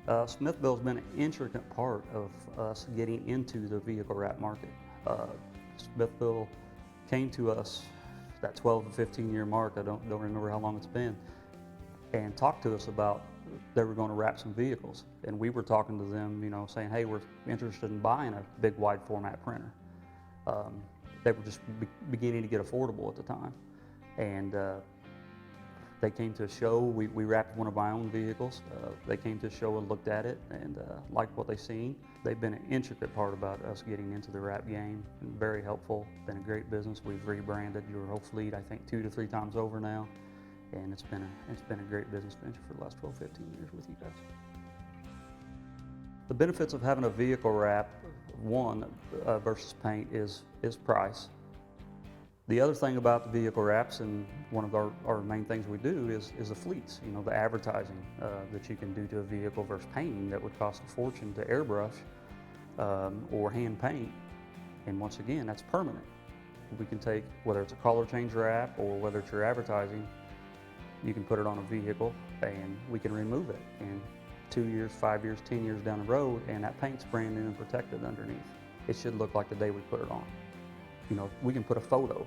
for. Smithville's been an intricate part of us getting into the vehicle wrap market. Smithville came to us that 12 to 15 year mark, I don't remember how long it's been, and talked to us about they were going to wrap some vehicles. And we were talking to them, you know, saying, hey, we're interested in buying a big wide format printer. They were just beginning to get affordable at the time. And they came to a show. We wrapped one of my own vehicles. They came to a show and looked at it and liked what they seen. They've been an intricate part about us getting into the wrap game, and very helpful. Been a great business. We've rebranded your whole fleet, I think, 2 to 3 times over now, and it's been a great business venture for the last 12, 15 years with you guys. The benefits of having a vehicle wrap, one, versus paint is price. The other thing about the vehicle wraps, and one of our main things we do is the fleets, you know, the advertising that you can do to a vehicle versus painting that would cost a fortune to airbrush or hand paint. And once again, that's permanent. We can take, whether it's a color change wrap or whether it's your advertising, you can put it on a vehicle and we can remove it. And 2 years, 5 years, 10 years down the road, and that paint's brand new and protected underneath. It should look like the day we put it on. You know, we can put a photo,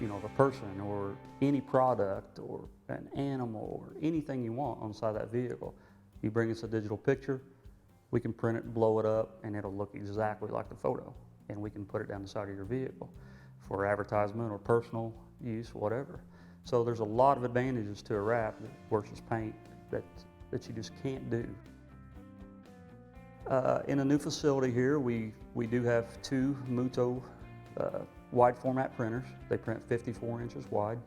you know, of a person or any product or an animal or anything you want on the side of that vehicle. You bring us a digital picture, we can print it, blow it up, and it'll look exactly like the photo. And we can put it down the side of your vehicle for advertisement or personal use, whatever. So there's a lot of advantages to a wrap versus paint that you just can't do. In a new facility here, we do have 2 Muto wide format printers. They print 54 inches wide.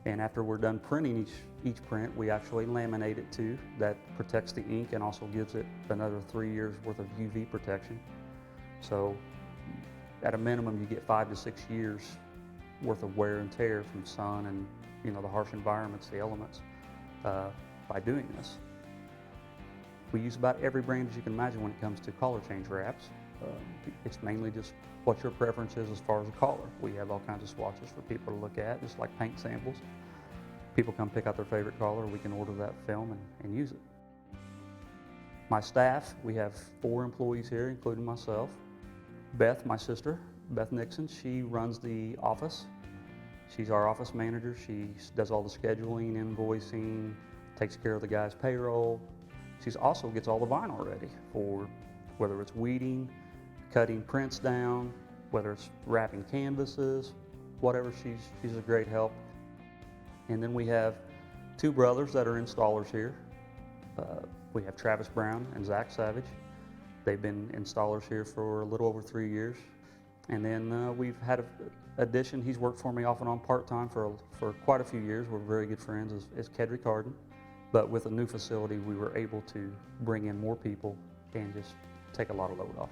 And after we're done printing each print, we actually laminate it too. That protects the ink and also gives it another 3 years worth of UV protection. So at a minimum, you get 5 to 6 years worth of wear and tear from sun and, you know, the harsh environments, the elements, by doing this. We use about every brand as you can imagine when it comes to collar change wraps. It's mainly just what your preference is as far as a collar. We have all kinds of swatches for people to look at, just like paint samples. People come pick out their favorite collar, we can order that film and use it. My staff, we have 4 employees here, including myself. Beth, my sister, Beth Nixon, she runs the office. She's our office manager. She does all the scheduling, invoicing, takes care of the guys' payroll. She also gets all the vinyl ready for whether it's weeding, cutting prints down, whether it's wrapping canvases, whatever. She's a great help. And then we have 2 brothers that are installers here. We have Travis Brown and Zach Savage. They've been installers here for a little over 3 years. And then we've had an addition. He's worked for me off and on part-time for quite a few years. We're very good friends, is Kedrick Harden. But with a new facility, we were able to bring in more people and just take a lot of load off.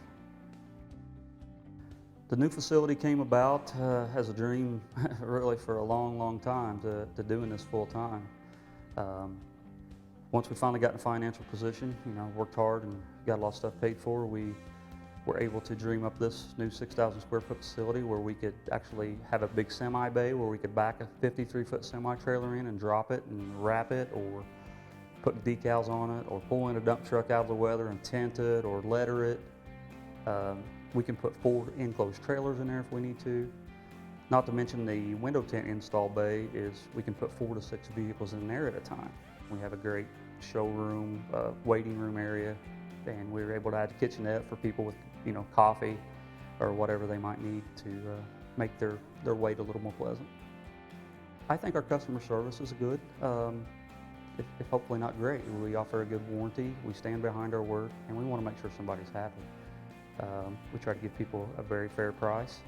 The new facility came about as a dream really for a long, long time to doing this full time. Once we finally got in a financial position, you know, worked hard and got a lot of stuff paid for, we were able to dream up this new 6,000 square foot facility where we could actually have a big semi bay where we could back a 53-foot semi trailer in and drop it and wrap it, or put decals on it, or pull in a dump truck out of the weather and tint it or letter it. We can put 4 enclosed trailers in there if we need to. Not to mention the window tint install bay is we can put 4 to 6 vehicles in there at a time. We have a great showroom, waiting room area, and we were able to add a kitchenette for people with, you know, coffee or whatever they might need to make their wait a little more pleasant. I think our customer service is good, if hopefully not great. We offer a good warranty, we stand behind our word, and we want to make sure somebody's happy. We try to give people a very fair price,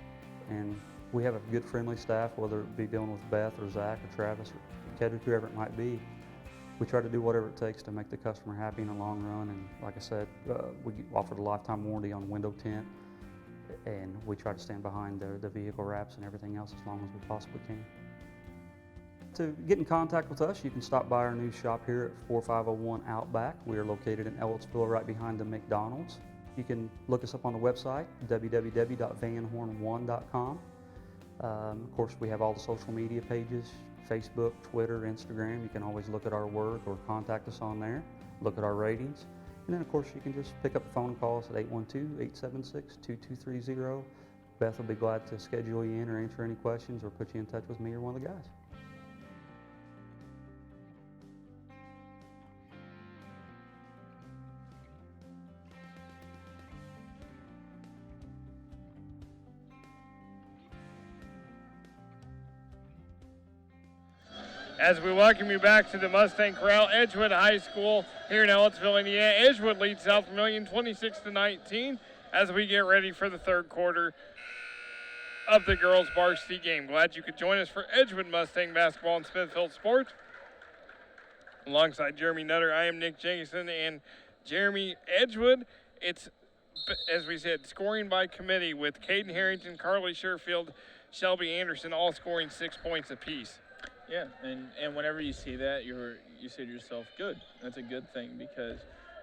and we have a good friendly staff, whether it be dealing with Beth or Zach or Travis or Kedrick, whoever it might be. We try to do whatever it takes to make the customer happy in the long run, and like I said, we offer a lifetime warranty on window tint, and we try to stand behind the vehicle wraps and everything else as long as we possibly can. To get in contact with us, you can stop by our new shop here at 4501 Outback. We are located in Ellettsville, right behind the McDonald's. You can look us up on the website, www.vanhorn1.com. Of course, we have all the social media pages, Facebook, Twitter, Instagram. You can always look at our work or contact us on there, look at our ratings. And then, of course, you can just pick up the phone and call us at 812-876-2230. Beth will be glad to schedule you in or answer any questions or put you in touch with me or one of the guys. As we welcome you back to the Mustang Corral, Edgewood High School here in Ellettsville, Indiana. Edgewood leads South Vermilion 26-19 as we get ready for the third quarter of the girls' varsity game. Glad you could join us for Edgewood Mustang Basketball and Smithfield Sports. Alongside Jeremy Nutter, I am Nick Jenkinson and Jeremy. Edgewood. It's, as we said, scoring by committee with Caden Harrington, Carly Sherfield, Shelby Anderson all scoring 6 points apiece. Yeah, and whenever you see that, you say to yourself, good. That's a good thing because,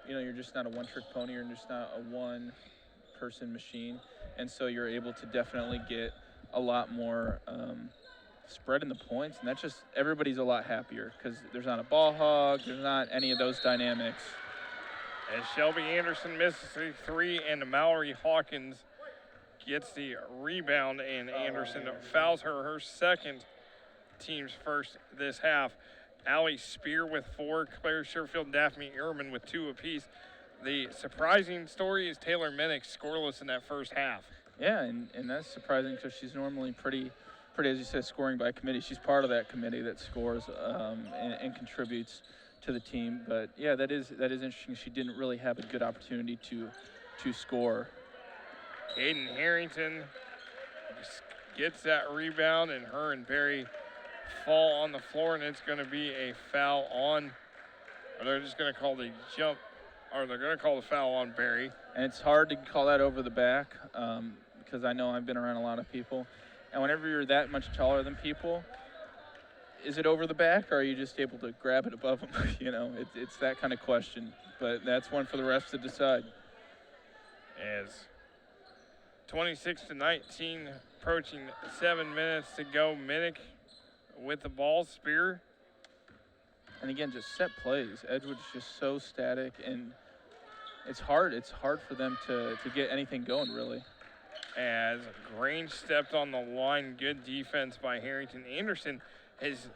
you're just not a one-trick pony. You're just not a one-person machine. And so you're able to definitely get a lot more spread in the points. And that's just, everybody's a lot happier because there's not a ball hog. There's not any of those dynamics. As Shelby Anderson misses a three and Mallory Hawkins gets the rebound, and Anderson fouls her second, team's first this half. Allie Spear with 4, Claire Sherfield and Daphne Ehrman with 2 apiece. The surprising story is Taylor Minnick scoreless in that first half. Yeah, and that's surprising because she's normally pretty, as you said, scoring by committee. She's part of that committee that scores and contributes to the team. But yeah, that is interesting. She didn't really have a good opportunity to score. Caden Harrington gets that rebound, and her and Barry fall on the floor, and it's going to be a foul on, or they're just going to call the jump, or they're going to call the foul on Barry. And it's hard to call that over the back because I know I've been around a lot of people. And whenever you're that much taller than people, is it over the back, or are you just able to grab it above them? It's that kind of question. But that's one for the refs to decide. As 26-19, approaching 7 minutes to go. Minnick with the ball, Spear. And again, just set plays. Edgewood's just so static, and it's hard for them to get anything going, really. As Grange stepped on the line, good defense by Harrington. Anderson has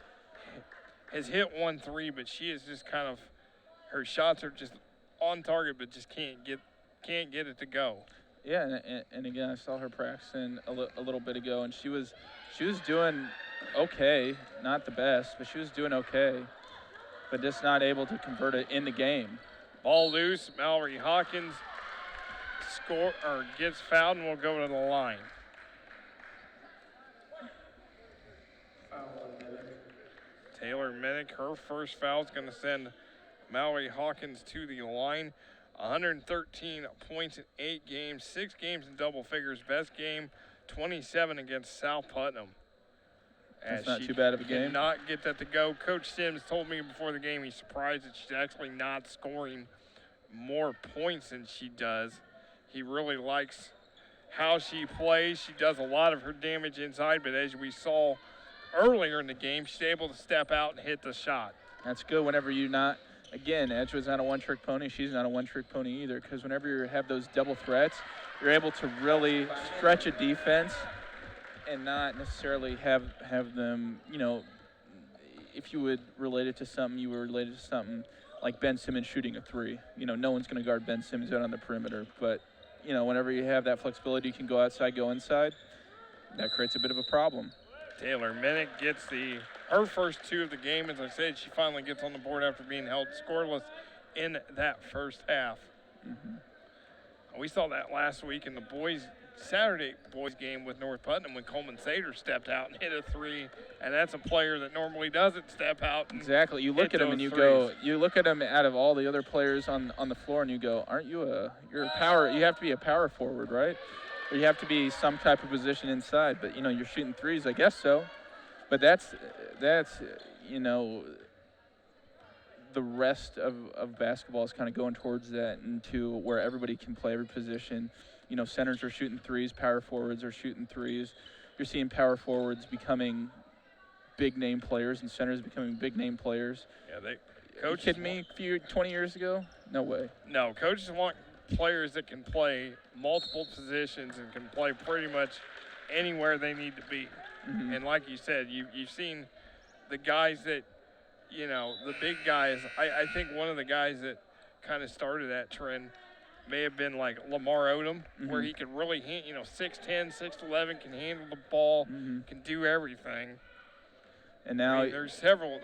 hit 1 3, but she is just kind of, her shots are just on target, but just can't get it to go. Yeah, and again, I saw her practicing a little bit ago, and she was doing okay, not the best, but she was doing okay, but just not able to convert it in the game. Ball loose, Mallory Hawkins gets fouled and will go to the line. Taylor Minnick, her first foul is going to send Mallory Hawkins to the line. 113 points in 8 games, 6 games in double figures. Best game, 27 against South Putnam. That's not too bad of a game. Did not get that to go. Coach Sims told me before the game he's surprised that she's actually not scoring more points than she does. He really likes how she plays. She does a lot of her damage inside, but as we saw earlier in the game, she's able to step out and hit the shot. That's good whenever you're not, again, Edgewood's not a one-trick pony. She's not a one-trick pony either, because whenever you have those double threats, you're able to really stretch a defense and not necessarily have them, if you would relate it to something, you would relate it to something like Ben Simmons shooting a 3. No one's going to guard Ben Simmons out on the perimeter, but whenever you have that flexibility, you can go outside, go inside. That creates a bit of a problem. Taylor Minnick gets her first 2 of the game. As I said, she finally gets on the board after being held scoreless in that first half. Mm-hmm. We saw that last week in the Saturday boys game with North Putnam when Coleman Sater stepped out and hit a 3, and that's a player that normally doesn't step out. Exactly. You look at him and you look at him out of all the other players on the floor and you go, aren't you you're a power, you have to be a power forward, right? Or you have to be some type of position inside, but you're shooting 3s, I guess so. But that's the rest of basketball is kind of going towards that, into where everybody can play every position. Centers are shooting 3s, power forwards are shooting 3s. You're seeing power forwards becoming big name players and centers becoming big name players. Yeah, Are you kidding me? 20 years ago? No way. No, coaches want players that can play multiple positions and can play pretty much anywhere they need to be. Mm-hmm. And like you said, you've seen the guys that, the big guys. I think one of the guys that kind of started that trend may have been like Lamar Odom, Mm-hmm. where he could really, 6'10", 6'11", can handle the ball, Mm-hmm. can do everything. And now there's several.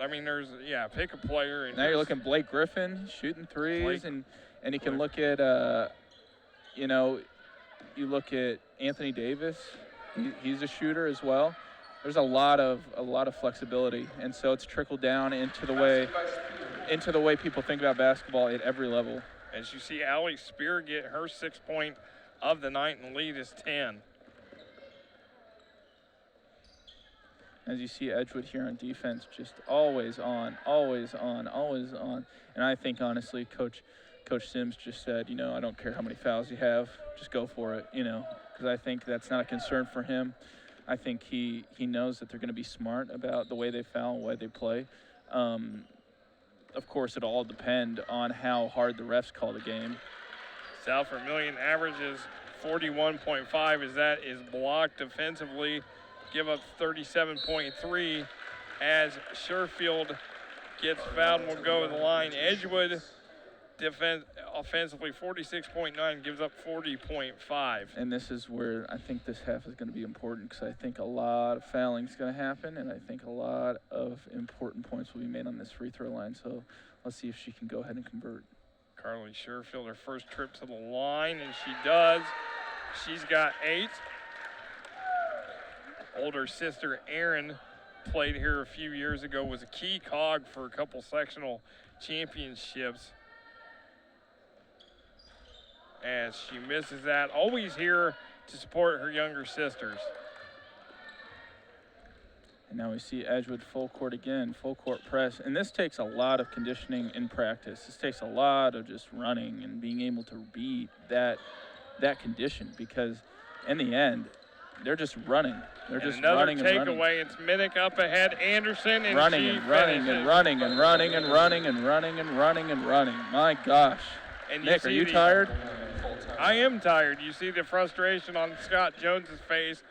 Pick a player. And now you're looking Blake Griffin shooting threes, and you can look at you look at Anthony Davis. He's a shooter as well. There's a lot of flexibility, and so it's trickled down into the way people think about basketball at every level. As you see, Allie Spear get her 6th point of the night, and lead is 10. As you see Edgewood here on defense, just always on, always on, always on. And I think, honestly, Coach Sims just said, I don't care how many fouls you have, just go for it, because I think that's not a concern for him. I think he knows that they're going to be smart about the way they foul and the way they play. Of course, it'll all depend on how hard the refs call the game. South Vermilion averages 41.5 as that is blocked defensively. Give up 37.3 as Sherfield gets fouled and will go to the line. Edgewood offensively 46.9, gives up 40.5. And this is where I think this half is going to be important, because I think a lot of fouling is going to happen, and I think a lot of important points will be made on this free throw line. So let's see if she can go ahead and convert. Carly Sherfield, her first trip to the line, and she does. She's got 8. Older sister Erin played here a few years ago, was a key cog for a couple sectional championships. As she misses that, always here to support her younger sisters. And now we see Edgewood full court again, full court press. And this takes a lot of conditioning in practice. This takes a lot of just running and being able to beat that condition, because in the end, they're just running. They're just running and running. Another takeaway. It's Minnick up ahead. Anderson and running and running and running and running and running and running and running and running. My gosh. And Nick, are you tired? I am tired. You see the frustration on Scott Jones's face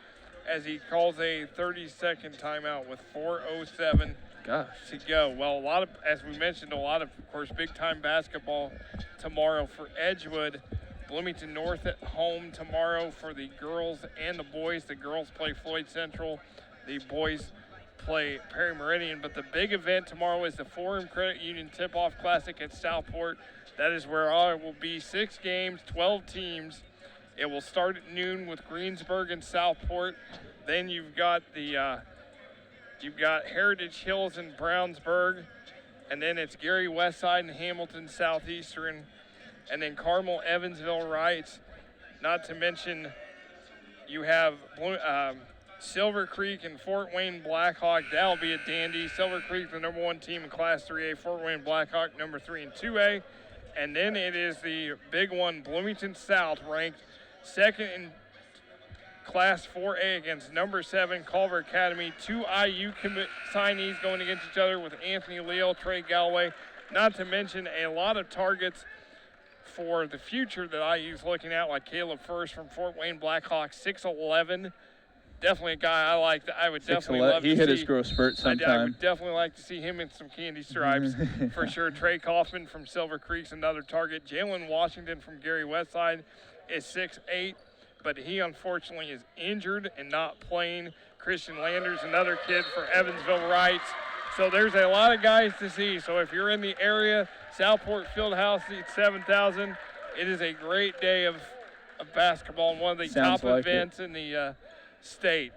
as he calls a 30-second timeout with 4:07 to go. Well, as we mentioned, of course, big-time basketball tomorrow for Edgewood. Bloomington North at home tomorrow for the girls and the boys. The girls play Floyd Central. The boys play Perry Meridian. But the big event tomorrow is the Forum Credit Union Tip-Off Classic at Southport. That is where it will be 6 games, 12 teams. It will start at noon with Greensburg and Southport. Then you've got Heritage Hills and Brownsburg. And then it's Gary Westside and Hamilton Southeastern. And then Carmel, Evansville, Wrights. Not to mention you have Silver Creek and Fort Wayne Blackhawk. That'll be a dandy. Silver Creek, the number 1 team in Class 3A. Fort Wayne Blackhawk, number 3 in 2A. And then it is the big one, Bloomington South, ranked 2nd in Class 4A against number 7 Culver Academy. 2 IU signees going against each other with Anthony Leal, Trey Galloway. Not to mention a lot of targets for the future that IU's looking at, like Caleb First from Fort Wayne Blackhawks, 6'11". Definitely a guy I like. I would definitely love to see. He hit his growth spurt sometime. I would definitely like to see him in some candy stripes for sure. Trey Kaufman from Silver Creek's another target. Jalen Washington from Gary Westside is 6'8", but he unfortunately is injured and not playing. Christian Landers, another kid for Evansville Wrights. So there's a lot of guys to see. So if you're in the area, Southport Fieldhouse seats 7,000. It is a great day of basketball and one of the top events in the state.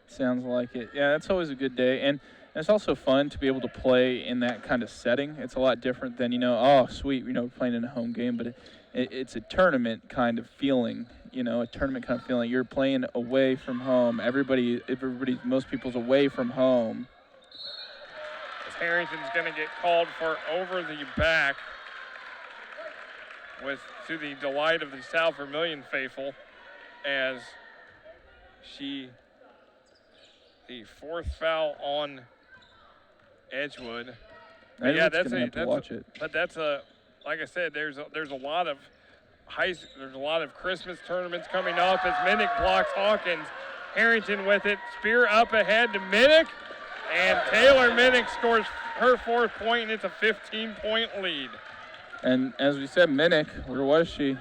Sounds like it. Yeah, that's always a good day. And it's also fun to be able to play in that kind of setting. It's a lot different than, playing in a home game, but it's a tournament kind of feeling, You're playing away from home. Most people's away from home. Harrington's going to get called for over the back to the delight of the South Vermilion faithful, as the 4th foul on Edgewood. Like I said, there's a lot of Christmas tournaments coming up as Minnick blocks Hawkins. Harrington with it, Spear up ahead to Minnick. And Taylor Minnick scores her 4th point, and it's a 15-point lead. And as we said, Minnick, where was she?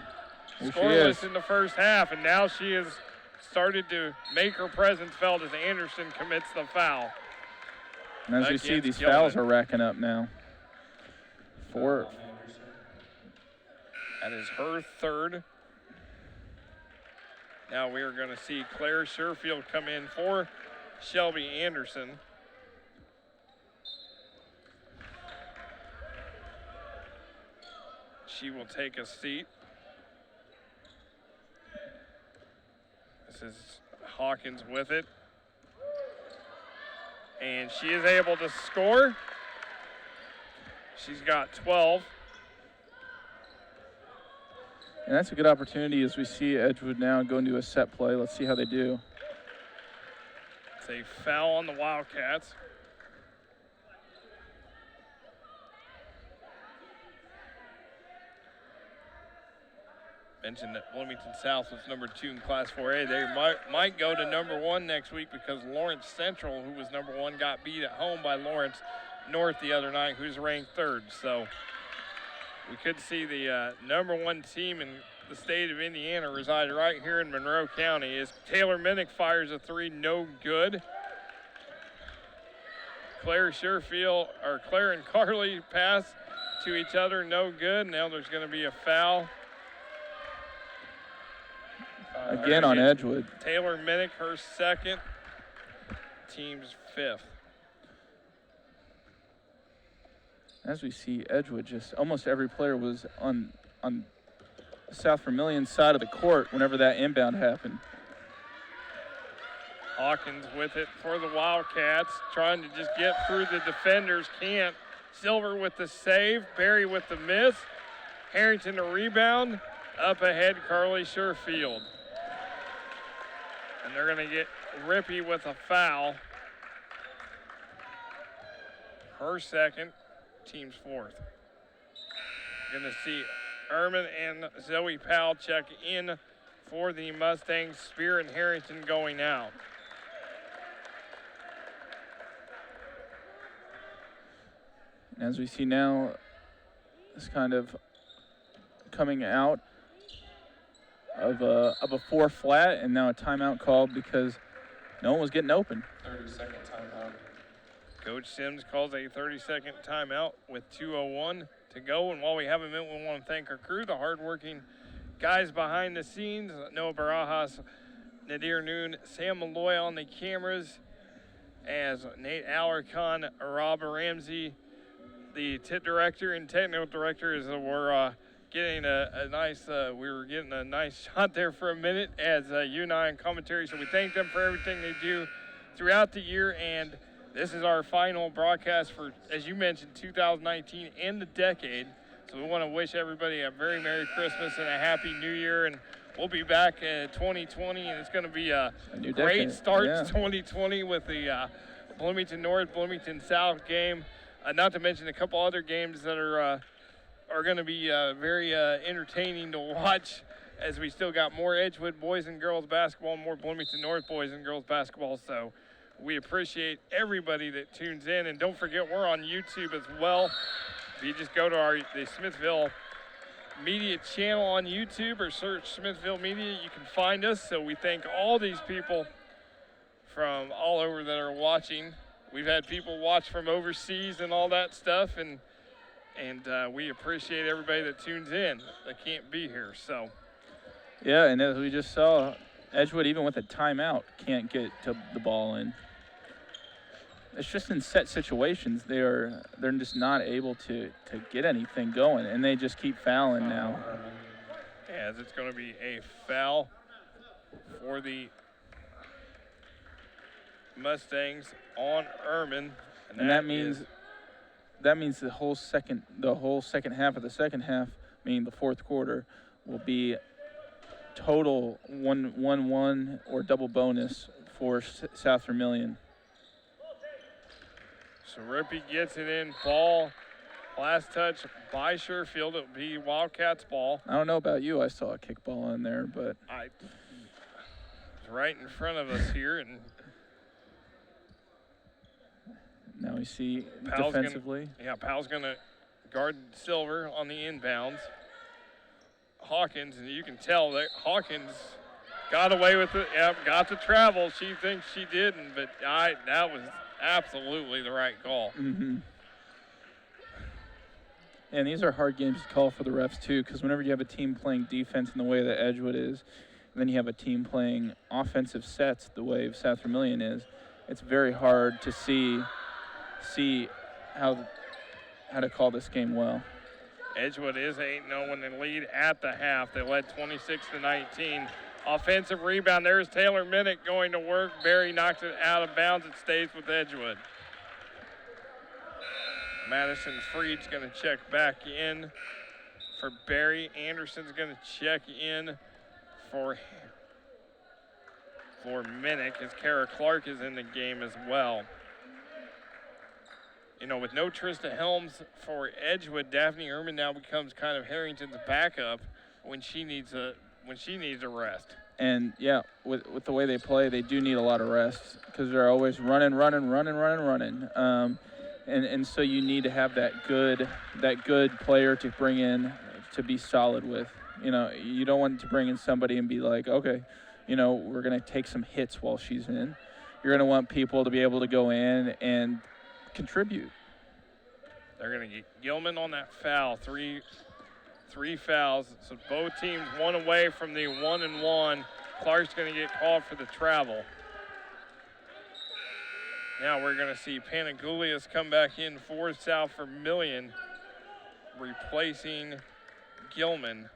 Scoreless in the first half, and now she has started to make her presence felt as Anderson commits the foul. And as we see, against these Gilman. fouls are racking up now. 4. That is her third. Now we are going to see Claire Sherfield come in for Shelby Anderson. She will take a seat. This is Hawkins with it. And she is able to score. She's got 12. And that's a good opportunity as we see Edgewood now go into a set play. Let's see how they do. It's a foul on the Wildcats. Mentioned that Bloomington South was number 2 in Class 4A. They might go to number 1 next week because Lawrence Central, who was number 1, got beat at home by Lawrence North the other night, who's ranked 3rd. So we could see the number 1 team in the state of Indiana reside right here in Monroe County. As Taylor Minnick fires a 3, no good. Claire and Carly pass to each other, no good. Now there's going to be a foul. Again on Edgewood. Taylor Minnick, her second, team's 5th. As we see Edgewood, just almost every player was on South Vermilion's side of the court whenever that inbound happened. Hawkins with it for the Wildcats, trying to just get through the defenders, can't. Silver with the save, Barry with the miss. Harrington a rebound, up ahead Carly Sherfield. And they're gonna get Rippey with a foul. Her second, team's 4th. Gonna see Ehrman and Zoe Powell check in for the Mustangs. Spear and Harrington going out. As we see now, it's kind of coming out of a 4 flat, and now a timeout called because no one was getting open. 30-second timeout. Coach Sims calls a 30-second timeout with 2:01 to go. And while we have a minute, we want to thank our crew, the hardworking guys behind the scenes, Noah Barajas, Nadir Noon, Sam Malloy on the cameras, as Nate Alarcon, Rob Ramsey, the tip director and technical director, as we're getting we were getting a nice shot there for a minute as you and I in commentary. So we thank them for everything they do throughout the year, and this is our final broadcast for, as you mentioned, 2019 and the decade. So we want to wish everybody a very Merry Christmas and a Happy New Year, and we'll be back in 2020, and it's going to be a great start to 2020 with the Bloomington North, Bloomington South game, not to mention a couple other games that are going to be very entertaining to watch, as we still got more Edgewood boys and girls basketball and more Bloomington North boys and girls basketball. So we appreciate everybody that tunes in, and don't forget we're on YouTube as well. If you just go to the Smithville Media channel on YouTube or search Smithville Media, you can find us. So we thank all these people from all over that are watching. We've had people watch from overseas and all that stuff, and we appreciate everybody that tunes in that can't be here. So yeah, and as we just saw, Edgewood, even with a timeout, can't get to the ball in. It's just in set situations they're just not able to get anything going, and they just keep fouling now. As it's going to be a foul for the Mustangs on Ehrman, and that means the whole second half of the second half, meaning the fourth quarter, will be total 1-1 or double bonus for South Vermilion. So Rippey gets it in, ball, last touch by Sherfield. It'll be Wildcats ball. I don't know about you, I saw a kickball in there, but it's right in front of us here, and now we see Powell's defensively. Powell's gonna guard Silver on the inbounds. Hawkins, and you can tell that Hawkins got away with it. Yep, got to travel. She thinks she didn't, but that absolutely the right call. Mm-hmm. And these are hard games to call for the refs, too, because whenever you have a team playing defense in the way that Edgewood is, and then you have a team playing offensive sets the way South Vermilion is, it's very hard to see how to call this game well. Edgewood is 8-0 when they lead at the half. They led 26-19. Offensive rebound. There's Taylor Minnick going to work. Barry knocks it out of bounds. It stays with Edgewood. Madison Freed's going to check back in for Barry. Anderson's going to check in for Minnick, as Kara Clark is in the game as well. You know, with no Trista Helms for Edgewood, Daphne Ehrman now becomes kind of Harrington's backup when she needs a rest. And yeah, with the way they play, they do need a lot of rest because they're always running. And so you need to have that good player to bring in to be solid with. You know, you don't want to bring in somebody and be like, okay, you know, we're going to take some hits while she's in. You're going to want people to be able to go in and contribute. They're going to get Gilman on that foul. Three fouls. So both teams one away from the 1-1. Clark's going to get called for the travel. Now we're going to see Panagoulias come back in for South Vermilion, replacing Gilman.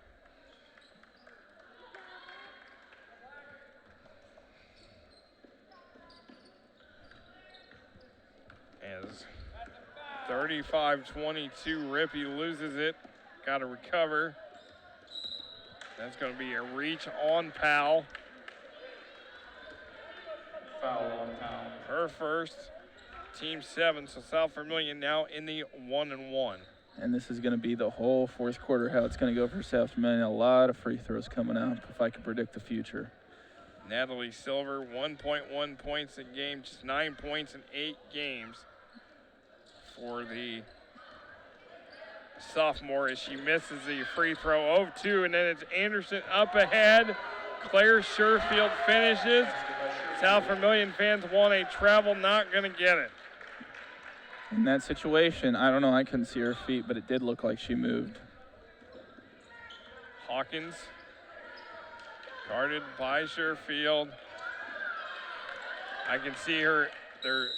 As 35-22, Rippey loses it. Got to recover. That's going to be a reach on Powell. Foul on Powell. Her first, team 7, so South Vermilion now in the 1-1. And this is going to be the whole fourth quarter, how it's going to go for South Vermilion. A lot of free throws coming up, if I could predict the future. Natalie Silver, 1.1 points a game, just 9 points in 8 games for the sophomore as she misses the free throw. 0-2, and then it's Anderson up ahead. Claire Sherfield finishes. South Vermilion fans want a travel, not going to get it. In that situation, I don't know, I couldn't see her feet, but it did look like she moved. Hawkins guarded by Sherfield. I can see her, they're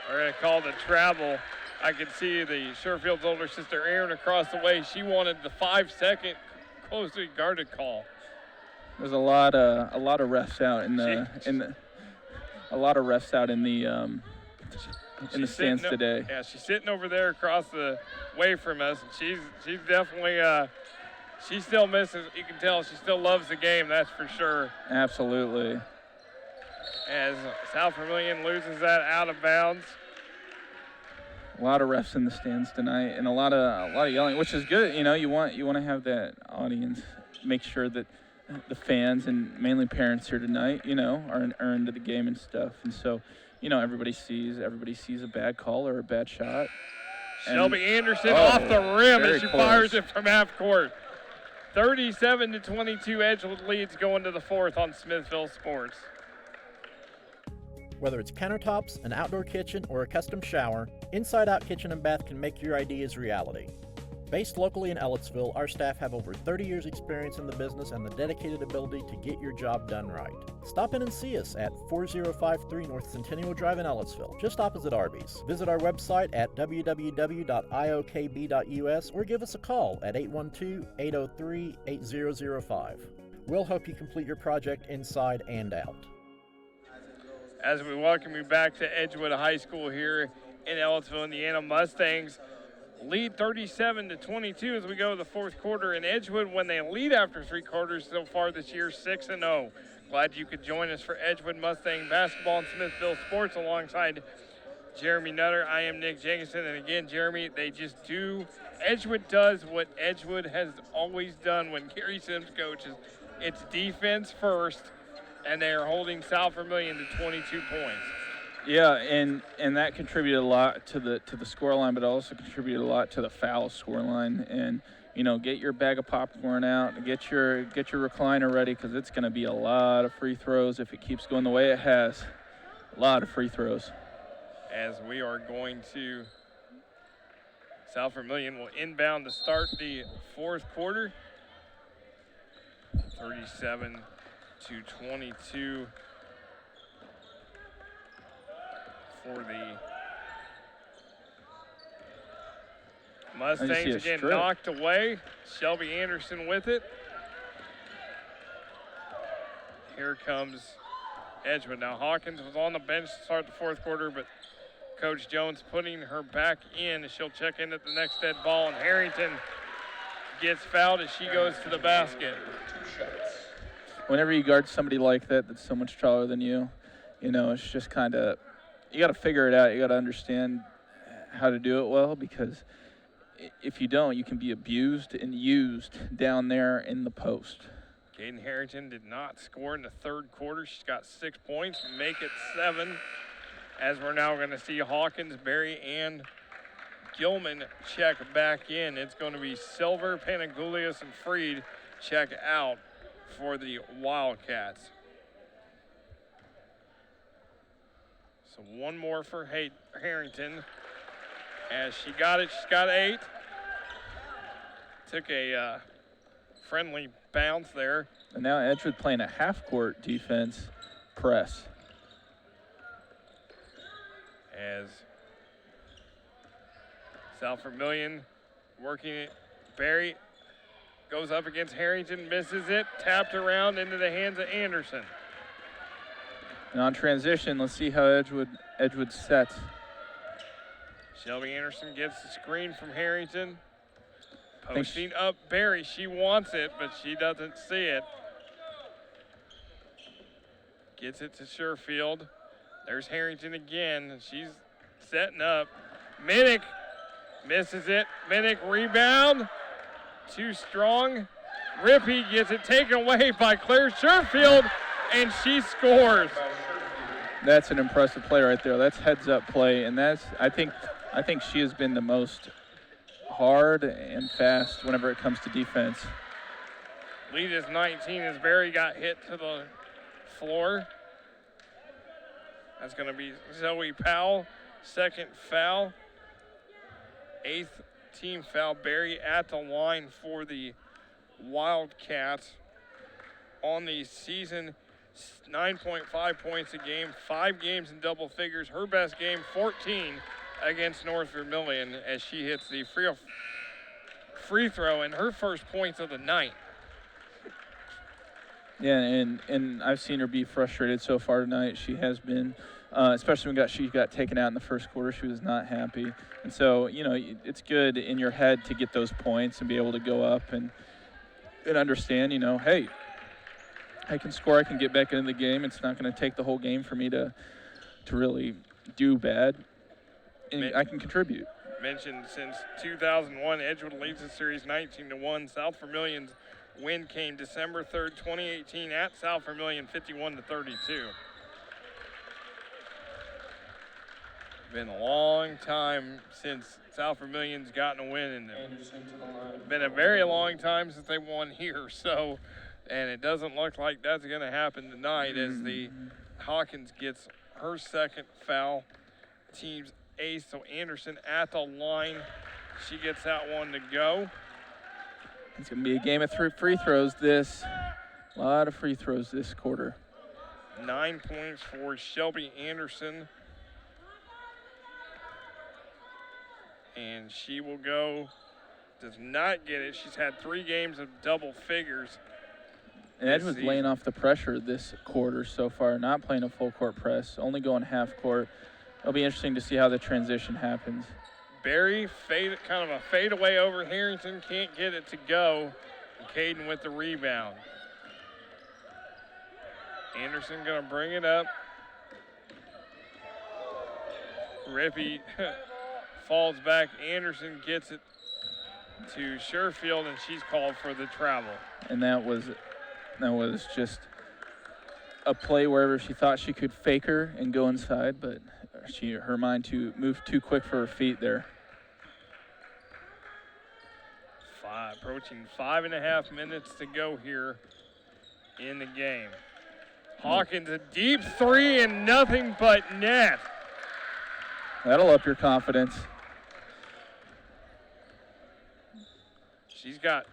going to call the travel. I can see the Sherfield's older sister Erin across the way. She wanted the 5-second closely guarded call. There's a lot of refs out in the stands today. Yeah, she's sitting over there across the way from us, and she's definitely she still misses. You can tell she still loves the game. That's for sure. Absolutely. As South Vermilion loses that out of bounds. A lot of refs in the stands tonight, and a lot of yelling, which is good. You know, you want to have that audience make sure that the fans and mainly parents here tonight, you know, are into the game and stuff. And so, you know, everybody sees a bad call or a bad shot. Shelby Anderson off the rim as she fires it from half court. 37-22, Edgewood leads going to the fourth on Smithville Sports. Whether it's countertops, an outdoor kitchen, or a custom shower, Inside Out Kitchen and Bath can make your ideas reality. Based locally in Ellettsville, our staff have over 30 years experience in the business and the dedicated ability to get your job done right. Stop in and see us at 4053 North Centennial Drive in Ellettsville, just opposite Arby's. Visit our website at www.iokb.us or give us a call at 812-803-8005. We'll help you complete your project inside and out. As we welcome you back to Edgewood High School here in Ellettsville, Indiana, Mustangs lead 37-22 as we go to the fourth quarter. And Edgewood, when they lead after 3 quarters so far this year, 6-0. Glad you could join us for Edgewood Mustang Basketball and Smithville Sports alongside Jeremy Nutter. I am Nick Jenkinson, and again, Jeremy, Edgewood does what Edgewood has always done when Gary Sims coaches. It's defense first, and they are holding South Vermilion to 22 points. Yeah, and that contributed a lot to the scoreline, but also contributed a lot to the foul scoreline. And you know, get your bag of popcorn out, and get your recliner ready, because it's going to be a lot of free throws if it keeps going the way it has. A lot of free throws. as we are going to, South Vermilion will inbound to start the fourth quarter. 37-22 for the Mustangs. Again, knocked away. Shelby Anderson with it. Here comes Edgewood. Now Hawkins was on the bench to start the fourth quarter, but Coach Jones putting her back in. She'll check in at the next dead ball, and Harrington gets fouled as she goes to the basket. Whenever you guard somebody like that that's so much taller than you, it's just kind of, you got to figure it out. You got to understand how to do it well, because if you don't, you can be abused and used down there in the post. Caden Harrington did not score in the third quarter. She's got 6 points, make it 7, as we're now going to see Hawkins, Berry, and Gilman check back in. It's going to be Silver, Panagoulias, and Freed check out for the Wildcats. So one more for Harrington. As she got it, she's got 8. Took a friendly bounce there. And now Edgewood playing a half-court defense press. As South Vermilion working it. Berry goes up against Harrington, misses it, tapped around into the hands of Anderson. And on transition, let's see how Edgewood sets. Shelby Anderson gets the screen from Harrington. Posting up Berry. She wants it, but she doesn't see it. Gets it to Sherfield. There's Harrington again. She's setting up. Minnick misses it. Minnick rebound. Too strong. Rippey gets it taken away by Claire Sherfield, and she scores. That's an impressive play right there. That's heads-up play, and I think she has been the most hard and fast whenever it comes to defense. Lead is 19 as Berry got hit to the floor. That's going to be Zoe Powell, second foul. 8th team foul. Berry at the line for the Wildcats. On the season, 9.5 points a game, 5 games in double figures. Her best game, 14 against North Vermilion, as she hits the free throw and her first points of the night. Yeah, and I've seen her be frustrated so far tonight. She has been, especially when she got taken out in the first quarter. She was not happy. And so, it's good in your head to get those points and be able to go up and understand, hey, I can score, I can get back into the game. It's not going to take the whole game for me to really do bad. And I can contribute. Mentioned since 2001, Edgewood leads the series 19-1. South Vermilion's win came December 3rd, 2018 at South Vermilion, 51-32. Been a long time since South Vermilion's gotten a win, and it's been a very long time since they won here. So, and it doesn't look like that's going to happen tonight, as the Hawkins gets her second foul. Team's ace, so Anderson at the line. She gets that one to go. It's going to be a game of free throws a lot of free throws this quarter. 9 points for Shelby Anderson. And she will go, does not get it. She's had 3 games of double figures. And Edgewood's laying off the pressure this quarter so far, not playing a full court press, only going half court. It'll be interesting to see how the transition happens. Berry, kind of a fadeaway over Harrington, can't get it to go. And Caden with the rebound. Anderson gonna bring it up. Rippey falls back. Anderson gets it to Sherfield, and she's called for the travel. And that was just a play wherever she thought she could fake her and go inside, but her mind moved too quick for her feet there. Approaching 5.5 minutes to go here in the game. Hawkins, a deep 3 and nothing but net. That'll up your confidence. She's got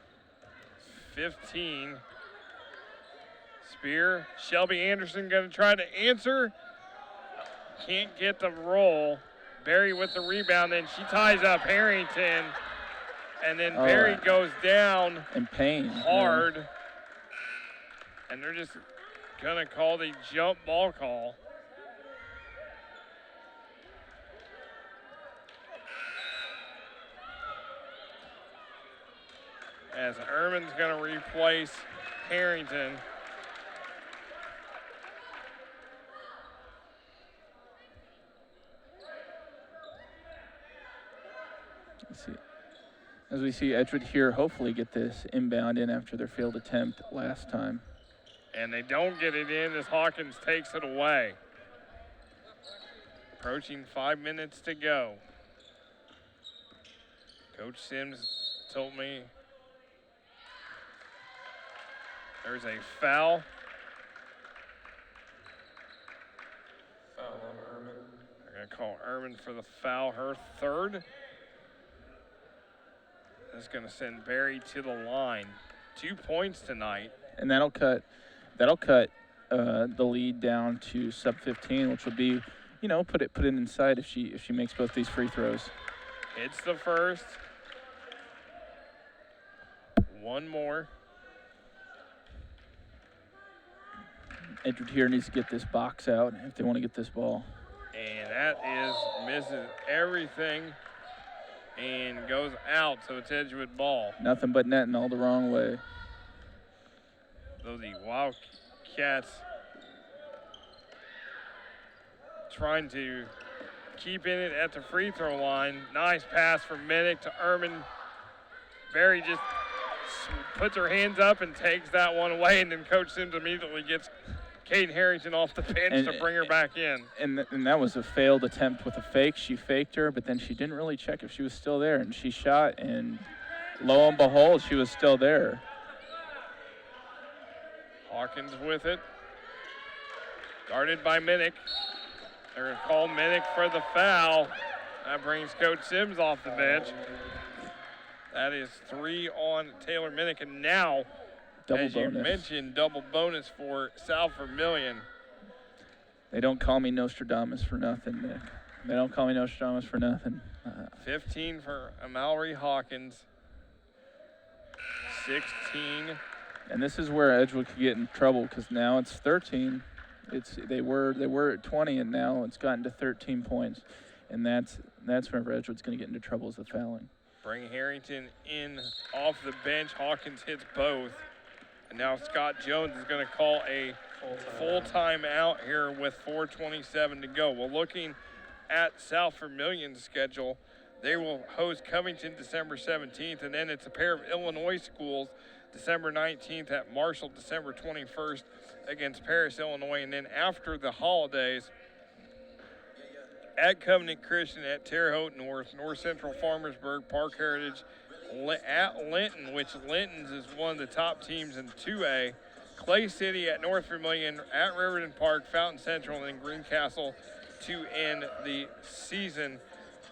15. Spear. Shelby Anderson going to try to answer. Can't get the roll. Barry with the rebound, then she ties up Harrington. And then Barry goes down in pain hard. Yeah. And they're just going to call the jump ball call. As Ehrman's going to replace Harrington. As we see Edgewood here hopefully get this inbound in after their failed attempt last time. And they don't get it in as Hawkins takes it away. Approaching 5 minutes to go. Coach Sims told me there's a foul. Foul on Ehrman. They're going to call Ehrman for the foul, her third. That's going to send Barry to the line. 2 points tonight. And that'll cut the lead down to sub 15, which will be, you know, put it inside if she makes both these free throws. Hits the first. One more. Edgewood here needs to get this box out if they want to get this ball. And that misses everything and goes out, so it's Edgewood ball. Nothing but netting all the wrong way. So the Wildcats trying to keep in it at the free throw line. Nice pass from Minnick to Ehrman. Barry just puts her hands up and takes that one away, and then Coach Sims immediately gets Caden Harrington off the bench to bring her back in. And that was a failed attempt with a fake. She faked her, but then she didn't really check if she was still there, and she shot, and lo and behold, she was still there. Hawkins with it. Guarded by Minnick. They're going to call Minnick for the foul. That brings Coach Sims off the bench. That is 3 on Taylor Minnick, and now, double as bonus. You mentioned, double bonus for South Vermilion. They don't call me Nostradamus for nothing, Nick. They don't call me Nostradamus for nothing. 15 for Mallory Hawkins. 16. And this is where Edgewood could get in trouble because now it's 13. They were at 20, and now it's gotten to 13 points. And that's whenever Edgewood's going to get into trouble is the fouling. Bring Harrington in off the bench. Hawkins hits both. And now Scott Jones is going to call a full timeout here with 4:27 to go. Well, looking at South Vermilion's schedule, they will host Covington December 17th, and then it's a pair of Illinois schools December 19th at Marshall, December 21st against Paris, Illinois, and then after the holidays at Covenant Christian, at Terre Haute North, North Central Farmersburg, Park Heritage, at Linton, which Linton's is one of the top teams in 2A, Clay City at North Vermilion, at Riverton Park, Fountain Central, and then Greencastle to end the season.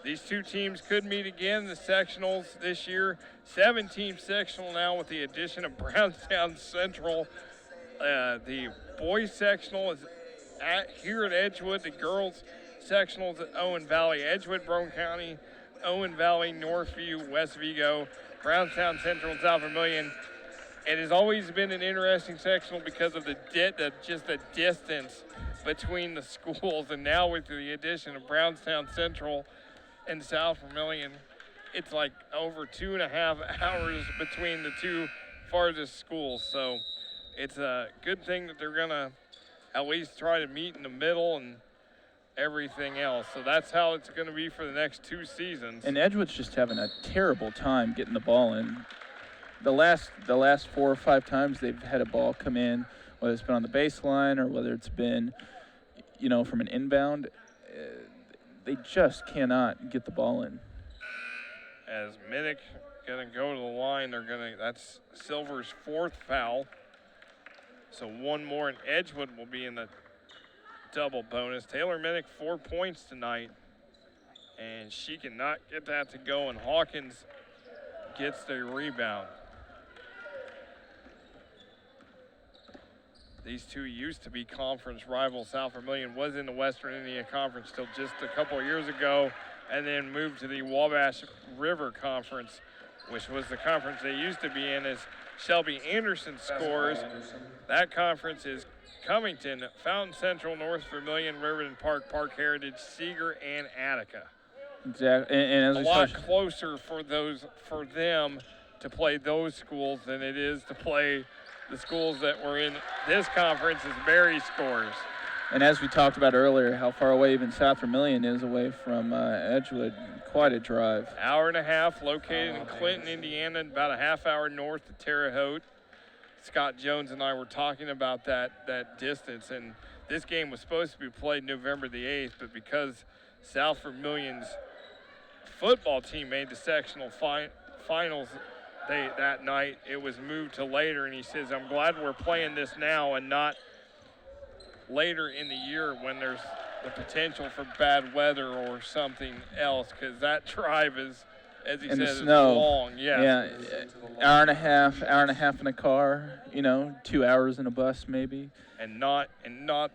These two teams could meet again in the sectionals this year. 7-team sectional now with the addition of Brownstown Central. The boys sectional is here at Edgewood. The girls sectional is at Owen Valley. Edgewood, Brown County, Owen Valley, Northview, West Vigo, Brownstown Central, and South Vermilion. It has always been an interesting sectional because of the distance between the schools, and now with the addition of Brownstown Central and South Vermilion, it's like over 2.5 hours between the two farthest schools. So it's a good thing that they're gonna at least try to meet in the middle and everything else. So that's how it's gonna be for the next 2 seasons. And Edgewood's just having a terrible time getting the ball in. The last 4 or 5 times they've had a ball come in, whether it's been on the baseline or whether it's been, from an inbound, they just cannot get the ball in. As Minnick gonna go to the line, that's Silver's 4th foul. So one more, and Edgewood will be in the double bonus. Taylor Minnick 4 points tonight. And she cannot get that to go, and Hawkins gets the rebound. These two used to be conference rivals. South Vermilion was in the Western Indiana Conference till just a couple of years ago, and then moved to the Wabash River Conference, which was the conference they used to be in. As Shelby Anderson scores, that conference is Covington, Fountain Central, North Vermilion, Riverton Park, Park Heritage, Seeger, and Attica. Exactly, and as A we lot saw, closer for them to play those schools than it is to play the schools that were in this conference as Berry scores. and as we talked about earlier, how far away even South Vermilion is away from Edgewood. Quite a drive. Hour and a half, located in Clinton, Indiana, about a half hour north of Terre Haute. Scott Jones and I were talking about that distance, and this game was supposed to be played November the 8th, but because South Vermilion's football team made the sectional finals that night, it was moved to later, and he says, I'm glad we're playing this now and not later in the year when there's the potential for bad weather or something else, because that drive is, as he In the says, snow. long. Yeah, hour and a half in a car, 2 hours in a bus maybe. And not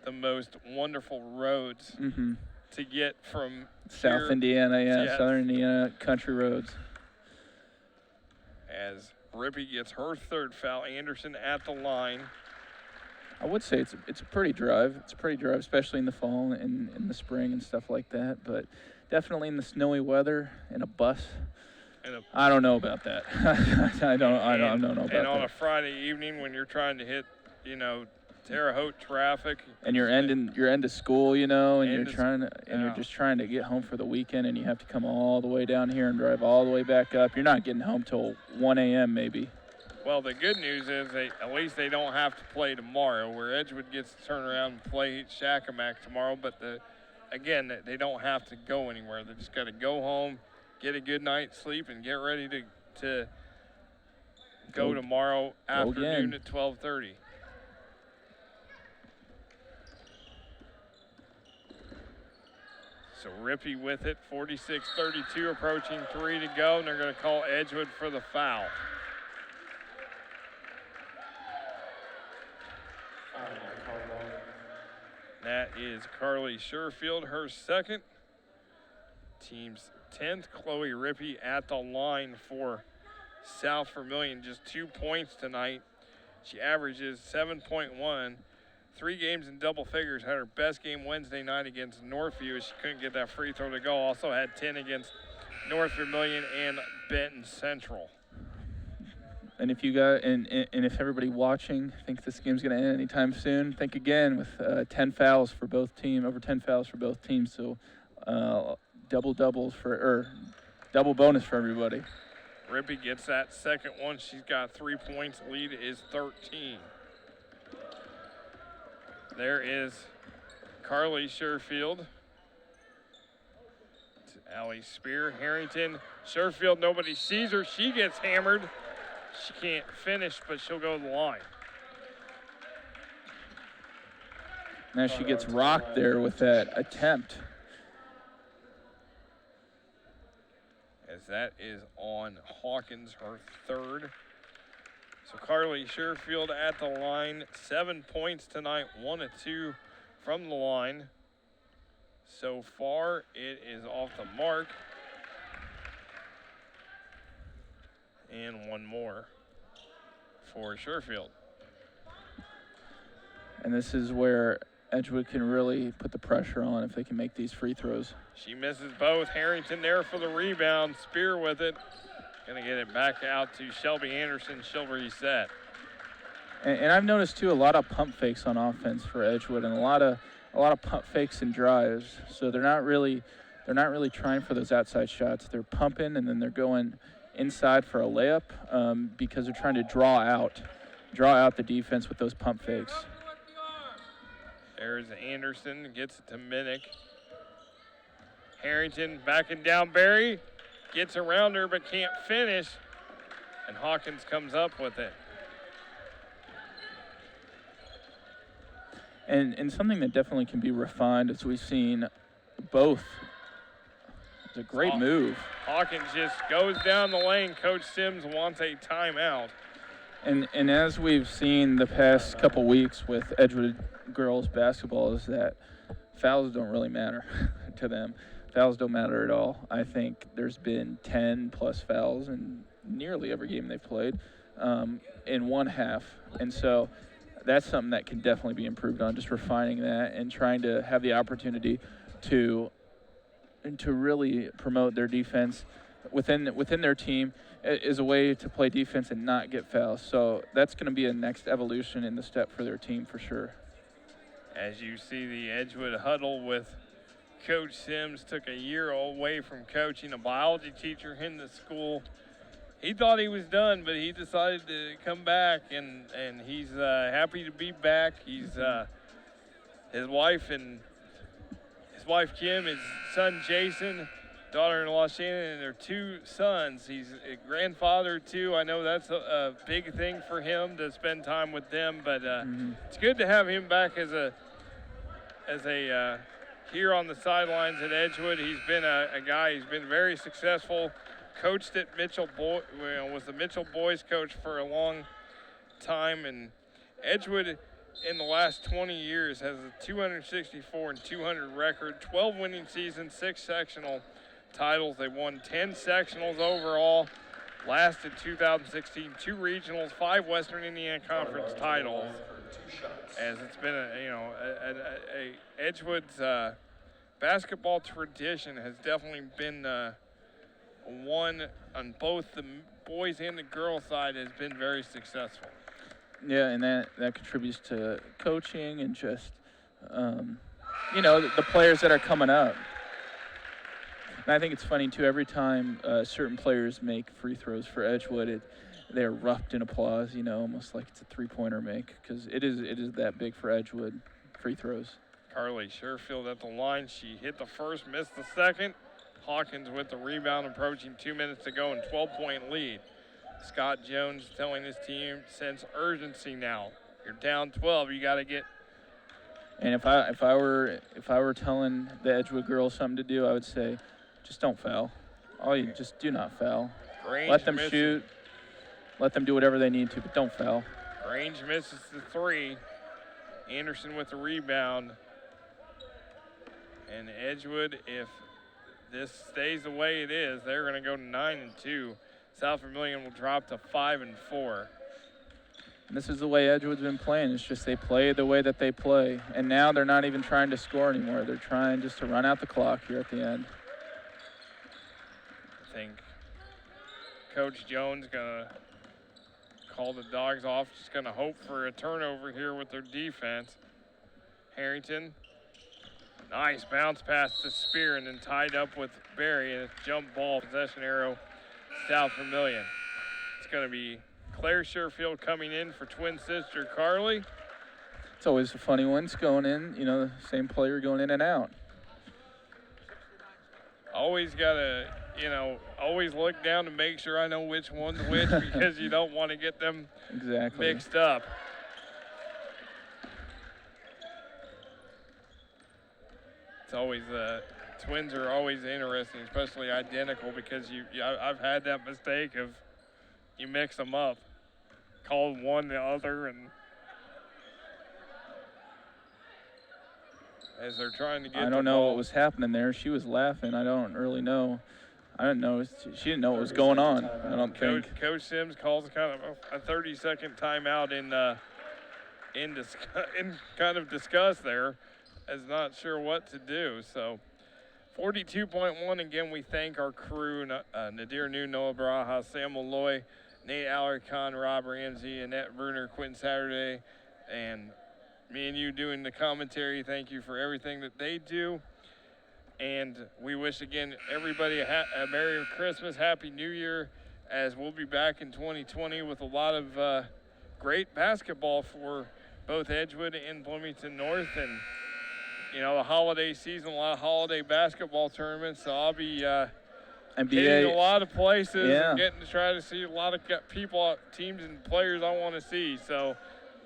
the most wonderful roads Mm-hmm. to get from South here. Indiana, Yeah. Southern Indiana, country roads. As Rippey gets her third foul, Anderson at the line. I would say it's a pretty drive. It's a pretty drive, especially in the fall and in the spring and stuff like that. But definitely in the snowy weather in a bus. I don't know about that. I don't know about And on that. a Friday evening when you're trying to hit, Terre Haute traffic. And you're end of school, and End you're just trying to get home for the weekend, and you have to come all the way down here and drive all the way back up. You're not getting home till 1 a.m. maybe. Well, the good news is at least they don't have to play tomorrow, where Edgewood gets to turn around and play Shakamak tomorrow. But again, they don't have to go anywhere. They just got to go home, get a good night's sleep, and get ready to go tomorrow afternoon at 12:30. So Rippey with it, 46-32, approaching 3 to go, and they're going to call Edgewood for the foul. That is Carly Sherfield, her second. Team's 10th. Chloe Rippey at the line for South Vermilion, just 2 points tonight. She averages 7.1. 3 games in double figures. Had her best game Wednesday night against Northview. She couldn't get that free throw to go. Also had 10 against North Vermilion and Benton Central. And if you got and if everybody watching thinks this game's going to end anytime soon, think again with 10 fouls for both teams, over 10 fouls for both teams. So double bonus for everybody. Rippey gets that second one. She's got 3 points. Lead is 13. There is Carly Sherfield. To Allie Spear. Harrington. Sherfield, nobody sees her. She gets hammered. She can't finish, but she'll go to the line. Now she gets rocked there with that attempt. As that is on Hawkins, her third. So Carly Sherfield at the line, 7 points tonight, 1 of 2 from the line. So far, it is off the mark. And one more for Sherfield. And this is where Edgewood can really put the pressure on if they can make these free throws. She misses both. Harrington there for the rebound. Spear with it. Gonna get it back out to Shelby Anderson. She'll reset. And I've noticed too a lot of pump fakes on offense for Edgewood, and a lot of pump fakes and drives. So they're not really trying for those outside shots. They're pumping and then they're going inside for a layup because they're trying to draw out the defense with those pump fakes. There's Anderson, gets it to Minnick. Harrington backing down Barry, gets around her but can't finish, and Hawkins comes up with it. And something that definitely can be refined, as we've seen both It's a great move. Hawkins just goes down the lane. Coach Sims wants a timeout. And as we've seen the past couple weeks with Edgewood girls basketball is that fouls don't really matter to them. Fouls don't matter at all. I think there's been 10-plus fouls in nearly every game they've played in one half. And so that's something that can definitely be improved on, just refining that and trying to have the opportunity to really promote their defense within their team is a way to play defense and not get fouls. So that's going to be a next evolution in the step for their team for sure. As you see the Edgewood huddle with Coach Sims, took a year away from coaching, a biology teacher in the school. He thought he was done, but he decided to come back, and he's happy to be back. He's his wife Kim, his son Jason, daughter-in-law Shannon, and their 2 sons. He's a grandfather too. I know that's a big thing for him to spend time with them, but it's good to have him back as a here on the sidelines at Edgewood. He's been a guy. He's been very successful. Coached at Mitchell was the Mitchell boys coach for a long time, and Edgewood in the last 20 years has a 264 and 200 record, 12 winning seasons, 6 sectional titles. They won 10 sectionals overall. Last in 2016, 2 regionals, 5 Western Indiana Conference titles. As it's been a Edgewood's basketball tradition has definitely been one on both the boys and the girls side has been very successful. Yeah, and that contributes to coaching and just, the players that are coming up. And I think it's funny, too, every time certain players make free throws for Edgewood, they're erupted in applause, almost like it's a three-pointer make, because it is that big for Edgewood, free throws. Carly Sherfield at the line. She hit the first, missed the second. Hawkins with the rebound, approaching 2 minutes to go, and 12-point lead. Scott Jones telling his team, sense urgency now. You're down 12. You got to get. And if I were telling the Edgewood girls something to do, I would say, just don't foul. Just do not foul. Grange let them misses. shoot. Let them do whatever they need to, but don't foul. Grange misses the 3. Anderson with the rebound. And Edgewood, if this stays the way it is, they're going to go to 9-2. South Vermilion will drop to 5-4. And this is the way Edgewood's been playing. It's just they play the way that they play. And now they're not even trying to score anymore. They're trying just to run out the clock here at the end. I think Coach Jones going to call the Dogs off. Just going to hope for a turnover here with their defense. Harrington. Nice bounce pass to Spear and then tied up with Barry, and it's jump ball, possession arrow, South Vermilion. It's going to be Claire Sherfield coming in for twin sister Carly. It's always a funny one. It's going in, the same player going in and out. Always got to, always look down to make sure I know which one's which because you don't want to get them mixed up. It's always twins are always interesting, especially identical, because I've had that mistake of you mix them up, call one the other, and as they're trying to get. I don't know what was happening there. She was laughing. I don't really know. I didn't know. She didn't know what was going on. I don't think. Coach Sims calls kind of a 30-second timeout in kind of disgust there, as not sure what to do. So 42.1, again, we thank our crew, Nadir New, Noah Baraja, Sam Malloy, Nate Alarcon, Rob Ramsey, Annette Bruner, Quentin Saturday, and me and you doing the commentary. Thank you for everything that they do. And we wish, again, everybody a Merry Christmas, Happy New Year, as we'll be back in 2020 with a lot of great basketball for both Edgewood and Bloomington North. And the holiday season, a lot of holiday basketball tournaments. So I'll be hitting a lot of places and getting to try to see a lot of people, teams, and players I want to see. So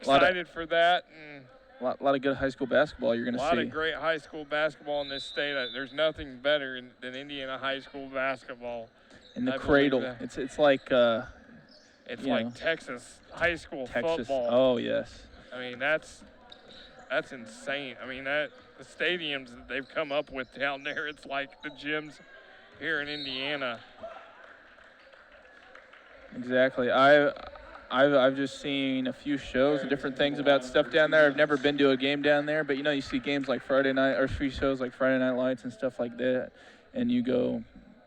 excited for that. And A lot of good high school basketball you're going A to lot see. of great high school basketball in this state. There's nothing better than Indiana high school basketball. In the I believe cradle. that. It's like It's you like know, Texas high school Texas. football. Oh, yes. I mean, that's insane. I mean, the stadiums that they've come up with down there, it's like the gyms here in Indiana. Exactly. I've just seen a few shows and different things about stuff down there. I've never been to a game down there, but you see games like Friday night or free shows like Friday Night Lights and stuff like that, and you go,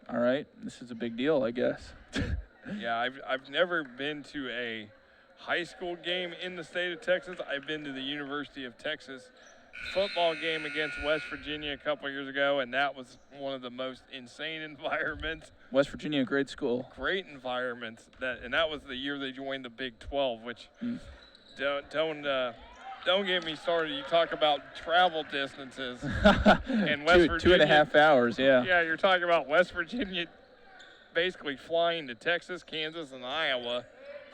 all right, this is a big deal, I guess. Yeah, I've never been to a high school game in the state of Texas. I've been to the University of Texas football game against West Virginia a couple years ago, and that was one of the most insane environments. West Virginia, great school. Great environments. And that was the year they joined the Big 12, which don't get me started. You talk about travel distances. And West Virginia, 2.5 hours, yeah. Yeah, you're talking about West Virginia basically flying to Texas, Kansas, and Iowa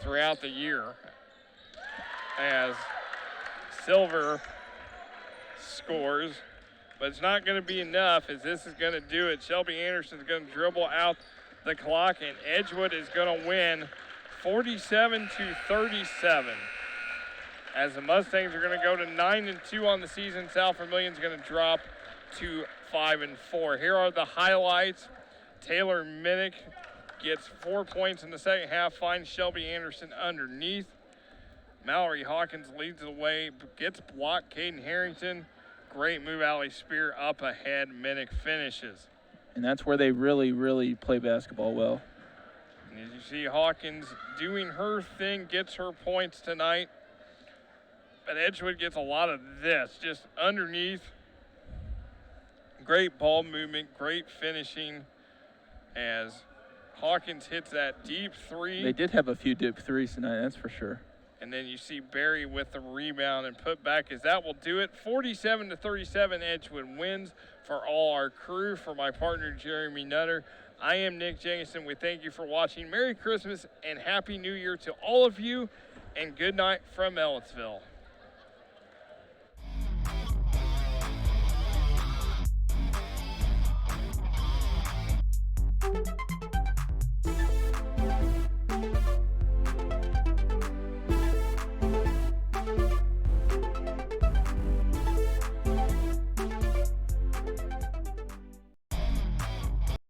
throughout the year as Silver scores. But it's not going to be enough, as this is going to do it. Shelby Anderson is going to dribble out the clock, and Edgewood is going to win 47-37. As the Mustangs are going to go to 9-2 on the season, South Vermilion is going to drop to 5-4. Here are the highlights. Taylor Minnick gets 4 points in the second half, finds Shelby Anderson underneath. Mallory Hawkins leads the way, gets blocked. Caden Harrington, great move. Allie Spear up ahead. Minnick finishes. And that's where they really, really play basketball well. And as you see, Hawkins doing her thing, gets her points tonight. But Edgewood gets a lot of this, just underneath. Great ball movement, great finishing as Hawkins hits that deep three. They did have a few deep threes tonight, that's for sure. And then you see Barry with the rebound and put back, as that will do it. 47-37, Edgewood wins. For all our crew, for my partner Jeremy Nutter, I am Nick Jenkinson. We thank you for watching. Merry Christmas and Happy New Year to all of you, and good night from Ellettsville.